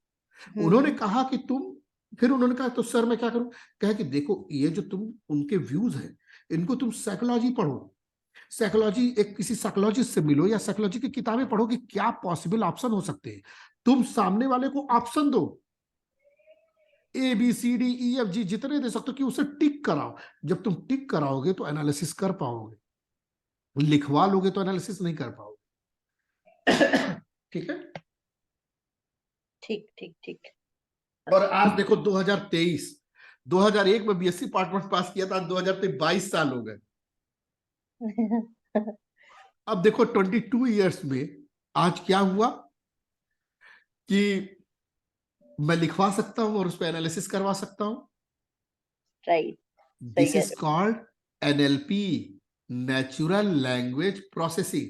उन्होंने कहा कि तुम, फिर उन्होंने कहा तो सर मैं क्या करूं, कहा कि देखो ये जो तुम उनके व्यूज हैं इनको तुम साइकोलॉजी पढ़ो, साइकोलॉजी एक किसी साइकोलॉजिस्ट से मिलो या साइकोलॉजी की किताबें पढ़ो कि क्या पॉसिबल ऑप्शन हो सकते हैं। तुम सामने वाले को ऑप्शन दो, ABCD EFG जितने दे सकते हो कि उसे टिक कराओ। जब तुम टिक कराओगे तो एनालिसिस कर पाओगे, लिखवा लोगे तो एनालिसिस नहीं कर पाओगे। ठीक है, ठीक ठीक ठीक। और आज देखो 2023, 2001 में बीएससी पार्ट 1 पास किया था, 2023 22 साल हो गए। अब देखो 22 इयर्स में आज क्या हुआ कि मैं लिखवा सकता हूं और उस पर एनालिसिस करवा सकता हूं। राइट, सही दिस कह इज रहे called NLP, natural language processing,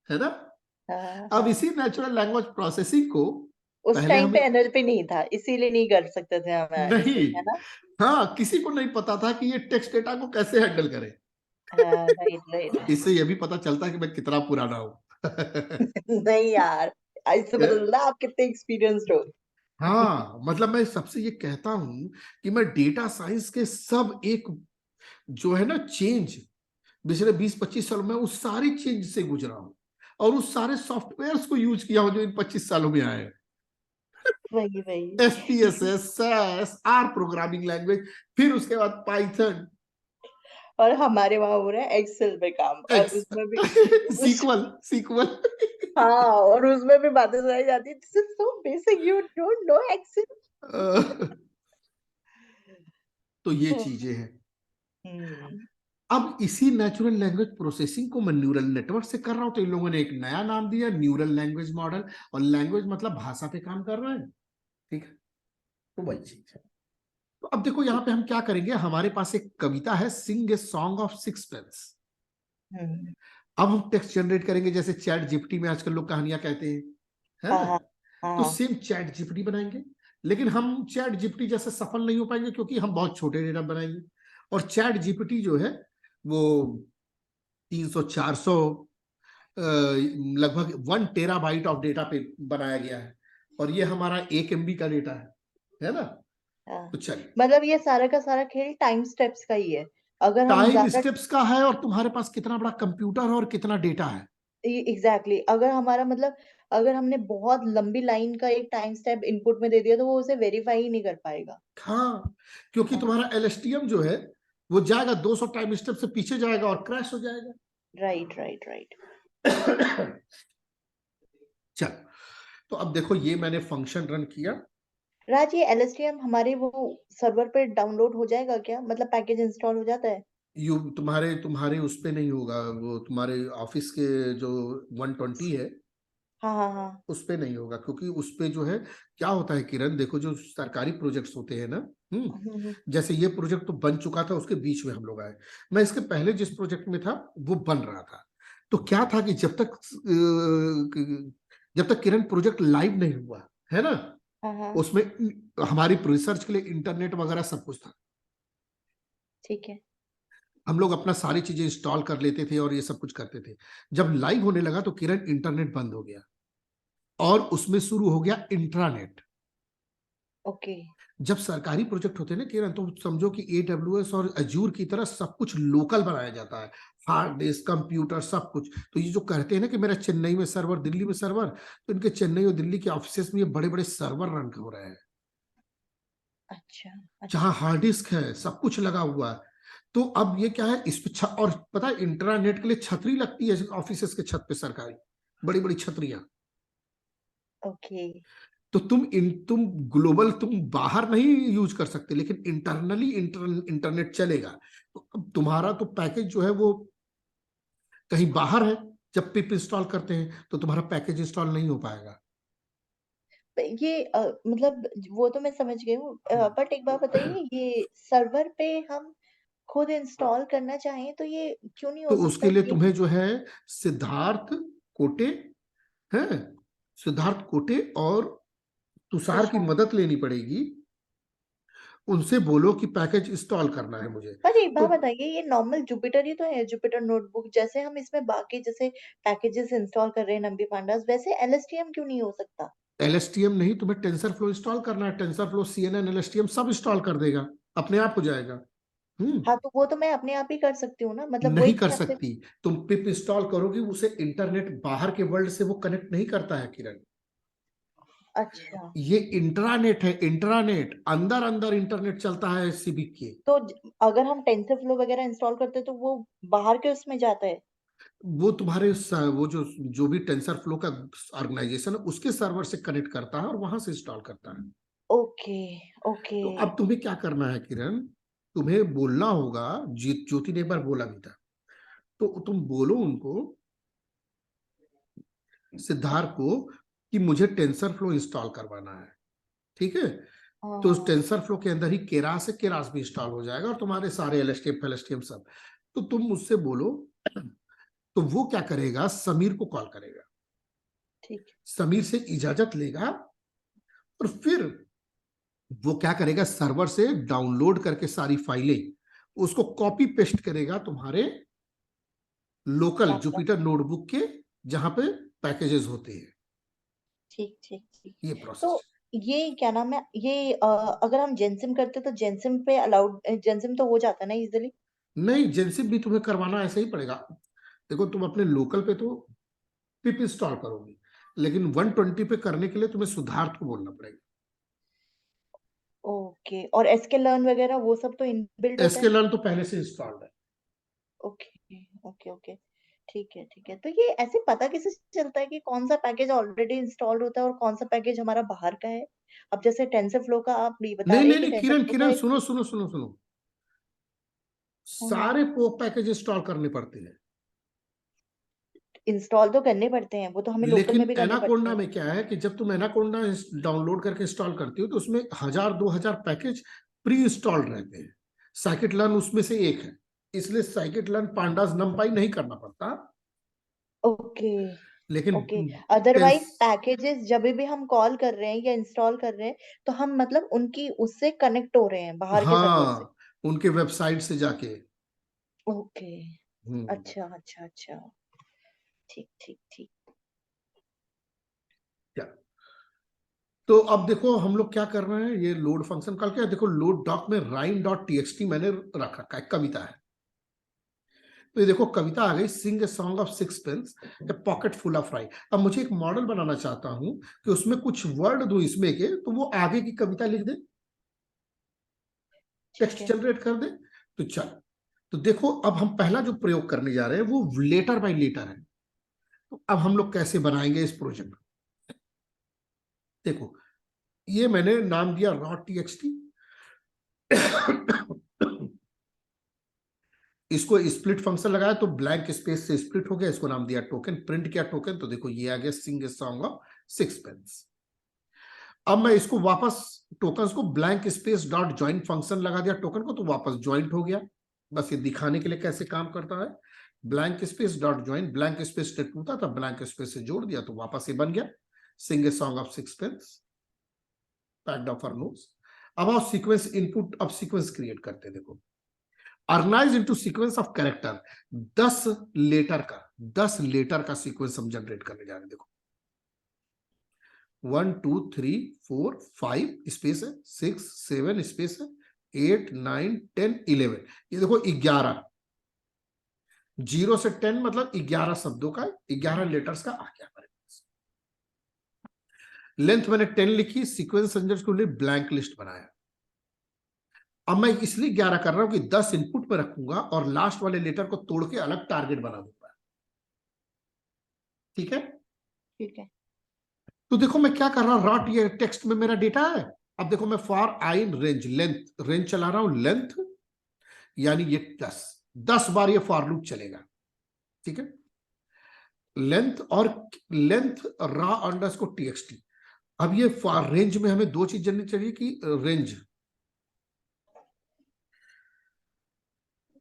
है ना। हो। हाँ अब हाँ, इसी नेचुरल लैंग्वेज प्रोसेसिंग को उस पहले टाइम हमें पे एनएलपी नहीं था, इसीलिए नहीं कर सकते थे हम नहीं, एनालिसिस, है ना। हाँ, किसी को नहीं पता था कि ये टेक्स्ट डेटा को कैसे हैंडल करें। हाँ, राइट राइट। इससे ये भी पता चलता है कि मैं कितना पुराना हूं। नहीं यार, इससे पता चलता है आप कितने एक्सपीरियंस्ड हो। हाँ, मतलब मैं सबसे ये कहता हूं कि मैं डेटा साइंस के सब एक जो है ना चेंज, पिछले 20-25 सालों में उस सारी चेंज से गुजरा हूं और उस सारे सॉफ्टवेयर्स को यूज किया हूं जो इन 25 सालों में आए हैं। वही वही। SPSS, SAS, R programming language, फिर उसके बाद पाइथन, और हमारे वहां हो रहा है एक्सेल पे काम, और एक्स, उसमें भी उस सीक्वल सीक्वल। हाँ, और उसमें भी बातें सुनाई जाती है, this is so basic, you don't know Excel. तो ये चीजें हैं। हम्म। अब इसी नेचुरल लैंग्वेज प्रोसेसिंग को मैं न्यूरल नेटवर्क से कर रहा हूं, तो इन लोगों ने एक नया नाम दिया, न्यूरल लैंग्वेज मॉडल। और लैंग्वेज मतलब भाषा पे काम कर रहा है, ठीक है। तो वही चीज है। तो अब देखो यहाँ पे हम क्या करेंगे, हमारे पास एक कविता है, सिंग ए सॉन्ग ऑफ सिक्सपेंस। हम्म। अब हम टेक्स्ट जनरेट करेंगे, जैसे चैट जीपीटी में आजकल लोग कहानियां कहते हैं, है हाँ ना। हाँ तो हाँ। सेम चैट जीपीटी बनाएंगे, लेकिन हम चैट जीपीटी जैसे सफल नहीं हो पाएंगे क्योंकि हम बहुत छोटे डेटा बनाएंगे। और चैट जीपीटी जो है वो 300-400 लगभग 1 टेराबाइट ऑफ डेटा पे बनाया गया है, और ये हमारा 1 MB का डेटा है ना। हाँ। तो चलिए, मतलब ये सारा का सारा खेल टाइम स्टेप्स का ही है। अगर हम टाइम ज्यादा, स्टेप्स का है और तुम्हारे पास कितना बड़ा कंप्यूटर और कितना डेटा है। एग्जैक्टली अगर हमारा मतलब, अगर हमने बहुत लंबी लाइन का एक टाइम स्टेप इनपुट में दे दिया तो वो उसे वेरीफाई ही नहीं कर पाएगा। हाँ, क्योंकि तुम्हारा एलएसटीएम जो है वो जाएगा 200 टाइम स्टेप से पीछे जाएगा और क्रैश हो जाएगा। Right right right. चल, तो अब देखो ये मैंने फंक्शन रन किया। राज, ये एलएसटीएम हमारे वो सर्वर पे डाउनलोड हो जाएगा क्या, मतलब पैकेज इंस्टॉल हो जाता है। यू तुम्हारे तुम्हारे उस पे नहीं होगा, वो तुम्हारे ऑफिस के जो 120 है हाँ हाँ हाँ। उस पे नहीं होगा, क्योंकि उस पे जो है क्या होता है किरण, देखो जो सरकारी प्रोजेक्ट्स होते हैं ना, हम्म। जैसे ये प्रोजेक्ट तो बन चुका था, उसके बीच में हम लोग आए। मैं इसके पहले जिस प्रोजेक्ट में था वो बन रहा था। तो क्या था कि जब तक किरण प्रोजेक्ट लाइव नहीं हुआ, है ना, हाँ हाँ। उसमें हमारी रिसर्च के लिए इंटरनेट वगैरह सब कुछ था। ठीक है। हम लोग अपना सारी चीजें इंस्टॉल कर लेते थे और ये सब कुछ करते थे। जब लाइव होने लगा तो किरण इंटरनेट बंद हो गया और उसमें शुरू हो गया इंट्रानेट। ओके। जब सरकारी प्रोजेक्ट होते हैं ना किरण, तो समझो कि AWS और अजूर की तरह सब कुछ लोकल बनाया जाता है, हार्ड डिस्क, कंप्यूटर, सब कुछ। तो ये जो कहते हैं ना कि मेरा चेन्नई में सर्वर, दिल्ली में सर्वर, तो इनके चेन्नई और दिल्ली के ऑफिस में ये बड़े बड़े सर्वर रन हो रहे हैं, अच्छा जहां अच्छा। हार्ड डिस्क है, सब कुछ लगा हुआ है। तो अब ये क्या है, इस पे और पता है इंटरनेट के लिए छतरी लगती है ऑफिस के छत पे, सरकारी बड़ी बड़ी छतरियां। ओके। तो तुम ग्लोबल तुम बाहर नहीं यूज कर सकते, लेकिन इंटरनली इंटरनेट चलेगा। तो अब तुम्हारा तो पैकेज जो है वो कहीं बाहर है, जब पिप इंस्टॉल करते हैं तो तुम्हारा पैकेज इंस्टॉल नहीं हो पाएगा। ये मतलब वो तो मैं समझ गई हूँ, बट एक बात बताइए, ये सर्वर पे हम खुद इंस्टॉल करना चाहें तो ये क्यों नहीं तो हो सकता उसके लिए ये। तुम्हें जो है सिद्धार्थ कोटे है, सिद्धार्थ कोटे और तुषार की तुषार। मदद लेनी पड़ेगी। उनसे बोलो कि पैकेज इंस्टॉल करना है मुझे। पर एक तो बात बताइए, ये नॉर्मल जुपिटर ही तो है, जुपिटर नोटबुक जैसे हम इसमें बाकी जैसे पैकेजेस इंस्टॉल कर रहे हैं नंबी पांडास, वैसे एलएसटीएम क्यों नहीं हो सकता। एलएसटीएम नहीं, तुम्हें टेंसर फ्लो इंस्टॉल करना है, टेंसर फ्लो, CNN, एलएसटीएम सब इंस्टॉल कर देगा, अपने आप हो जाएगा। हाँ, तो वो तो मैं अपने आप ही कर सकती हूँ ना, मतलब वही नहीं कर मैं अपने। सकती, तुम पिप इंस्टॉल करोगी, उसे इंटरनेट बाहर के वर्ल्ड से वो कनेक्ट नहीं करता है किरण। अच्छा। ये इंट्रानेट है, इंट्रानेट, अंदर अंदर इंटरनेट चलता है सिबिक के। तो अगर हम टेंसरफ्लो वगैरह इंस्टॉल करते हैं तो वो बाहर के उसमें जाता है। वो तुम्हारे वो जो भी टेंसर फ्लो का ऑर्गेनाइजेशन है उसके सर्वर से कनेक्ट करता है और वहां से इंस्टॉल करता है। Okay okay. तो अब तुम्हें क्या करना है किरण, तुम्हें बोलना होगा, ज्योति ने एक बार बोला भी था, तो तुम बोलो उनको, सिद्धार्थ को, कि मुझे टेंसर फ्लो इंस्टॉल करवाना है, ठीक है। तो उस हाँ टेंसर फ्लो के अंदर ही केरास है, केरास भी इंस्टॉल हो जाएगा और तुम्हारे सारे एलएसटीएम फेलएसटीएम सब। तो तुम मुझसे बोलो, तो वो क्या करेगा, समीर को कॉल करेगा, ठीक है। समीर से इजाजत लेगा, और फिर वो क्या करेगा, सर्वर से डाउनलोड करके सारी फाइलें उसको कॉपी पेस्ट करेगा तुम्हारे लोकल लैपटॉप जुपिटर में। नोटबुक के, जहां पे पैकेजेस होते हैं। ठीक ठीक ठीक। ये तो प्रोसेस ये क्या नाम है ये अगर हम जेनसिम करते तो जेनसिम पे अलाउड, जेनसिम तो हो जाता है ना इजिली? नहीं, जेनसिप भी तुम्हें करवाना ऐसा ही पड़ेगा। देखो तुम अपने लोकल पे तो पिप इंस्टॉल करोगे, लेकिन 120 पे करने के लिए तुम्हें सुधार्थ को बोलना पड़ेगा। ओके, और एसके लर्न वगैरह वो सब तो इनबिल्ट होता है? एसके लर्न तो पहले से इंस्टॉल्ड है। Okay okay okay. ठीक है ठीक है। तो ये ऐसे पता कैसे चलता है कि कौन सा पैकेज ऑलरेडी इंस्टॉल्ड होता है और कौन सा पैकेज हमारा बाहर का है? अब जैसे टेंसरफ्लो का आप नहीं बता नहीं रहे नहीं कि नहीं, किरण टेंसरफ्लो का किरण, एक। सुनो सुनो सुनो सुनो, हाँ, सारे पैकेज इंस्टॉल करने पड़ते हैं। इंस्टॉल तो करने पड़ते हैं, वो तो हमें लोकल में लेकिन भी करने पड़ते एनाकोंडा हैं। में क्या है कि जब तुम एनाकोंडा डाउनलोड करके इंस्टॉल करती हो तो उसमें 1000-2000 पैकेज प्री इंस्टॉल्ड रहते हैं। साइकिट लर्न उसमें से एक है, इसलिए साइकिट लर्न पांडास नंपाई नहीं करना पड़ता। ओके लेकिन ओके। टेंस, अदरवाइज पैकेजेस जब भी हम कॉल कर रहे हैं या इंस्टॉल कर रहे हैं तो हम मतलब उनकी उससे कनेक्ट हो रहे हैं बाहर के सर्वर से? हाँ, उनके वेबसाइट से जाके। ओके। हम्म, अच्छा अच्छा अच्छा। ठीक ठीक ठीक। क्या, तो अब देखो हम लोग क्या कर रहे हैं, ये लोड फंक्शन कल क्या, देखो लोड डॉक में राइन डॉट टीएक्सटी मैंने रख रखा है, कविता है। तो ये देखो कविता आ गई, sing a song of sixpence, a pocket full of rye. अब मुझे एक मॉडल बनाना चाहता हूं कि उसमें कुछ वर्ड दूं इसमें के, तो वो आगे की कविता लिख दे, ठीक टेक्स्ट है जनरेट कर दे। तो चल, तो देखो अब हम पहला जो प्रयोग करने जा रहे हैं वो लेटर बाय लेटर है। तो अब हम लोग कैसे बनाएंगे इस प्रोजेक्ट, देखो ये मैंने नाम दिया रॉ टीएक्सटी। इसको स्प्लिट फंक्शन लगाया तो ब्लैंक स्पेस से स्प्लिट हो गया, इसको नाम दिया टोकन, प्रिंट किया टोकन, तो देखो ये आ गया sing a song of sixpence. अब मैं इसको वापस टोकन्स को blank space dot join function लगा दिया टोकन को, तो वापस ज्वाइंट हो गया। बस ये दिखाने के लिए कैसे काम करता है, blank space dot join, blank space से टूटा था, ब्लैंक स्पेस से जोड़ दिया तो वापस ये बन गया sing a song of sixpence, packed of our nose. अब आप सीक्वेंस इनपुट, अब सीक्वेंस क्रिएट करते हैं, देखो organize into sequence of character, 10 letter का, 10 लेटर का सीक्वेंस हम जनरेट करने जा रहे हैं। देखो 1 2 3 4 5 स्पेस है, 6 7 स्पेस है, 8 9 10 11, ये देखो 11, 0 से 10 मतलब 11 शब्दों का, 11 लेटर्स का आ गया हमारे पास। लेंथ मैंने 10 लिखी, सीक्वेंस जनरेट के लिए ब्लैंक लिस्ट बनाया। अब मैं इसलिए 11 कर रहा हूं कि 10 इनपुट पे रखूंगा और लास्ट वाले लेटर को तोड़ के अलग टारगेट बना दूंगा, ठीक है। ठीक है। तो देखो मैं क्या कर रहा हूं, रॉट ये टेक्स्ट में मेरा डेटा है। अब देखो मैं for I in range, length range चला रहा हूं, लेंथ यानी ये 10 बार ये फॉर लूप चलेगा, ठीक है। लेंथ और लेंथ रॉ अंडरस्कोर टीएक्सटी। अब ये फॉर रेंज में हमें दो चीज जाननी चाहिए कि रेंज,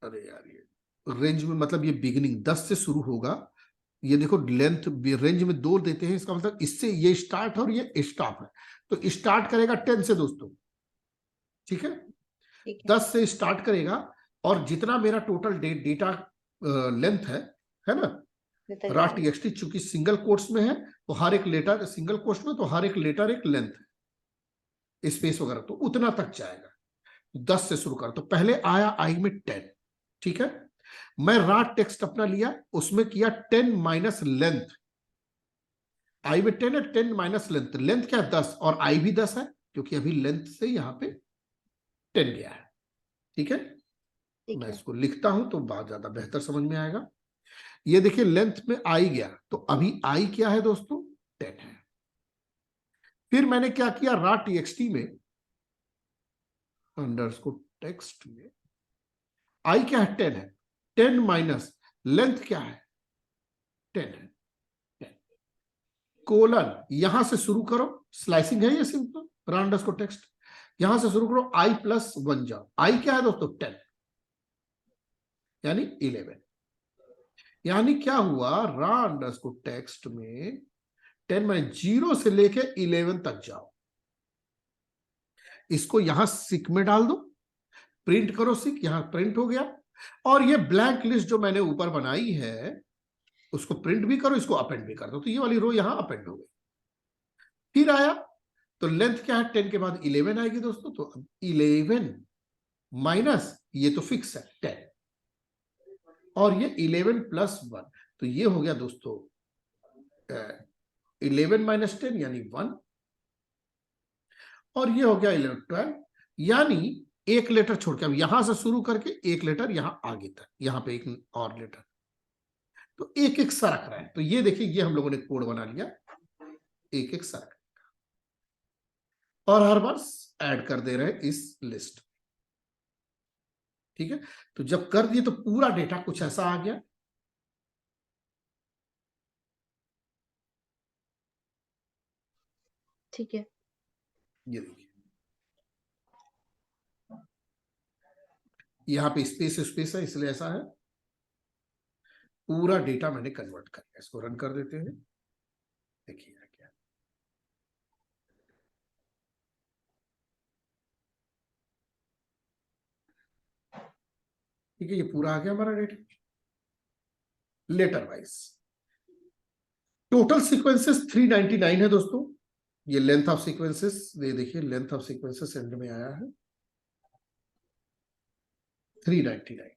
अरे यार ये रेंज में मतलब ये बिगिनिंग 10 से शुरू होगा, ये देखो लेंथ रेंज में 2 देते हैं, इसका मतलब इससे ये स्टार्ट है और ये स्टॉप है। तो स्टार्ट करेगा 10 से दोस्तों, ठीक है, ठीक है। 10 से स्टार्ट करेगा, और जितना मेरा टोटल डेटा लेंथ है ना, निकल रॉ जाएगा। टीएक्सटी चूंकि सिंगल कोट्स में है, तो हर एक लेटर सिंगल कोट्स में, तो हर एक लेटर एक लेंथ है, स्पेस वगैरह तो उतना तक जाएगा। 10 से शुरू कर, तो पहले आया आई में 10, ठीक है। मैं रॉ टेक्स्ट अपना लिया, उसमें किया 10 माइनस लेंथ, आई में 10 है, 10 माइनस लेंथ, लेंथ क्या 10 और आई भी 10 है, क्योंकि अभी लेंथ से यहां पे 10 गया है, ठीक है। ठीक मैं है। इसको लिखता हूं तो बहुत ज्यादा बेहतर समझ में आएगा। ये देखिए लेंथ में आई गया, तो अभी आई क्या है दोस्तों, 10 है। फिर मैंने क्या किया, रॉ टीएक्सटी में अंडरस्कोर टेक्स्ट में आई क्या है 10 है, 10 माइनस लेंथ क्या है 10 है, 10 कोलन यहां से शुरू करो, स्लाइसिंग है ये सिंपल रा अंडरस्कोर टेक्स्ट, यहां से शुरू करो आई प्लस 1 जाओ, आई क्या है दोस्तों 10 यानी 11, यानी क्या हुआ रा अंडरस्कोर टेक्स्ट में 10 में 0 से लेके 11 तक जाओ, इसको यहां सिक में डाल दो, प्रिंट करो सिक, यहां प्रिंट हो गया, और ये ब्लैंक लिस्ट जो मैंने ऊपर बनाई है उसको प्रिंट भी करो, इसको अपेंड भी कर दो, तो ये वाली रो यहां अपेंड हो गई। फिर आया तो लेंथ क्या है 10 के बाद 11 आएगी दोस्तों, तो 11 माइनस ये तो फिक्स है 10 और ये 11 प्लस 1, तो ये हो गया दोस्तों 11 माइनस 10 यानी 1, और ये हो गया 11 12, यानी एक लेटर छोड़ के, अब यहां से शुरू करके एक लेटर यहां आगे तक, यहां पे एक और लेटर, तो एक एक सरक रहा है, तो ये देखिए ये हम लोगों ने कोड बना लिया, एक एक सरक, और हर बार ऐड कर दे रहे हैं इस लिस्ट, ठीक है। तो जब कर दिए तो पूरा डेटा कुछ ऐसा आ गया, ठीक है। ये देखिए यहां पे स्पेस स्पेस है इसलिए ऐसा है, पूरा डेटा मैंने कन्वर्ट कर दिया, इसको रन कर देते हैं, देखिए क्या, ठीक है, ये पूरा आ गया हमारा data letter wise. Total sequences 399 है दोस्तों, ये लेंथ ऑफ सीक्वेंसेस, ये देखिए लेंथ ऑफ सीक्वेंसेस एंड में आया है 399,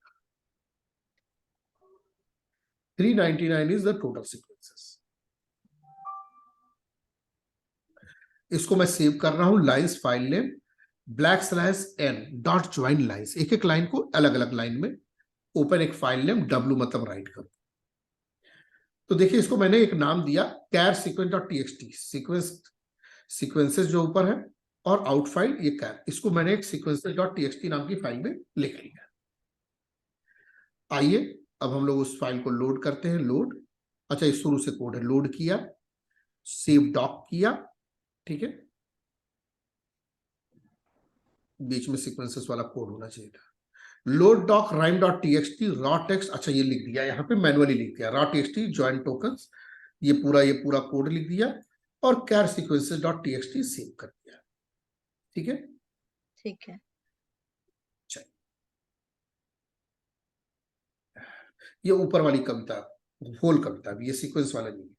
399 इज द टोटल सीक्वेंसेस। इसको मैं सेव कर रहा हूं, lines file name \n .join lines, एक एक लाइन को अलग अलग लाइन में, ओपन एक फाइल नेम w मतलब राइट करो, तो देखिए इसको मैंने एक नाम दिया कैर सीक्वेंस.txt, सीक्वेंसेस जो ऊपर है और आउट फाइल ये कैर, इसको मैंने एक सीक्वेंसेस.txt नाम की फाइल में लिख लिया। आइए अब हम लोग उस फाइल को लोड करते हैं, लोड, अच्छा ये शुरू से कोड है, लोड किया, सेव डॉक किया, ठीक है, बीच में सीक्वेंसेस वाला कोड होना चाहिए था, load doc rhyme dot TXT raw text, अच्छा ये लिख दिया, यहाँ पे मैनुअली लिख दिया रॉ टेक्सटी जॉइन टोकन्स, ये पूरा कोड लिख दिया, और कैर सीक्वेंसेस डॉट टीएक्सटी सेव कर दिया, ठीक है, ठीक है। चलिए ये ऊपर वाली कविता, होल कविता, ये सीक्वेंस वाला नहीं है,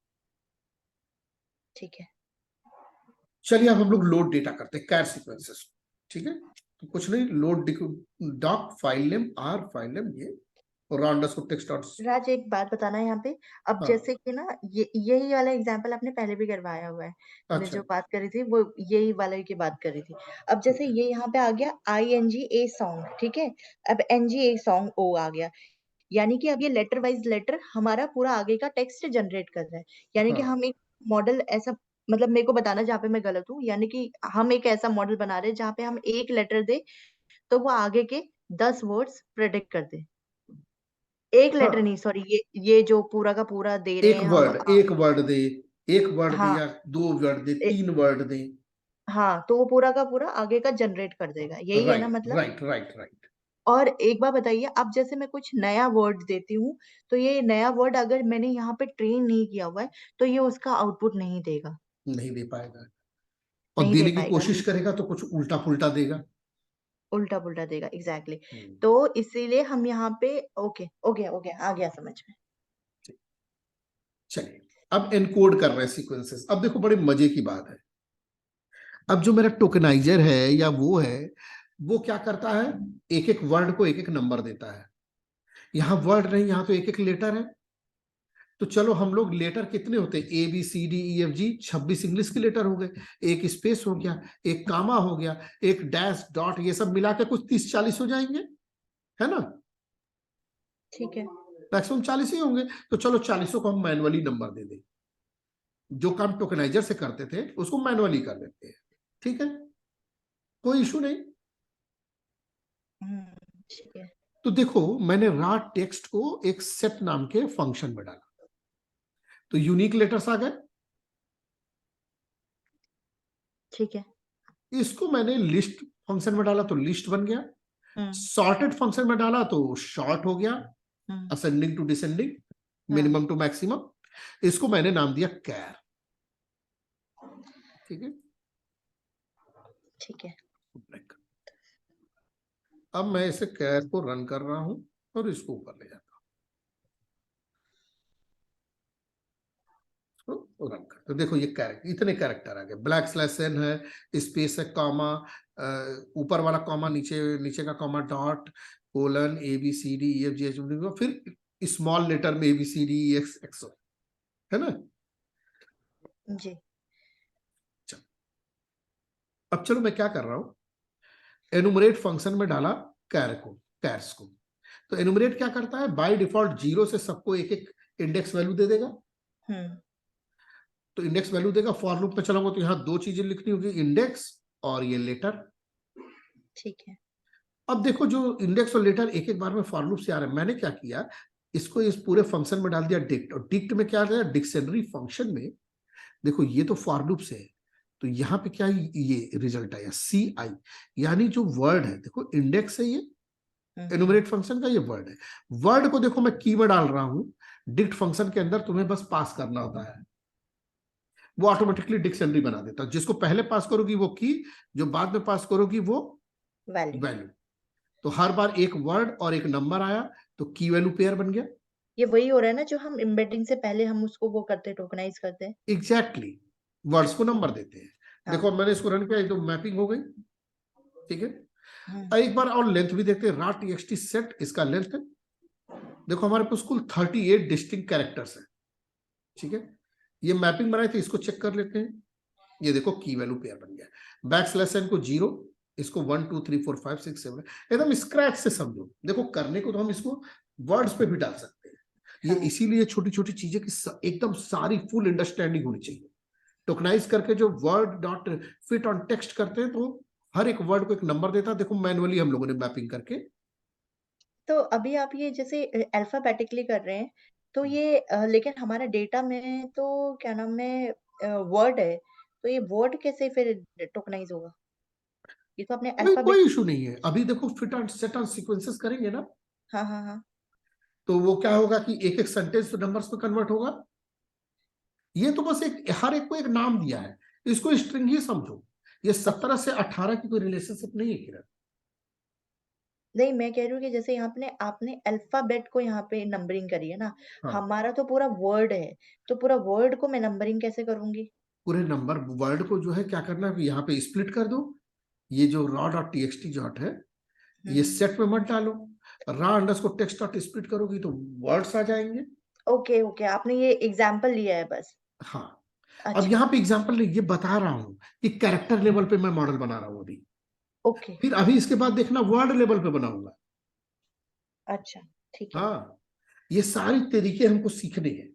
ठीक है। चलिए अब हम लोग लोड डेटा करते हैं कैर सीक्वेंसेस, ठीक है, तो कुछ नहीं, load doc file name are file name ये टेक्स्ट डॉट, राज एक बात बताना है यहाँ पे, अब हाँ जैसे कि ना यही वाला एग्जांपल आपने पहले भी करवाया हुआ है, मैं अच्छा जो बात करी थी वो यही वाला की बात करी थी। अब जैसे ये यहाँ पे आ गया INGA सॉन्ग, ठीक है, अब NGA सॉन्ग O आ गया, यानी कि अब ये लेटर वाइज लेटर हमारा पूरा आगे का टेक्स्ट जनरेट कर रहा है, यानी कि हाँ हम एक मॉडल ऐसा, मतलब मेरे को बताना जहाँ पे मैं गलत हूँ, यानी कि हम एक ऐसा मॉडल बना रहे हैं जहाँ पे हम एक लेटर दे तो वो आगे के 10 वर्ड्स प्रेडिक्ट कर दे, एक लेटर हाँ, नहीं, सॉरी, ये जो पूरा का पूरा दे रहे हैं हम एक वर्ड दे, एक वर्ड दे हाँ या 2 वर्ड दे, ए, 3 वर्ड दे, हाँ, तो वो पूरा का पूरा आगे का जनरेट कर देगा, यही है ना राइट मतलब। राइट राइट राइट, और एक बार बताइए, अब जैसे मैं कुछ नया वर्ड देती हूँ, तो ये नया वर्ड अगर मैंने यहाँ पे ट्रेन नहीं किया हुआ है तो ये उसका आउटपुट नहीं देगा, नहीं दे पाएगा, और नहीं दे देने की पाएगा, कोशिश करेगा तो कुछ उल्टा पुल्टा देगा, उल्टा पुल्टा देगा, एग्जैक्टली हम्म, तो इसीलिए हम यहाँ पे ओके ओके ओके आ गया समझ में। चलिए अब एनकोड कर रहे हैं सीक्वेंसेस, अब देखो बड़े मजे की बात है, अब जो मेरा टोकनाइजर है या वो है, वो क्या करता है, एक एक वर्ड को एक एक नंबर देता है, यहाँ वर्ड नहीं, यहाँ तो एक एक लेटर है, तो चलो हम लोग लेटर कितने होते हैं ABCDEFG 26 इंग्लिश के लेटर हो गए, एक स्पेस हो गया, एक कामा हो गया, एक डैश डॉट, ये सब मिला के कुछ 30-40 हो जाएंगे, है ना, ठीक है। मैक्सिमम 40 ही होंगे, तो चलो 40 को हम मैनुअली नंबर दे दें, जो काम टोकनाइजर से करते थे उसको मैनुअली कर देते हैं, ठीक है, कोई इशू नहीं, ठीक है। तो देखो मैंने रा टेक्स्ट को एक सेट नाम के फंक्शन में डाला, तो यूनिक लेटर्स आ गए। ठीक है। इसको मैंने लिस्ट फंक्शन में डाला तो लिस्ट बन गया। हम्म सॉर्टेड फंक्शन में डाला तो शॉर्ट हो गया, हम्म असेंडिंग टू डिसेंडिंग, हाँ, मिनिमम टू मैक्सिमम। इसको मैंने नाम दिया कैर। ठीक है, ठीक है। अब मैं इसे कैर को रन कर रहा हूं और इसको ऊपर ले जाता हूं, इसको रन कर। तो देखो ये कैरेक्टर, इतने कैरेक्टर आ गए, ब्लैक स्लैश एन है, स्पेस है, कॉमा, ऊपर वाला कॉमा, नीचे नीचे का comma, dot, colon, A B C D E F G H, फिर स्मॉल लेटर में a B C D e x x, है ना। जी। अब चलो मैं क्या कर रहा हूं, एनुमरेट फंक्शन में डाला कैर को, कैर्स को। तो एनुमरेट क्या करता है, बाय डिफॉल्ट 0 से सबको एक एक इंडेक्स वैल्यू दे देगा। तो इंडेक्स वैल्यू देगा। फॉर लूप में चलाऊंगा तो यहाँ दो चीजें लिखनी होगी, इंडेक्स और ये लेटर। ठीक है। अब देखो जो इंडेक्स और लेटर एक एक बार में फॉर लूप से आ रहे हैं, मैंने क्या किया, इसको इस पूरे फंक्शन में डाल दिया डिक्ट। और डिक्ट में क्या आ गया, डिक्शनरी फंक्शन में। देखो ये तो फॉर लूप से है, तो यहाँ पे क्या ये रिजल्ट आया सी आई, यानी जो वर्ड है, देखो इंडेक्स है ये, एनुमरेट फंक्शन का ये वर्ड है। वर्ड को देखो मैं की में डाल रहा हूं, डिक्ट फंक्शन के अंदर तुम्हें बस पास करना होता है, वो ऑटोमेटिकली डिक्शनरी बना देता है। जिसको पहले पास करोगी वो की, जो बाद में पास करोगी वो वैल्यू। तो हर बार एक वर्ड और एक नंबर आया तो की वैल्यू पेयर बन गया। ये वही हो रहा है ना जो हम एम्बेडिंग से पहले हम उसको वो करते हैं, टोकनाइज करते हैं। एग्जैक्टली, वर्ड्स को नंबर देते हैं। हाँ। देखो मैंने इसको रन किया तो मैपिंग हो गई। ठीक है, एक बार और लेंथ भी देखते हैं, रा टीएक्सटी सेट, इसका लेंथ है, देखो हमारे पास कुल 38 डिस्टिंक्ट कैरेक्टर्स है। ठीक है, ये मैपिंग बनाए थे, इसको चेक कर लेते हैं। ये देखो की वैल्यू पेयर बन गया। बैक स्लैश एन को 0, इसको 1 2 3 4 5 6 7, एकदम स्क्रैच से समझो। देखो करने को तो हम इसको वर्ड्स पे भी डाल सकते हैं, ये इसीलिए छोटी छोटी चीजें की एकदम सारी फुल अंडरस्टैंडिंग होनी चाहिए। टोकनाइज करके जो word dot fit on text करते हैं तो हर एक वर्ड को एक नंबर देता है। देखो मैनुअली हम लोगों ने मैपिंग करके। तो अभी आप ये जैसे अल्फाबेटिकली कर रहे हैं, तो ये लेकिन हमारा डेटा में तो क्या नाम है, वर्ड है, तो ये वर्ड कैसे फिर टोकनाइज होगा? ये तो अपने कोई अल्फाबेट। कोई इशू नहीं है। अभी देखो fit on set on sequences करेंगे ना, हाँ हाँ हाँ। तो वो क्या होगा कि एक एक सेंटेंस नंबर्स में कन्वर्ट होगा। ये तो बस एक, हर एक को एक नाम दिया है, इसको स्ट्रिंग ही समझो। ये 17 से 18 की कोई रिलेशनशिप नहीं है किरण। नहीं, मैं कह रही हूँ कि जैसे यहाँ पे आपने अल्फाबेट को यहाँ पे नंबरिंग करी है ना, हाँ, हमारा तो पूरा वर्ड है, तो पूरा वर्ड को मैं नंबरिंग कैसे करूंगी? पूरे नंबर वर्ड को जो है क्या करना है, यहाँ पे स्प्लिट कर दो। ये जो रॉ डॉट टीएक्सटी डॉट है, ये सेट में मत डालो, raw underscore text dot split करोगी तो वर्ड्स आ जाएंगे। ओके ओके, आपने ये एग्जाम्पल लिया है बस। हाँ, अब अच्छा। यहाँ पे एग्जांपल नहीं, ये बता रहा हूं कि कैरेक्टर लेवल पे मैं मॉडल बना रहा हूं अभी। ओके। फिर अभी इसके बाद देखना वर्ड लेवल पे बनाऊंगा। अच्छा। ठीक है। हाँ, ये सारी तरीके हमको सीखने हैं।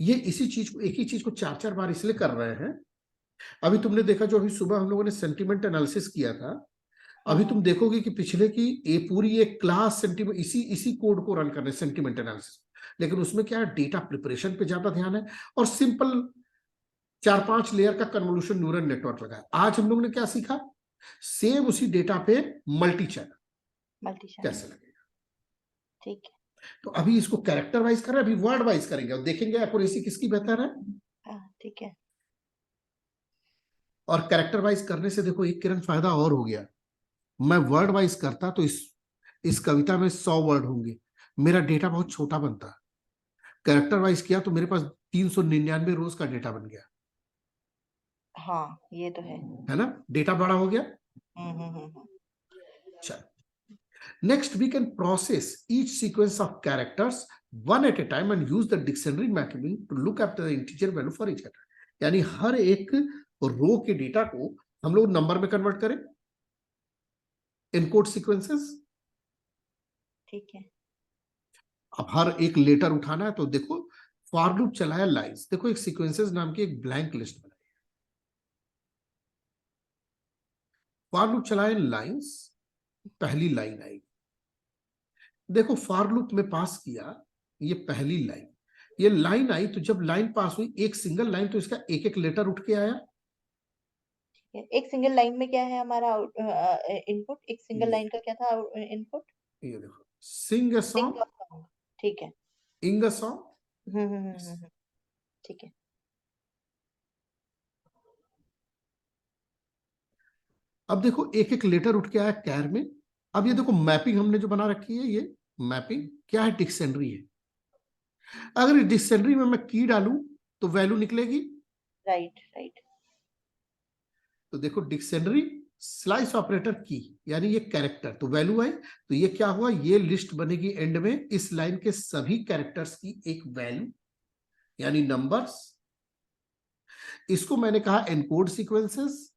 ये इसी चीज को, एक ही चीज को चार चार बार इसलिए कर रहे हैं। अभी तुमने देखा जो अभी सुबह हम लोगों ने सेंटिमेंट एनालिसिस किया था, अभी तुम देखोगे कि पिछले की ये पूरी एक क्लास सेंटिमेंट इसी इसी कोड को रन करने, सेंटिमेंट एनालिसिस। लेकिन उसमें क्या है, डेटा प्रिपरेशन पे ज्यादा ध्यान है और सिंपल 4-5 लेयर का कन्वोल्यूशन न्यूरल नेटवर्क लगा है। आज हम लोगों ने क्या सीखा, सेम उसी डेटा पे मल्टी चैनल मल्टी चैनल। कैसे लगेगा। ठीक है। तो अभी इसको कैरेक्टर वाइज कर रहे हैं, अभी वर्ड वाइज करेंगे और देखेंगे एक्यूरेसी किसकी बेहतर है। हाँ ठीक है। और कैरेक्टर वाइज करने से देखो एक किरण फायदा और हो गया, मैं वर्ड वाइज करता तो इस कविता में 100 वर्ड होंगे, मेरा डेटा बहुत छोटा बनता। कैरेक्टर वाइज किया तो मेरे पास 399 रोज का डेटा बन गया, हाँ ये तो है ना, डेटा बड़ा हो गया। हम्म। चल, next we can process each sequence of characters one at a time and use the dictionary mapping to look up the integer value for each character। यानी हर एक रो के डेटा को हम लोग नंबर में कन्वर्ट करें, इनकोड सीक्वेंसेस। ठीक है। अब हर एक लेटर उठाना है तो देखो फॉर लूप चलाया लाइंस, देखो एक सीक्वेंसेस नाम की एक ब्लैंक लिस्ट बनाई, फॉर लूप चलाए लाइंस, पहली लाइन आएगी। देखो फॉर लूप में पास किया, ये पहली लाइन, ये लाइन आई, तो जब लाइन पास हुई एक सिंगल लाइन, तो इसका एक एक लेटर उठ के आया। एक सिंगल लाइन में क्या है हमारा इनपुट? एक सिंगल ये लाइन का क्या था इनपुट? ये देखो, सिंग अ सिंग सॉन्ग, सॉन्ग। ठीक है। इंग अ सॉन्ग। ठीक है। अब देखो एक एक लेटर उठ के आया कैर में। अब ये देखो मैपिंग हमने जो बना रखी है, ये मैपिंग क्या है, डिक्शनरी है। अगर इस डिक्शनरी में मैं की डालूं तो वैल्यू निकलेगी। Right right. तो देखो डिक्शनरी स्लाइस ऑपरेटर की, यानी ये कैरेक्टर, तो वैल्यू आई, तो ये क्या हुआ, ये लिस्ट बनेगी एंड में इस लाइन के सभी कैरेक्टर्स की एक वैल्यू, यानी नंबर्स। इसको मैंने कहा एनकोड सीक्वेंसेस,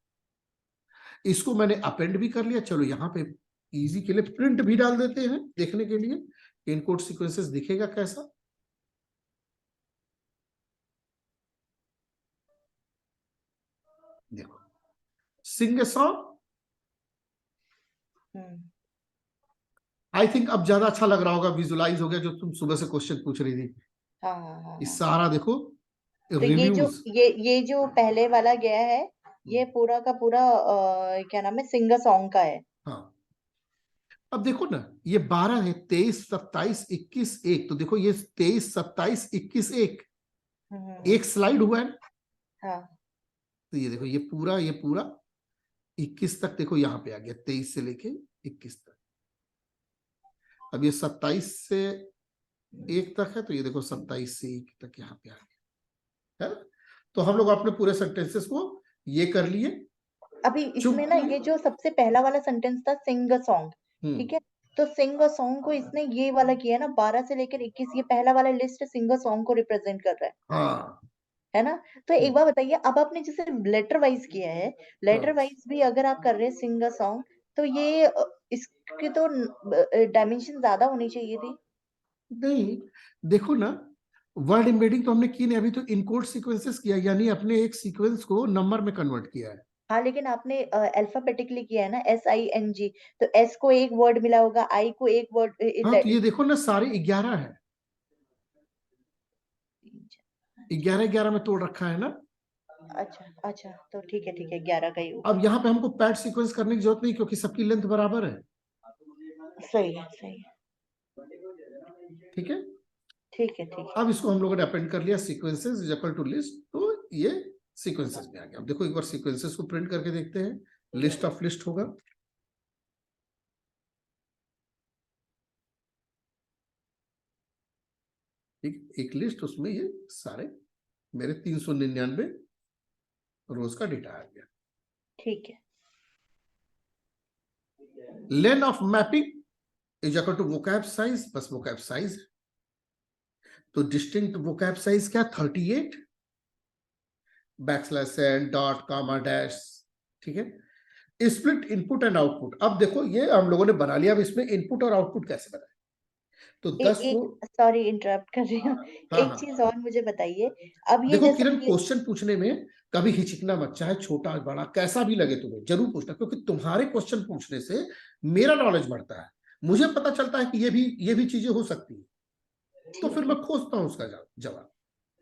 इसको मैंने अपेंड भी कर लिया। चलो यहां पे इजी के लिए प्रिंट भी डाल देते हैं देखने के लिए इनकोड सीक्वेंसेस दिखेगा कैसा। देखो सिंग ए सॉन्ग। आई थिंक अब ज्यादा अच्छा लग रहा होगा, विजुलाइज हो गया जो तुम सुबह से क्वेश्चन पूछ रही थी। हाँ हाँ हाँ इस हाँ। सारा देखो तो रिव्यूज। ये जो पहले वाला गया है, ये पूरा का पूरा क्या नाम है, सिंगर सॉन्ग का है। हाँ अब देखो ना, ये 12 है, 23 27 21 1, तो देखो ये 23 27 21 1, एक स्लाइड हुआ है ना। हाँ। तो ये देखो ये पूरा 21 तक देखो यहाँ पे आ गया, 23 से लेके 21 तक। अब ये 27 से 1 तक है, तो ये देखो 27 से 1 तक यहाँ पे आ गया है ना। तो हम लोग अपने पूरे सेंटेंसेस को ये कर लिए। अभी इसमें ना ये जो सबसे पहला वाला सेंटेंस था, सिंग अ सॉन्ग, ठीक है, तो सिंग अ सॉन्ग को इसने ये वाला किया है ना, 12 से लेकर 21, ये पहला वाला लिस्ट सिंग अ सॉन्ग को रिप्रेजेंट कर रहा हाँ है ना। तो एक बार बताइए, अब आपने जैसे लेटर वाइज किया है, लेटर हाँ वाइज भी अगर आप कर रहे हैं सिंग अ सॉन्ग, तो ये इसकी तो डायमेंशन ज्यादा होनी चाहिए थी। नहीं, देखो ना, वर्ड एम्बेडिंग तो हमने की नहीं, अभी तो इनकोड सीक्वेंसेस किया, यानी अपने एक सीक्वेंस को नंबर में कन्वर्ट किया है। हाँ, लेकिन आपने अल्फाबेटिकली किया है ना, SING, तो S को एक वर्ड मिला होगा, I को एक हाँ तो वर्ड। ये देखो ना, सारे 11 है, 11 11 में तोड़ रखा है ना। अच्छा अच्छा, तो ठीक है, 11 का ही अब होगा। यहाँ पे हमको पैड सीक्वेंस करने की जरूरत नहीं, क्योंकि सबकी लेंथ बराबर है। सही है सही है। ठीक है, ठीक है ठीक है। अब इसको हम लोगों ने अपेंड कर लिया, sequences is equal to list, तो ये सीक्वेंसेस में आ गया। अब देखो एक बार सीक्वेंसेस को प्रिंट करके देखते हैं, लिस्ट ऑफ लिस्ट होगा। ठीक, एक लिस्ट, उसमें ये सारे मेरे 399 रोज का डेटा आ गया। ठीक है। Len of mapping is equal to vocab size, बस वोकैब साइज। तो डिस्टिंक्ट वोकैब साइज क्या, 38 backslash n dot comma dash. ठीक है, स्प्लिट इनपुट एंड आउटपुट। अब देखो ये हम लोगों ने बना लिया, अब इसमें इनपुट और आउटपुट कैसे बनाए। तो 10 को, एक सॉरी इंटरप्ट कर रही हूँ, हाँ एक हाँ, चीज और मुझे बताइए। अब ये देखो जैसा किरण, ये, क्वेश्चन पूछने में कभी हिचकना मत, चाहे छोटा बड़ा कैसा भी लगे तुम्हें, जरूर पूछना, क्योंकि तुम्हारे क्वेश्चन पूछने से मेरा नॉलेज बढ़ता है, मुझे पता चलता है कि ये भी चीजें हो सकती है, तो फिर ठीक है मैं खोजता हूँ उसका जवाब।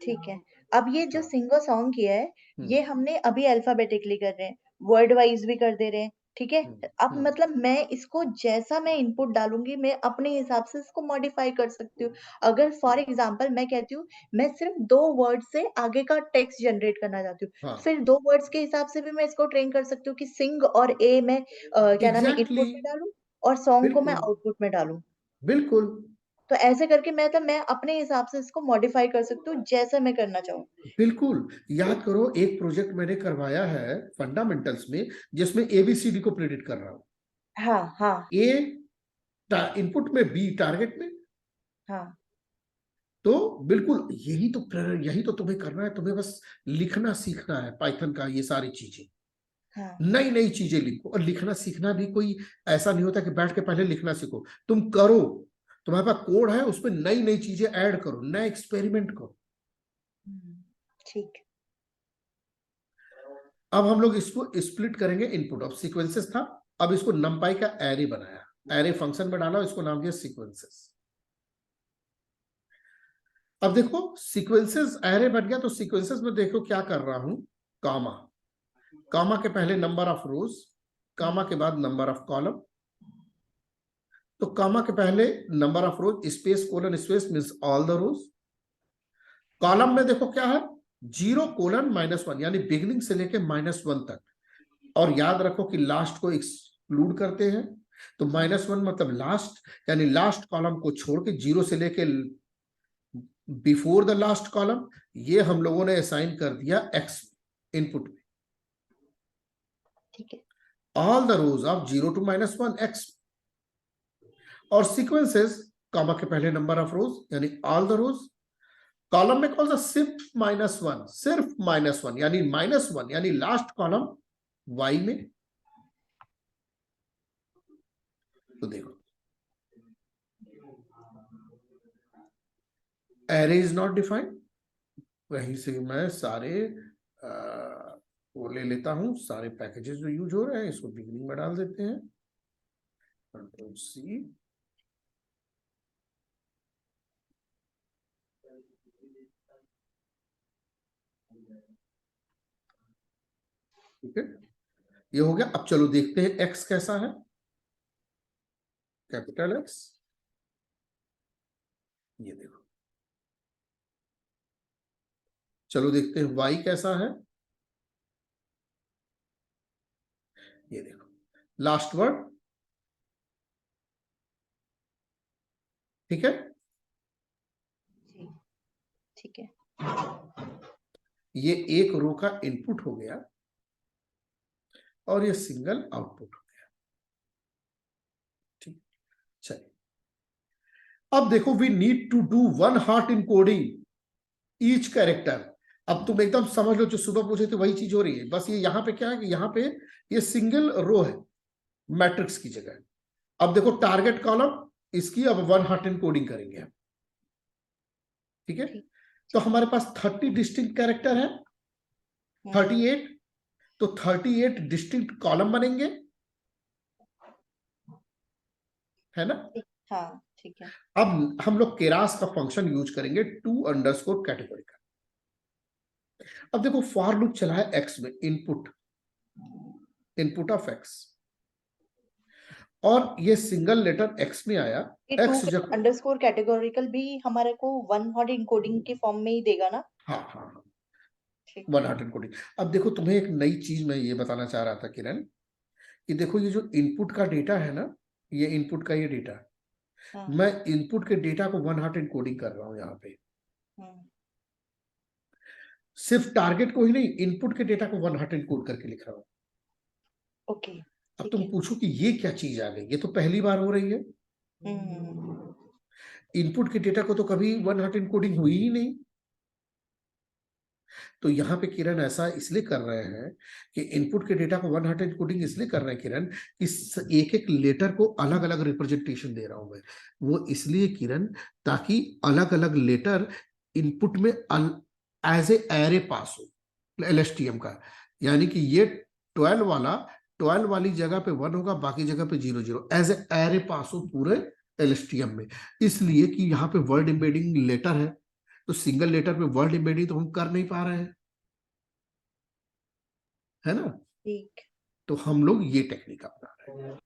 ठीक है। अब ये जो सिंगल सॉन्ग किया है, हम्म ये हमने अभी अल्फाबेटिकली कर रहे हैं, वर्ड वाइज भी कर दे रहे हैं, ठीक है। हम्म अब हम्म मतलब मैं इसको जैसा मैं इनपुट डालूंगी, मैं अपने हिसाब से इसको मॉडिफाई कर सकती हूँ। अगर फॉर एग्जांपल मैं कहती हूँ, मैं सिर्फ 2 वर्ड से आगे का टेक्स्ट जनरेट करना चाहती हूँ, हाँ फिर 2 वर्ड्स के हिसाब से भी मैं इसको ट्रेन कर सकती हूँ कि सिंग और ए मैं क्या नाम है, एग्जैक्टली इनपुट में डालूं, और सॉन्ग को मैं बिल्कुल आउटपुट में डालूं। बिल्कुल तो ऐसे करके मैं अपने हिसाब से इसको मॉडिफाई कर सकती हूँ, जैसा मैं करना चाहूँ। बिल्कुल। याद करो, एक प्रोजेक्ट मैंने करवाया है फंडामेंटल्स में, जिसमें एबीसीडी को प्रेडिक्ट कर रहा हूं। हाँ हाँ ए इनपुट में, बी टारगेट में। हाँ। तो बिल्कुल यही तो तुम्हें करना है, तुम्हें बस लिखना सीखना है पाइथन का, ये सारी चीजें, हाँ नई नई चीजें लिखो। और लिखना सीखना भी कोई ऐसा नहीं होता कि बैठ के पहले लिखना सीखो, तुम करो, तुम्हारे पास कोड है, उसमें नई नई चीजें ऐड करो, नए एक्सपेरिमेंट करो। ठीक। अब हम लोग इसको स्प्लिट करेंगे, इनपुट ऑफ सीक्वेंसेस था, अब इसको numpy का एरे बनाया, एरे फंक्शन में डाला, इसको नाम दिया सीक्वेंसेस। अब देखो सीक्वेंसेस एरे बन गया, तो सीक्वेंसेस में देखो क्या कर रहा हूं, कामा, कामा के पहले नंबर ऑफ रोज, कामा के बाद नंबर ऑफ कॉलम। तो कामा के पहले number of rows, space colon space means all the rows. Column में देखो क्या है, 0 कोलन -1, यानी बिगिनिंग से लेके -1 तक। और याद रखो कि लास्ट को एक्सक्लूड करते हैं, तो -1 मतलब लास्ट, यानी लास्ट कॉलम को छोड़ के 0 से लेके बिफोर द लास्ट कॉलम, ये हम लोगों ने असाइन कर दिया एक्स इनपुट में। ठीक है। All the rose of 0 to -1 x. और सीक्वेंसेस, कॉमा के पहले नंबर ऑफ रोज यानी ऑल द रोज, कॉलम में कौन सा, सिर्फ -1, सिर्फ -1 यानी -1 यानी लास्ट कॉलम वाई में। तो देखो एरे इज नॉट डिफाइंड, वहीं से मैं सारे वो ले लेता हूं, सारे पैकेजेस जो यूज हो रहे हैं इसको बिगिनिंग में डाल देते हैं, कंट्रोल सी। ठीक है, ये हो गया। अब चलो देखते हैं एक्स कैसा है, कैपिटल एक्स, ये देखो। चलो देखते हैं वाई कैसा है, ये देखो लास्ट वर्ड। ठीक है, जी, ठीक है। ये एक रो का इनपुट हो गया और ये सिंगल आउटपुट हो गया। ठीक, चलिए अब देखो, we need to do 1 hot encoding each character. अब तुम एकदम समझ लो, जो सुबह पूछे थे वही चीज हो रही है, बस ये यहां पे क्या है कि यहाँ पे ये सिंगल रो है मैट्रिक्स की जगह। अब देखो टारगेट कॉलम, इसकी अब 1 हॉट इनकोडिंग करेंगे हम। ठीक है, तो हमारे पास 30 डिस्टिंक्ट कैरेक्टर है, 38, तो 38 डिस्टिंक्ट कॉलम बनेंगे, है ना। हाँ ठीक है। अब हम लोग केरास का फंक्शन यूज करेंगे, टू अंडरस्कोर कैटेगरी का। अब देखो फॉर लूप चला है एक्स में, इनपुट, इनपुट ऑफ एक्स, और ये सिंगल लेटर एक्स में आया। एक्स जब अंडरस्कोर कैटेगोरिकल भी हमारे को 1 हॉट इनकोडिंग के फॉर्म में ही देगा ना। हाँ हाँ हाँ, ठीक 1 हॉट इनकोडिंग। अब देखो तुम्हें एक नई चीज मैं ये बताना चाह रहा था किरण, कि देखो ये जो इनपुट का डेटा है ना, ये इनपुट का ये डेटा, मैं इनपुट के डेटा को 1 हॉट इनकोडिंग कर रहा हूं यहाँ पे। सिर्फ टारगेट को ही नहीं, इनपुट के डेटा को 1 हॉट इनकोड करके लिख रहा हूं। ओके। अब तुम पूछो कि ये क्या चीज आ गई, ये तो पहली बार हो रही है। इनपुट के डेटा को तो कभी 1 हॉट इनकोडिंग हुई ही नहीं। तो यहाँ पे किरण ऐसा इसलिए कर रहे हैं कि इनपुट के डेटा को 1 हॉट इनकोडिंग इसलिए कर रहे हैं किरण, इस एक एक लेटर को अलग अलग रिप्रेजेंटेशन दे रहा हूं मैं। वो इसलिए किरण, ताकि अलग अलग लेटर इनपुट में एज ए एरे पास हो, एलएसटीएम का। यानी कि ये 12 वाला 12 वाली जगह पे 1 होगा, बाकी जगह पे 0 0, एज ए एरे पास हो पूरे एलएसटीएम में। इसलिए कि यहाँ पे वर्ड एम्बेडिंग लेटर है, तो सिंगल लेटर पे वर्ड एम्बेडिंग तो हम कर नहीं पा रहे हैं, है ना। ठीक। तो हम लोग ये टेक्निक अपना रहे हैं।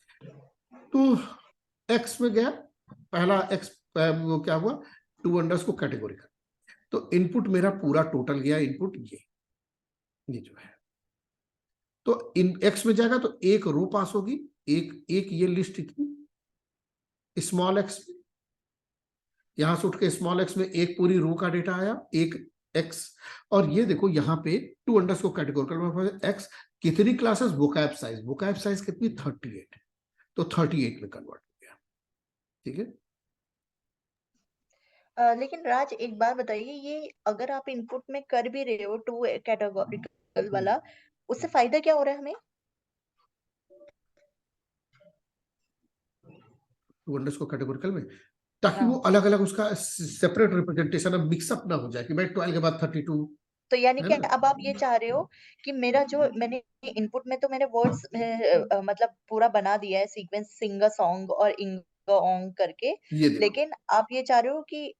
तो एक्स में गया, पहला एक्स वो क्या हुआ, 2 अंडर्स को कैटेगरी का। तो इनपुट मेरा पूरा टोटल गया, इनपुट ये जो है, तो इन एक्स में जाएगा तो एक रो पास होगी, एक एक ये लिस्ट इतनी स्मॉल एक्स में, यहां से उठ के स्मॉल एक्स में एक पूरी रो का डेटा आया, एक एक्स। और ये देखो यहाँ पे 2 अंडर्स को कैटेगोरिकल एक्स, कितनी क्लासेस, वोकैब साइज कितनी, 38, तो 38 में कन्वर्ट हो गया। ठीक है, लेकिन राज एक बात बताइए, ये अगर आप इनपुट में कर भी रहे हो 2 कैटेगोरिकल वाला, उससे फायदा क्या हो रहा है हमें। 2 अंडर्स को कैटेगोरिकल में, ताकि वो अलग अलग उसका सेपरेट रिप्रेजेंटेशन, मिक्सअप ना हो जाए कि भाई 12 के बाद 32, तो यानी है कि ना। अब आप ये चाह रहे हो कि मेरा जो मैंने इनपुट में तो मैंने वर्ड्स मतलब पूरा बना दिया है सीक्वेंस, सिंग अ सॉन्ग और इंग ऑन करके, ये देखो, लेकिन आप ये चाह रहे हो कि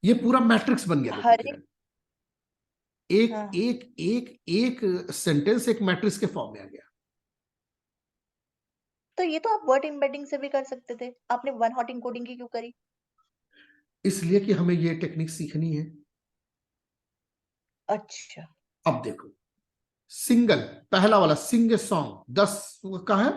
ये पूरा मैट्रिक्स बन गया, देखो हर एक। किरण, एक हाँ, एक एक एक सेंटेंस एक मैट्रिक्स के फॉर्म में आ गया। तो ये तो आप वर्ड एम्बेडिंग से भी कर सकते थे, आपने वन हॉट इनकोडिंग की क्यों करी? इसलिए कि हमें ये टेक्निक सीखनी है। अच्छा। अब देखो, सिंगल, पहला वाला सिंग सॉन्ग 10 का है,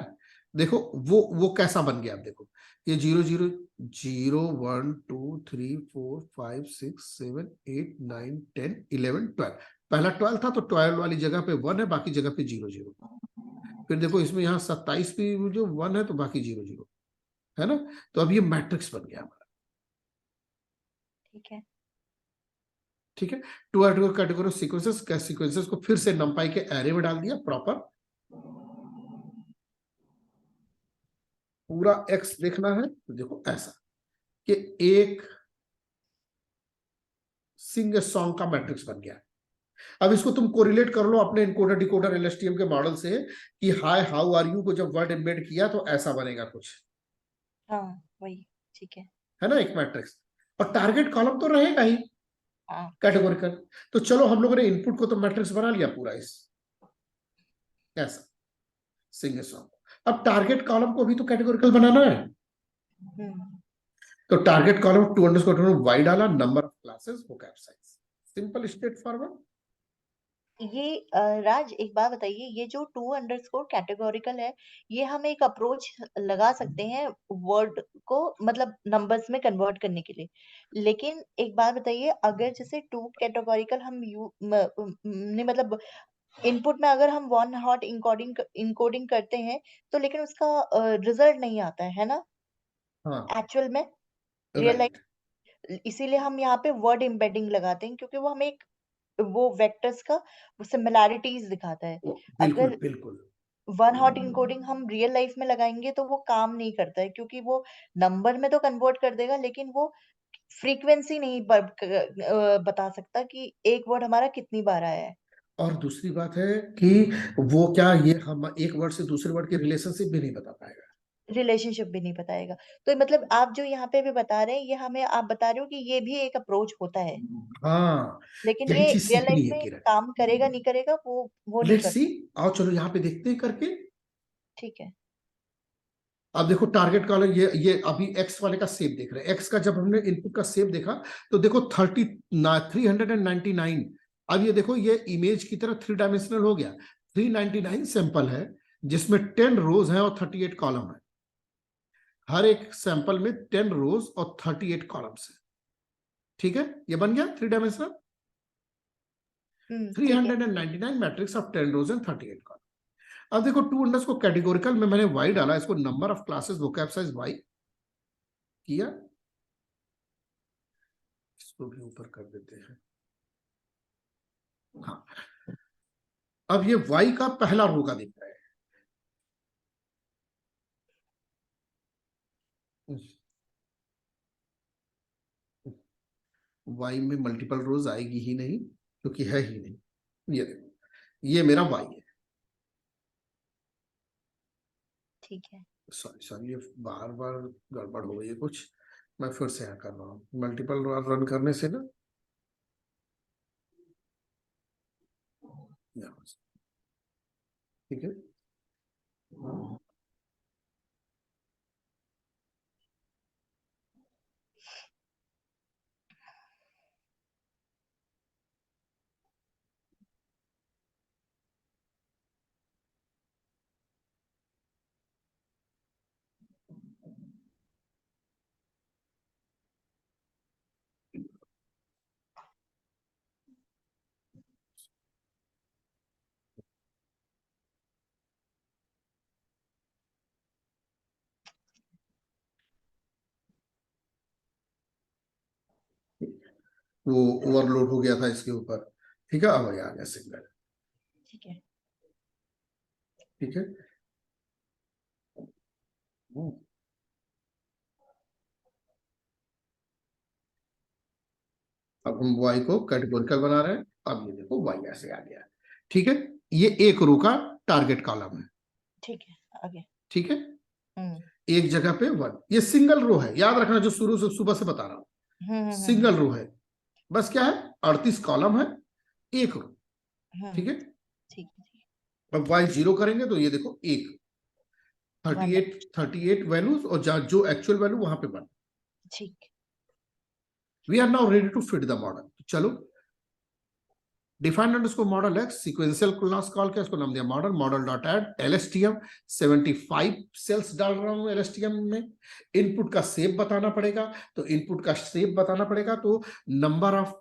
देखो वो कैसा बन गया। अब देखो, ये 0 0 0 1 2 3 4 5 6 7 8 9 10 11 12, पहला 12 था तो 12 वाली जगह पे 1 है, बाकी जगह पे 0 0। फिर देखो इसमें यहाँ 27 भी जो 1 है तो बाकी 0 0, है ना। तो अब ये मैट्रिक्स बन गया हमारा। ठीक है। ठीक है, टू कैटेगरी सीक्वेंसेस, सीक्वेंसेस को फिर से नंपाई के एरे में डाल दिया प्रॉपर। पूरा एक्स देखना है तो देखो ऐसा कि एक सिंग सॉन्ग का मैट्रिक्स बन गया। अब इसको तुम कोरिलेट कर लो अपने इनकोडर डिकोडर एलएसटीएम के मॉडल से कि हाय हाउ आर यू को जब वर्ड एम्बेड किया तो ऐसा बनेगा कुछ, हाँ, वही। ठीक है। है ना, एक मैट्रिक्स। और टारगेट कॉलम तो रहेगा ही हाँ। कैटेगोरिकल। तो चलो हम लोगों ने इनपुट को तो मैट्रिक्स बना लिया पूरा इस ऐसा सिंग सॉन्ग। अब टारगेट कॉलम को भी तो कैटेगोरिकल बनाना है। हम्म। तो target column to underscore y डाला, number of classes vocab size, simple straightforward. ये राज एक बात बताइए, ये जो टू अंडरस्कोर कैटेगोरिकल है, ये हम एक अप्रोच लगा सकते हैं वर्ड को मतलब नंबर्स में कन्वर्ट करने के लिए, लेकिन एक बात बताइए, अगर जैसे टू कैटेगोरिकल हम ने मतलब इनपुट में अगर हम वन हॉट इनकोडिंग इनकोडिंग करते हैं, तो लेकिन उसका रिजल्ट नहीं आता है ना हाँ, एक्चुअल में, रियल राइट। लाइफ। इसीलिए हम यहाँ पे वर्ड एम्बेडिंग लगाते हैं, क्योंकि वो हमें एक वो वेक्टर्स का सिमिलैरिटीज दिखाता है। बिल्कुल अगर बिल्कुल। वन हॉट इनकोडिंग हम रियल लाइफ में लगाएंगे तो वो काम नहीं करता है, क्योंकि वो नंबर में तो कन्वर्ट कर देगा, लेकिन वो फ्रीक्वेंसी नहीं बता सकता कि एक वर्ड हमारा कितनी बार आया है। और दूसरी बात है कि वो क्या, ये हम एक वर्ड से दूसरे वर्ड के रिलेशनशिप भी नहीं बता पाएगा। रिलेशनशिप भी नहीं बताएगा। तो मतलब आप जो यहाँ पे भी बता रहे हैं, ये हमें आप बता रहे हो कि ये भी एक अप्रोच होता है, हाँ, लेकिन यही ये चीज रियल लाइफ सीखनी है में किरण। काम करेगा नहीं करेगा वो नहीं लेट्स कर। सी, आओ चलो यहाँ पे देखते हैं करके। ठीक है। अब देखो टारगेट कॉलम, ये अभी एक्स वाले का सेव देख रहे हैं। एक्स का जब हमने इनपुट का सेव देखा तो देखो 399। अब ये देखो ये इमेज की तरह 3 डायमेंशनल हो गया। 399 सैंपल है जिसमें 10 रोज है और 38 कॉलम है। हर एक सैंपल में 10 रोज और 38 कॉलम्स है। ठीक है, ये बन गया 3 डायमेंशनल। ठीक है। 399 matrix of 10 rows and 38 column. अब देखो टू अंडर्स को कैटेगोरिकल में मैंने वाई डाला, इसको number of classes vocab size Y किया। इसको भी ऊपर कर देते हैं। हाँ, अब ये वाई का पहला रो का दिख रहा है। वाई में मल्टीपल रोज आएगी ही नहीं क्योंकि है ही नहीं। ये देखो, ये मेरा वाई है। ठीक है। सॉरी सॉरी, ये बार बार गड़बड़ हो गई है कुछ। मैं फिर से यहाँ कर रहा हूँ, मल्टीपल रन करने से ना यहाँ से। ठीक है, वो ओवरलोड हो गया था इसके ऊपर। ठीक है, अब ये आ गया सिंगल। ठीक है। ठीक है, अब हम वाई को कैटेगोरिकल बना रहे हैं। अब ये देखो y ऐसे आ गया, ठीक है। ये एक रो का टारगेट कॉलम है, ठीक है, आगे। ठीक है। एक जगह पे 1, ये सिंगल रो है, याद रखना, जो शुरू से सुबह से बता रहा हूं, सिंगल रो है। बस क्या है, 38 कॉलम है, एक रो, ठीक है। ठीक है। अब y 0 करेंगे तो ये देखो एक 38 वैल्यूज, और जो एक्चुअल वैल्यू वहां पे 1। ठीक। We are now ready to fit the model. चलो, defined underscore model x, sequential class call किया, इसको नाम दिया model, model dot add LSTM, 75 cells डाल रहा हूं एलएसटीएम में। इनपुट का शेप बताना पड़ेगा, तो इनपुट का शेप बताना पड़ेगा, तो नंबर ऑफ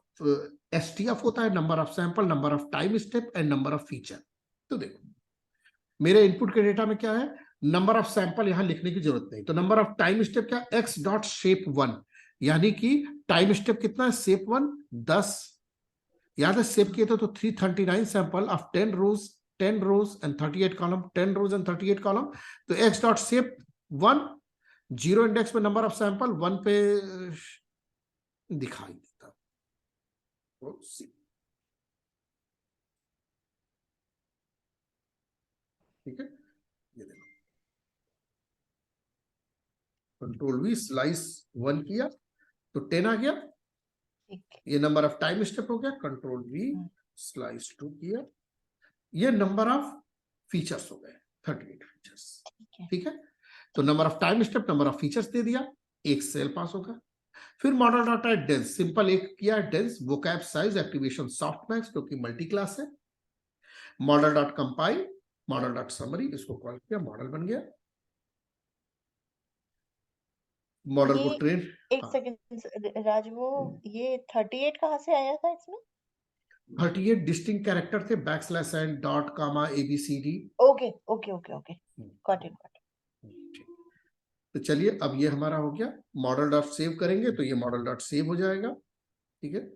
एसटीएफ होता है, number of sample, number of time step and number of feature. तो देखो मेरे इनपुट के डेटा में क्या है, नंबर ऑफ सैंपल यहां लिखने की जरूरत नहीं, तो नंबर ऑफ टाइम स्टेप क्या, एक्स डॉट शेप 1, यानी कि टाइम स्टेप कितना है, शेप 1 10, याद है सेव किए थे तो 339 sample of 10 rows and 38 column, 10 rows and 38 column. तो एक्स डॉट सेव 1, 0 इंडेक्स पे नंबर ऑफ सैंपल 1 पे दिखाई देता, ठीक है। ये देखो कंट्रोल वी स्लाइस 1 किया तो 10 आ गया, ये नंबर ऑफ टाइम स्टेप हो गया, कंट्रोल वी स्लाइस 2 किया, ये नंबर ऑफ फीचर्स हो गए 38 फीचर्स, ठीक है। तो number of time step, number of features दे दिया, एक सेल पास होगा। फिर मॉडल डाटा डेंस, सिंपल एक किया dense, vocab size, activation softmax क्योंकि मल्टी क्लास है। Model dot compile, model dot summary, इसको कॉल किया, मॉडल बन गया। मॉडल को ट्रेन, एक सेकंड राज, वो ये 38 कहाँ से आया था इसमें? 38 डिस्टिंक्ट कैरेक्टर थे, backslash and dot comma ABCD। Okay okay okay okay, got it. तो चलिए अब ये हमारा हो गया, मॉडल डॉट सेव करेंगे तो ये मॉडल डॉट सेव हो जाएगा, ठीक है।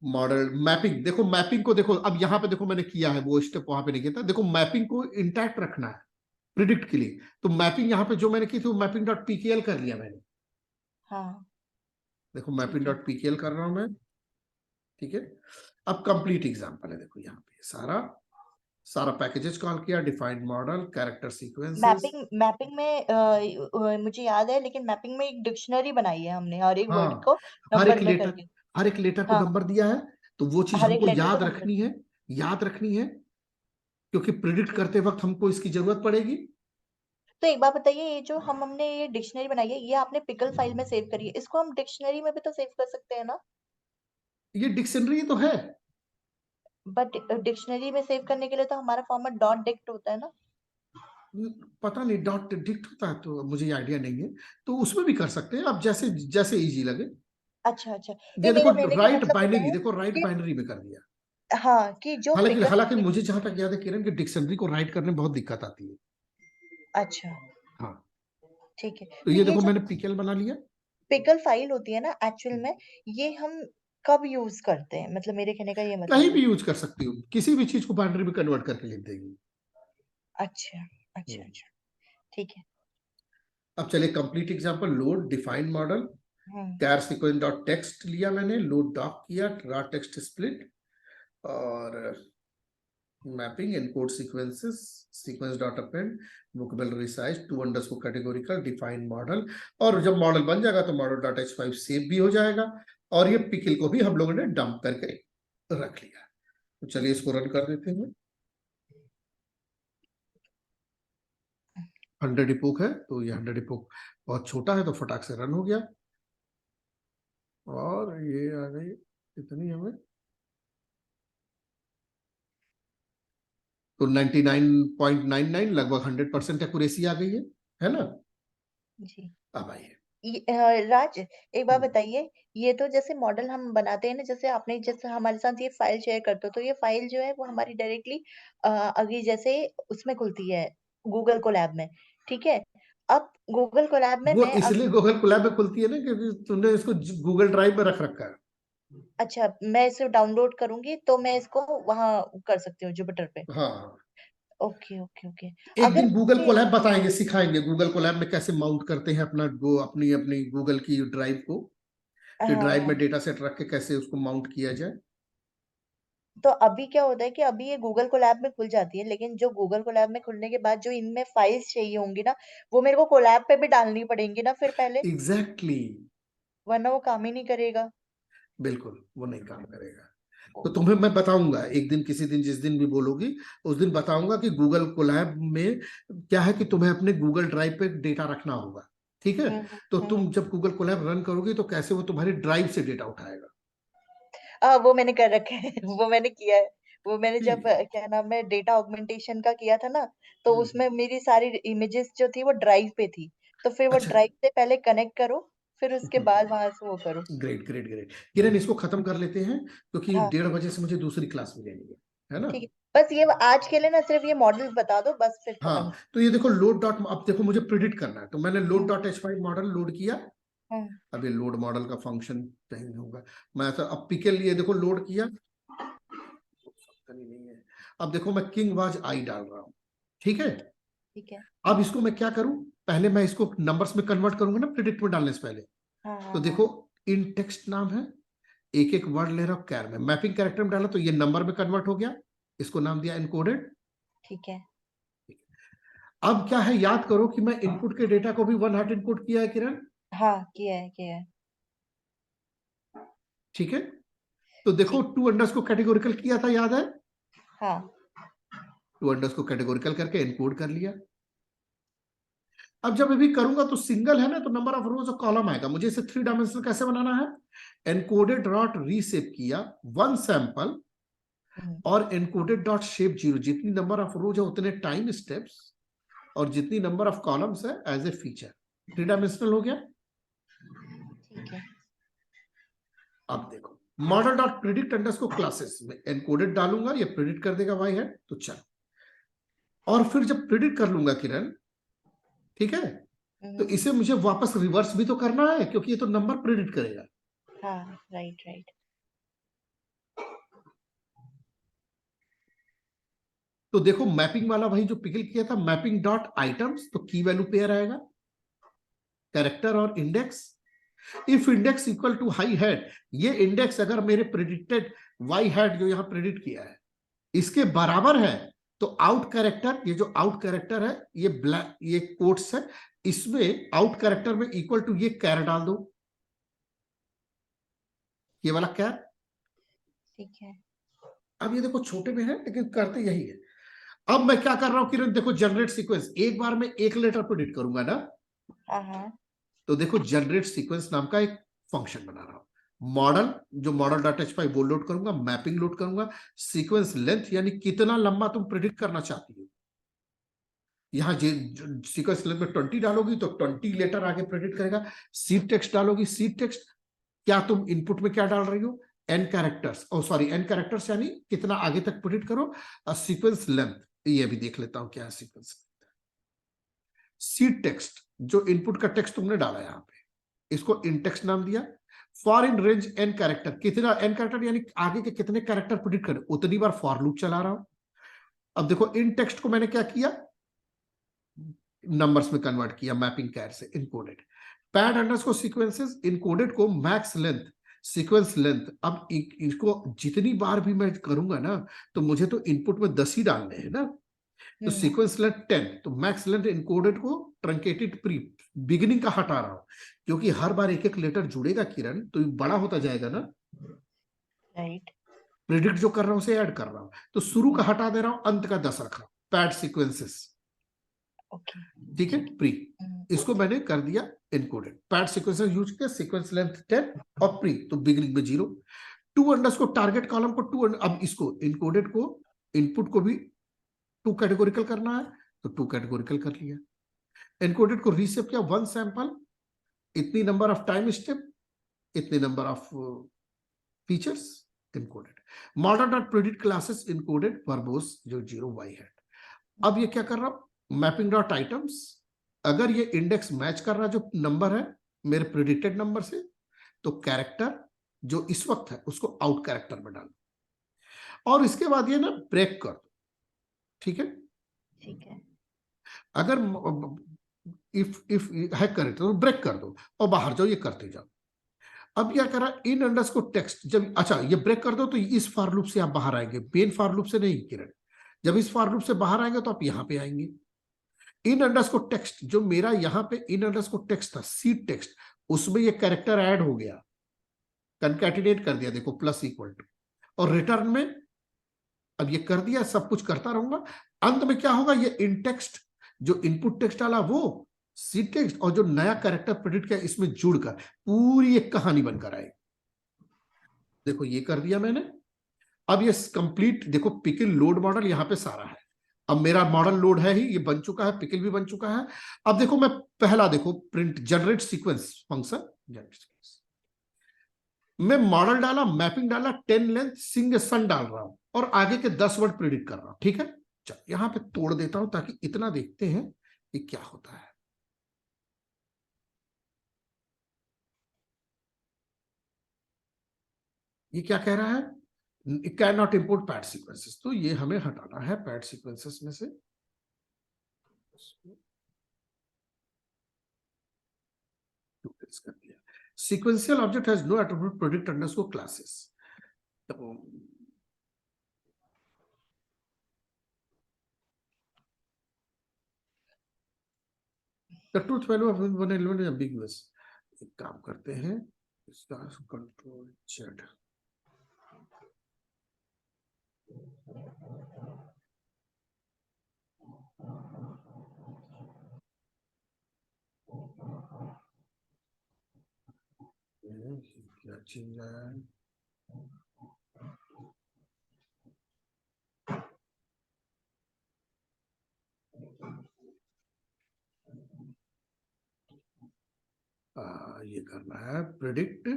मॉडल मैपिंग, देखो मैपिंग को देखो, अब यहाँ पे देखो मैंने किया है, वो स्टेप वहां पे नहीं किया था, देखो मैपिंग को इंटैक्ट रखना है प्रिडिक्ट के लिए, तो मैपिंग यहाँ पे जो मैंने की थी वो मैपिंग डॉट पीकेएल कर लिया मैंने। हाँ, देखो मैपिंग डॉट पीकेएल कर रहा हूं मैं, ठीक है। अब कंप्लीट एग्जांपल है, देखो यहाँ पे सारा पैकेजेस कॉल किया, defined model, character sequences. Mapping में मुझे याद है, लेकिन मैपिंग में एक डिक्शनरी बनाई है हमने, हर एक वर्ड हाँ, को हर नंबर एक में लेटर, करके। हर एक लेटर को हाँ, नंबर दिया है, तो वो चीज हर एक हमको लेटर को याद नंबर। रखनी है, याद रखनी है, क्योंकि प्रिडिक्ट ठीक। करते वक्त हमको इसकी जरूरत पड़ेगी। तो एक बात बताइए, ये जो हमने ये डिक्शनरी बनाई है, ये आपने पिकल फाइल में सेव करी है, इसको हम डिक्शनरी में भी तो सेव कर सकते हैं ना? ये डिक्शनरी तो है, बट डिक्शनरी में सेव करने के लिए तो हमारा फॉर्मेट डॉट डिक्ट होता है ना? पता नहीं डॉट डिक्ट होता है, तो मुझे आइडिया नहीं है, तो उसमें भी कर सकते हैं आप, जैसे जैसे इजी लगे। अच्छा अच्छा, ये नहीं, देखो मेरे मेरे का राइट मतलब पता बाइनरी, है देखो राइट कि बाइनरी में कर दिया। हाँ, कि जो हालांकि पिकल। हालांकि मुझे जहां तक याद है किरण, कि डिक्शनरी को राइट करने में बहुत दिक्कत आती है। अच्छा, हाँ, ठीक है। तो तो ये ये देखो जो मैंने पीकेएल बना लिया। पिकल फाइल होती है ना एक्चुअल में, ये हम कब यूज करते हैं, मतलब मेरे कहने का ये कहीं मतलब है। भी यूज कर सकती हो, किसी भी चीज को बाइनरी में कन्वर्ट करके लिख देगी। अच्छा अच्छा अच्छा, ठीक है। अब चलिए complete example, load defined model, hmm char sequence dot text लिया मैंने, लोड डॉक किया, रा टेक्स्ट स्प्लिट, और mapping encode sequences, sequence dot append, vocabulary size 2 underscore categorical, defined model, और जब मॉडल बन जाएगा तो मॉडल डॉट h5 सेव भी हो जाएगा, और ये पिकल को भी हम लोगों ने डंप करके रख लिया। तो चलिए इसको रन कर देते हैं। 100 इपोक है, तो ये 100 इपोक बहुत छोटा है, तो फटाक से रन हो गया, और ये आ गई इतनी हमें, तो 99.99 लगभग 100% एक्यूरेसी आ गई है ना। जी। अब आइए, राज, एक बात बताइए, ये तो जैसे मॉडल हम बनाते हैं ना, जैसे आपने जैसे हमारे साथ ये फाइल शेयर करते हो, तो ये फाइल जो है वो हमारी डायरेक्टली अभी जैसे उसमें खुलती है, गूगल कोलैब में, ठीक है। अब गूगल कोलैब में वो मैं इसलिए गूगल कोलैब में खुलती है ना, क्योंकि तुमने इसको गूगल ड्राइव में रख रखा है। अच्छा, मैं इसे डाउनलोड करूंगी तो मैं इसको वहां कर सकती हूँ जुपिटर पे? हाँ, ओके ओके ओके। एक अगर दिन गूगल मुझे कोलैब बताएंगे, सिखाएंगे गूगल कोलैब में कैसे माउंट करते हैं अपना अपनी अपनी गूगल की ड्राइव को, कि हाँ ड्राइव हाँ, में डेटा सेट रख के कैसे उसको माउंट किया जाए। तो अभी क्या होता है कि अभी ये गूगल कोलैब में खुल जाती है, लेकिन जो गूगल कोलैब में खुलने के बाद जो इनमें फाइल्स चाहिए होंगी ना, वो मेरे को कोलैब पे भी डालनी पड़ेंगी ना फिर पहले, एग्जैक्टली। वरना वो काम ही नहीं करेगा। बिल्कुल वो नहीं काम करेगा। तो ओ, तुम्हें मैं बताऊंगा एक दिन, किसी दिन, जिस दिन भी बोलोगी उस दिन बताऊंगा कि गूगल कोलैब में क्या है कि तुम्हें अपने गूगल ड्राइव पे डेटा रखना होगा। ठीक है। तो तुम जब गूगल कोलैब रन करोगी तो कैसे वो तुम्हारी ड्राइव से डेटा उठाएगा। वो मैंने कर रखा है वो मैंने किया है। वो मैंने जब ठीक है। क्या नाम है डेटा ऑगमेंटेशन का किया था ना, तो हम्म। उसमें मेरी सारी इमेजेस जो थी वो ड्राइव पे थी। तो फिर वो अच्छा। ड्राइव से पहले कनेक्ट करो, फिर उसके बाद वहां से वो करो। Great great great. किरण, इसको खत्म कर लेते हैं क्योंकि हाँ 1:30 बजे से मुझे दूसरी क्लास में जानी है ना। ठीक है। बस ये आज के लिए ना सिर्फ ये मॉडल बता दो, बस फिर हाँ, खत्म। तो ये देखो लोड डॉट, अब देखो मुझे प्रिडिक्ट करना है तो मैंने load hmm dot h five model load किया। हम्म अब ये लोड मॉडल का फंक्शन कहीं होगा। मैं तो अब पी के लिए देखो लोड किया, नहीं है। अब देखो मैं किंग वाज आई डाल रहा हूं। ठीक है। ठीक है। अब इसको मैं क्या करूं, पहले मैं इसको नंबर्स में कन्वर्ट करूंगा ना प्रिडिक्ट में डालने से पहले। हाँ तो हाँ देखो हाँ। इन टेक्स्ट नाम है, एक एक वर्ड ले रहा हूं कैर में, मैपिंग कैरेक्टर में डाला तो ये नंबर में कन्वर्ट हो गया। इसको नाम दिया एनकोडेड। ठीक है। अब क्या है, याद करो कि मैं इनपुट के डेटा को भी वन हॉट इनपुट किया है किरण। हाँ किया है किया है। ठीक है। तो देखो ठीक। टू अंडर्स को कैटेगोरिकल किया था, याद है। हाँ। टू अंडर्स को कैटेगोरिकल करके एनकोड कर लिया। अब जब अभी करूंगा तो सिंगल है ना, तो नंबर ऑफ रोज और कॉलम आएगा। मुझे इसे 3 डायमेंशनल कैसे बनाना है, एनकोडेड डॉट रीसेप किया वन सैंपल हम्म, और एनकोडेड डॉट शेप 0, जितनी नंबर ऑफ रोज है उतने टाइम स्टेप्स और जितनी नंबर ऑफ कॉलम्स है एज ए फीचर। 3 डायमेंशनल हो गया। ठीक है। अब देखो मॉडल डॉट प्रिडिक्ट अंडर्स को क्लासेस में एनकोडेड डालूंगा, ये प्रिडिक्ट कर देगा वाई है तो चल। और फिर जब प्रिडिक्ट कर लूंगा किरण, ठीक है, तो हम्म, इसे मुझे वापस रिवर्स भी तो करना है क्योंकि ये तो नंबर प्रिडिक्ट करेगा। हाँ राइट राइट। तो देखो मैपिंग वाला भाई जो पिकल किया था, मैपिंग डॉट आइटम्स, तो की वैल्यू पेयर आएगा, कैरेक्टर और index. If index equal to high head, ये इंडेक्स अगर मेरे प्रिडिक्टेड वाई हेड जो यहां प्रिडिक्ट किया है इसके बराबर है, तो आउट कैरेक्टर, ये जो आउट कैरेक्टर है ये ब्लैक, ये कोट्स है, इसमें आउट कैरेक्टर में इक्वल टू ये कैर डाल दो, ये वाला कैर। ठीक है। अब ये देखो छोटे में है लेकिन करते यही है। अब मैं क्या कर रहा हूं किरण, देखो जनरेट सीक्वेंस, एक बार में एक लेटर प्रिडिक्ट करूंगा ना। हाँ हाँ। तो देखो जनरेट सीक्वेंस नाम का एक फंक्शन बना रहा हूं। मॉडल, जो मॉडल डॉट एच फाइव वो लोड करूंगा, मैपिंग लोड करूंगा, सीक्वेंस लेंथ यानी कितना लंबा तुम प्रिडिक्ट करना चाहती हो। यहाँ सीक्वेंस लेंथ में 20 डालोगी तो 20 लेटर आगे प्रिडिक्ट करेगा। सीड टेक्स्ट डालोगी, सीड टेक्स्ट क्या तुम इनपुट में क्या डाल रही हो, एन कैरेक्टर्स, ओ सॉरी एन कैरेक्टर्स यानी कितना आगे तक प्रिडिक्ट करो। सीक्वेंस लेंथ, ये भी देख लेता हूं क्या है सीक्वेंस। सीड टेक्स्ट जो इनपुट का टेक्स्ट तुमने डाला यहाँ पे, इसको इन टेक्स्ट नाम दिया। For in range n character, कितना एन कैरेक्टर यानी आगे के कितने कैरेक्टर प्रिडिक्ट करे उतनी बार फॉर लूप चला रहा हूं। अब देखो इन टेक्स्ट को मैंने क्या किया, नंबर्स में कन्वर्ट किया मैपिंग कैर से, encoded. Pad underscore sequences, encoded को मैक्स लेंथ, सीक्वेंस लेंथ। अब इसको जितनी बार भी मैं करूंगा ना, तो मुझे तो इनपुट में 10 ही डालने हैं ना। तो हम्म सीक्वेंस लेंथ 10, तो मैक्स लेंथ इनकोडेड को ट्रंकेटेड प्री, बिगिनिंग का हटा रहा हूं क्योंकि हर बार एक एक लेटर जुड़ेगा किरण तो ये बड़ा होता जाएगा ना। राइट। प्रिडिक्ट जो कर रहा हूं उसे ऐड कर रहा हूं, तो शुरू का हटा दे रहा हूं, अंत का 10 रख रहा हूं। Pad sequences, okay. ठीक है, ठीक प्री। है। इसको मैंने कर दिया इनकोडेड, पैड सीक्वेंसेस यूज किया, सीक्वेंस लेंथ 10 और प्री, तो बिगिनिंग में 0। टू अंडरस्कोर टारगेट कॉलम को अब इसको इनकोडेड को इनपुट को भी टू कैटेगोरिकल करना है, तो टू कैटेगोरिकल कर लिया। एनकोडेड को रीसेप किया वन सैंपल, इतनी नंबर ऑफ टाइम स्टेप, इतने number of features, encoded. Model dot predict classes encoded verbose जो 0 वाई है। अब ये क्या कर रहा हूं, मैपिंग डॉट आइटम्स, अगर ये इंडेक्स मैच कर रहा जो नंबर है मेरे प्रिडिक्टेड नंबर से, तो कैरेक्टर जो इस वक्त है उसको आउट कैरेक्टर में डालो और इसके बाद ये ना ब्रेक कर दो। ठीक है। ठीक है। अगर इफ है करेक्ट तो ब्रेक कर दो और बाहर जाओ, ये करते जाओ। अब क्या करा, इन अंडरस्कोर टेक्स्ट, जब अच्छा ये ब्रेक कर दो तो इस फॉर लूप से आप बाहर आएंगे, मेन फॉर लूप से नहीं किरण। जब इस फॉर लूप से बाहर आएंगे तो आप यहां पे आएंगे। इन अंडरस्कोर टेक्स्ट, जो मेरा यहां पे इन अंडरस्कोर टेक्स्ट था, सीड टेक्स्ट, उसमें ये कैरेक्टर ऐड हो गया, कंकैटिनेट कर दिया, देखो प्लस इक्वल टू, और रिटर्न में अब ये कर दिया, सब कुछ करता रहूंगा। अंत में क्या होगा, ये इन टेक्स्ट जो इनपुट टेक्स्ट डाला वो सी टेक्स्ट, और जो नया कैरेक्टर प्रेडिक्ट किया इसमें जुड़कर पूरी एक कहानी बनकर आए। देखो ये कर दिया मैंने। अब ये कंप्लीट देखो, पिकिल लोड मॉडल यहां पे सारा है। अब मेरा मॉडल लोड है ही, ये बन चुका है, पिकिल भी बन चुका है। अब देखो मैं पहला देखो print generate sequence function, generate sequence में मॉडल डाला, मैपिंग डाला, 10 लेंथ सिंग सन डाल रहा हूं और आगे के 10 वर्ड प्रिडिक्ट कर रहा हूं। ठीक है, चल यहां पे तोड़ देता हूं ताकि इतना देखते हैं कि क्या होता है। ये क्या कह रहा है, can not import pad sequences, तो ये हमें हटाना है पैड सीक्वेंसेस में से। कर दिया, sequential object has no attribute product underscore classes. The truth value of one element is ambiguous. एक काम करते हैं, इसका कंट्रोल Z, क्या चेंज आया है, ये करना है प्रेडिक्ट,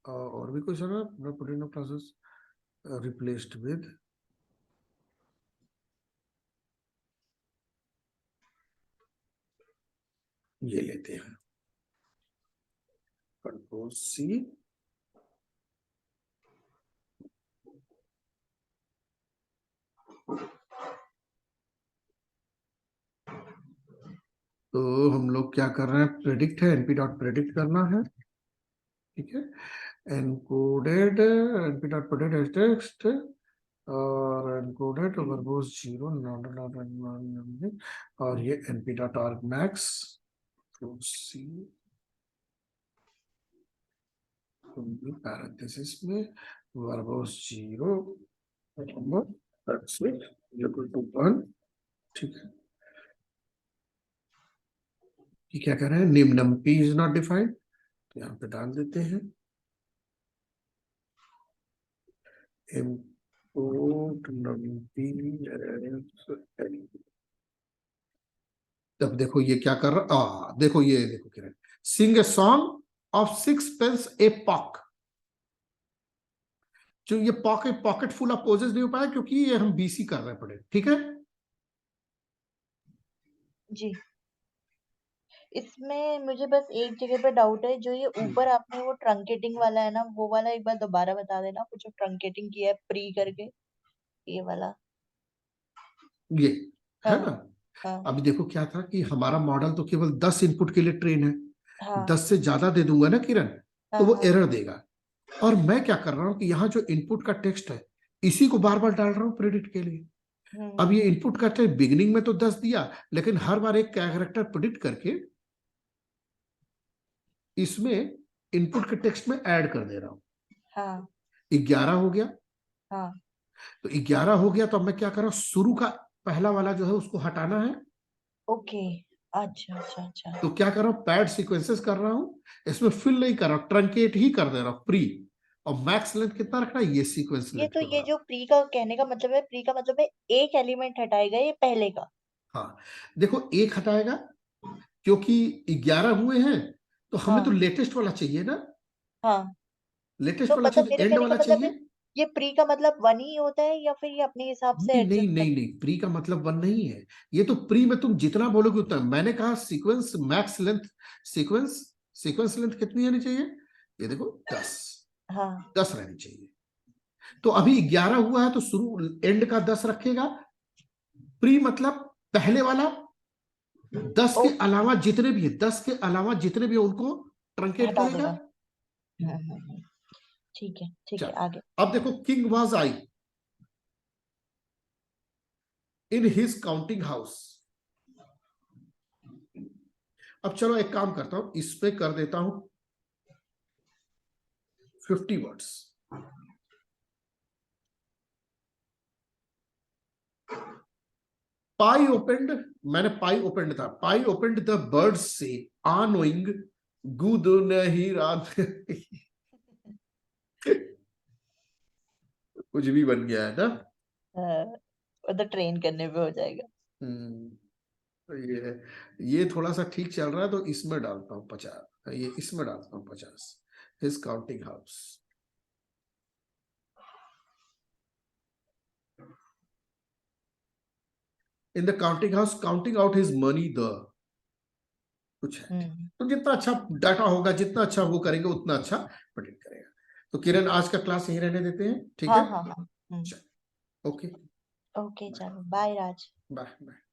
और भी कुछ है ना, प्रेडिक्ट क्लासेस रिप्लेस्ड विद, ये लेते हैं कंट्रोल C, तो हम लोग क्या कर रहे हैं, प्रेडिक्ट है, np डॉट प्रेडिक्ट करना है। ठीक है, encoded np dot predict text और एनकोडेड वर्बोस 0 नॉट, और ये np dot argmax C parenthesis में वर्बोस 0 इक्वल टू 1। ठीक है, ये क्या कह रहे हैं, name numpy is not defined, तो यहाँ पे डाल देते हैं import numpy। तब देखो ये क्या कर रहा, देखो ये देखो Kiran, sing a song of 6 pence a pock. जो ये पॉकेट फुल ऑफ पोजेस नहीं हो पाया क्योंकि ये हम बीसी कर रहे पड़े। ठीक है जी, इसमें मुझे बस एक जगह पे डाउट है, जो ये ऊपर आपने वो ट्रंकेटिंग वाला है ना, वो वाला एक बार दोबारा बता देना, कुछ ट्रंकेटिंग किया है प्री करके, ये वाला। ये है हाँ ना। हाँ अभी देखो क्या था कि हमारा मॉडल तो केवल 10 इनपुट के लिए ट्रेन है, हाँ 10 से ज्यादा दे दूंगा ना किरण हाँ तो वो हाँ एरर देगा। और मैं क्या कर रहा हूं कि यहाँ जो इनपुट का टेक्स्ट है इसी को बार बार डाल रहा हूं प्रेडिक्ट के लिए। अब ये हम्म। इनपुट का टेक्स्ट बिगिनिंग में तो 10 दिया, लेकिन हर बार एक कैरेक्टर प्रेडिक्ट करके इसमें इनपुट के टेक्स्ट में ऐड कर दे रहा हूं। हाँ 11 हो गया, हाँ तो 11 हो गया, तो अब मैं क्या कर रहा हूं, शुरू का पहला वाला जो है उसको हटाना है। ओके, अच्छा अच्छा अच्छा। तो क्या कर रहा हूं, पैड सीक्वेंसेस कर रहा हूं, इसमें फिल नहीं कर रहा हूं, ट्रंकेट ही कर दे रहा हूं प्री। और मैक्स लेंथ कितना रखना है, ये सीक्वेंस ये लेंथ तो, कर ये रहा हूं। जो प्री का कहने का मतलब है, प्री का मतलब है एक एलिमेंट हटाएगा ये पहले का। हाँ देखो एक हटाएगा क्योंकि 11 हुए हैं, तो हमें तो हाँ लेटेस्ट वाला चाहिए ना, हाँ, लेटेस्ट तो वाला मतलब चाहिए, मेरे एंड कहने का वाला मतलब है, चाहिए। ये प्री का मतलब वन ही होता है या फिर ये अपने हिसाब से नहीं नहीं एडजस्ट नहीं कर। नहीं, प्री का मतलब 1 नहीं है। ये तो प्री में तुम जितना बोलोगे उतना, मैंने कहा sequence max length, sequence sequence length कितनी आनी चाहिए, ये देखो 10, हाँ 10 रहनी चाहिए। तो अभी 11 हुआ है तो शुरू एंड का 10 रखेगा, प्री मतलब पहले वाला 10 के ओके, अलावा जितने भी है, 10 के अलावा जितने भी है उनको ट्रंकेट हटा करेगा। देगा। ठीक है चल, आगे। अब देखो king was I in his counting house. अब चलो एक काम करता हूं, इस पे कर देता हूं 50 वर्ड्स। पाई ओपेंड, मैंने पाई ओपेंड था, पाई ओपेंड द बर्ड्स से आनोइंग गुड नहीं रात कुछ भी बन गया है ना। वो तो ट्रेन करने पे हो जाएगा। तो ये थोड़ा सा ठीक चल रहा है, तो इसमें डालता हूँ 50, ये इसमें डालता हूँ 50। His counting house, in the counting house counting out his money the कुछ है। तो जितना अच्छा डाटा होगा, जितना अच्छा वो करेंगे, उतना अच्छा प्रेडिक्ट करेगा। तो किरण, आज का क्लास यहीं रहने देते हैं, ठीक है? हाँ। चल, ओके, ओके चलो, बाय राज। Bye bye.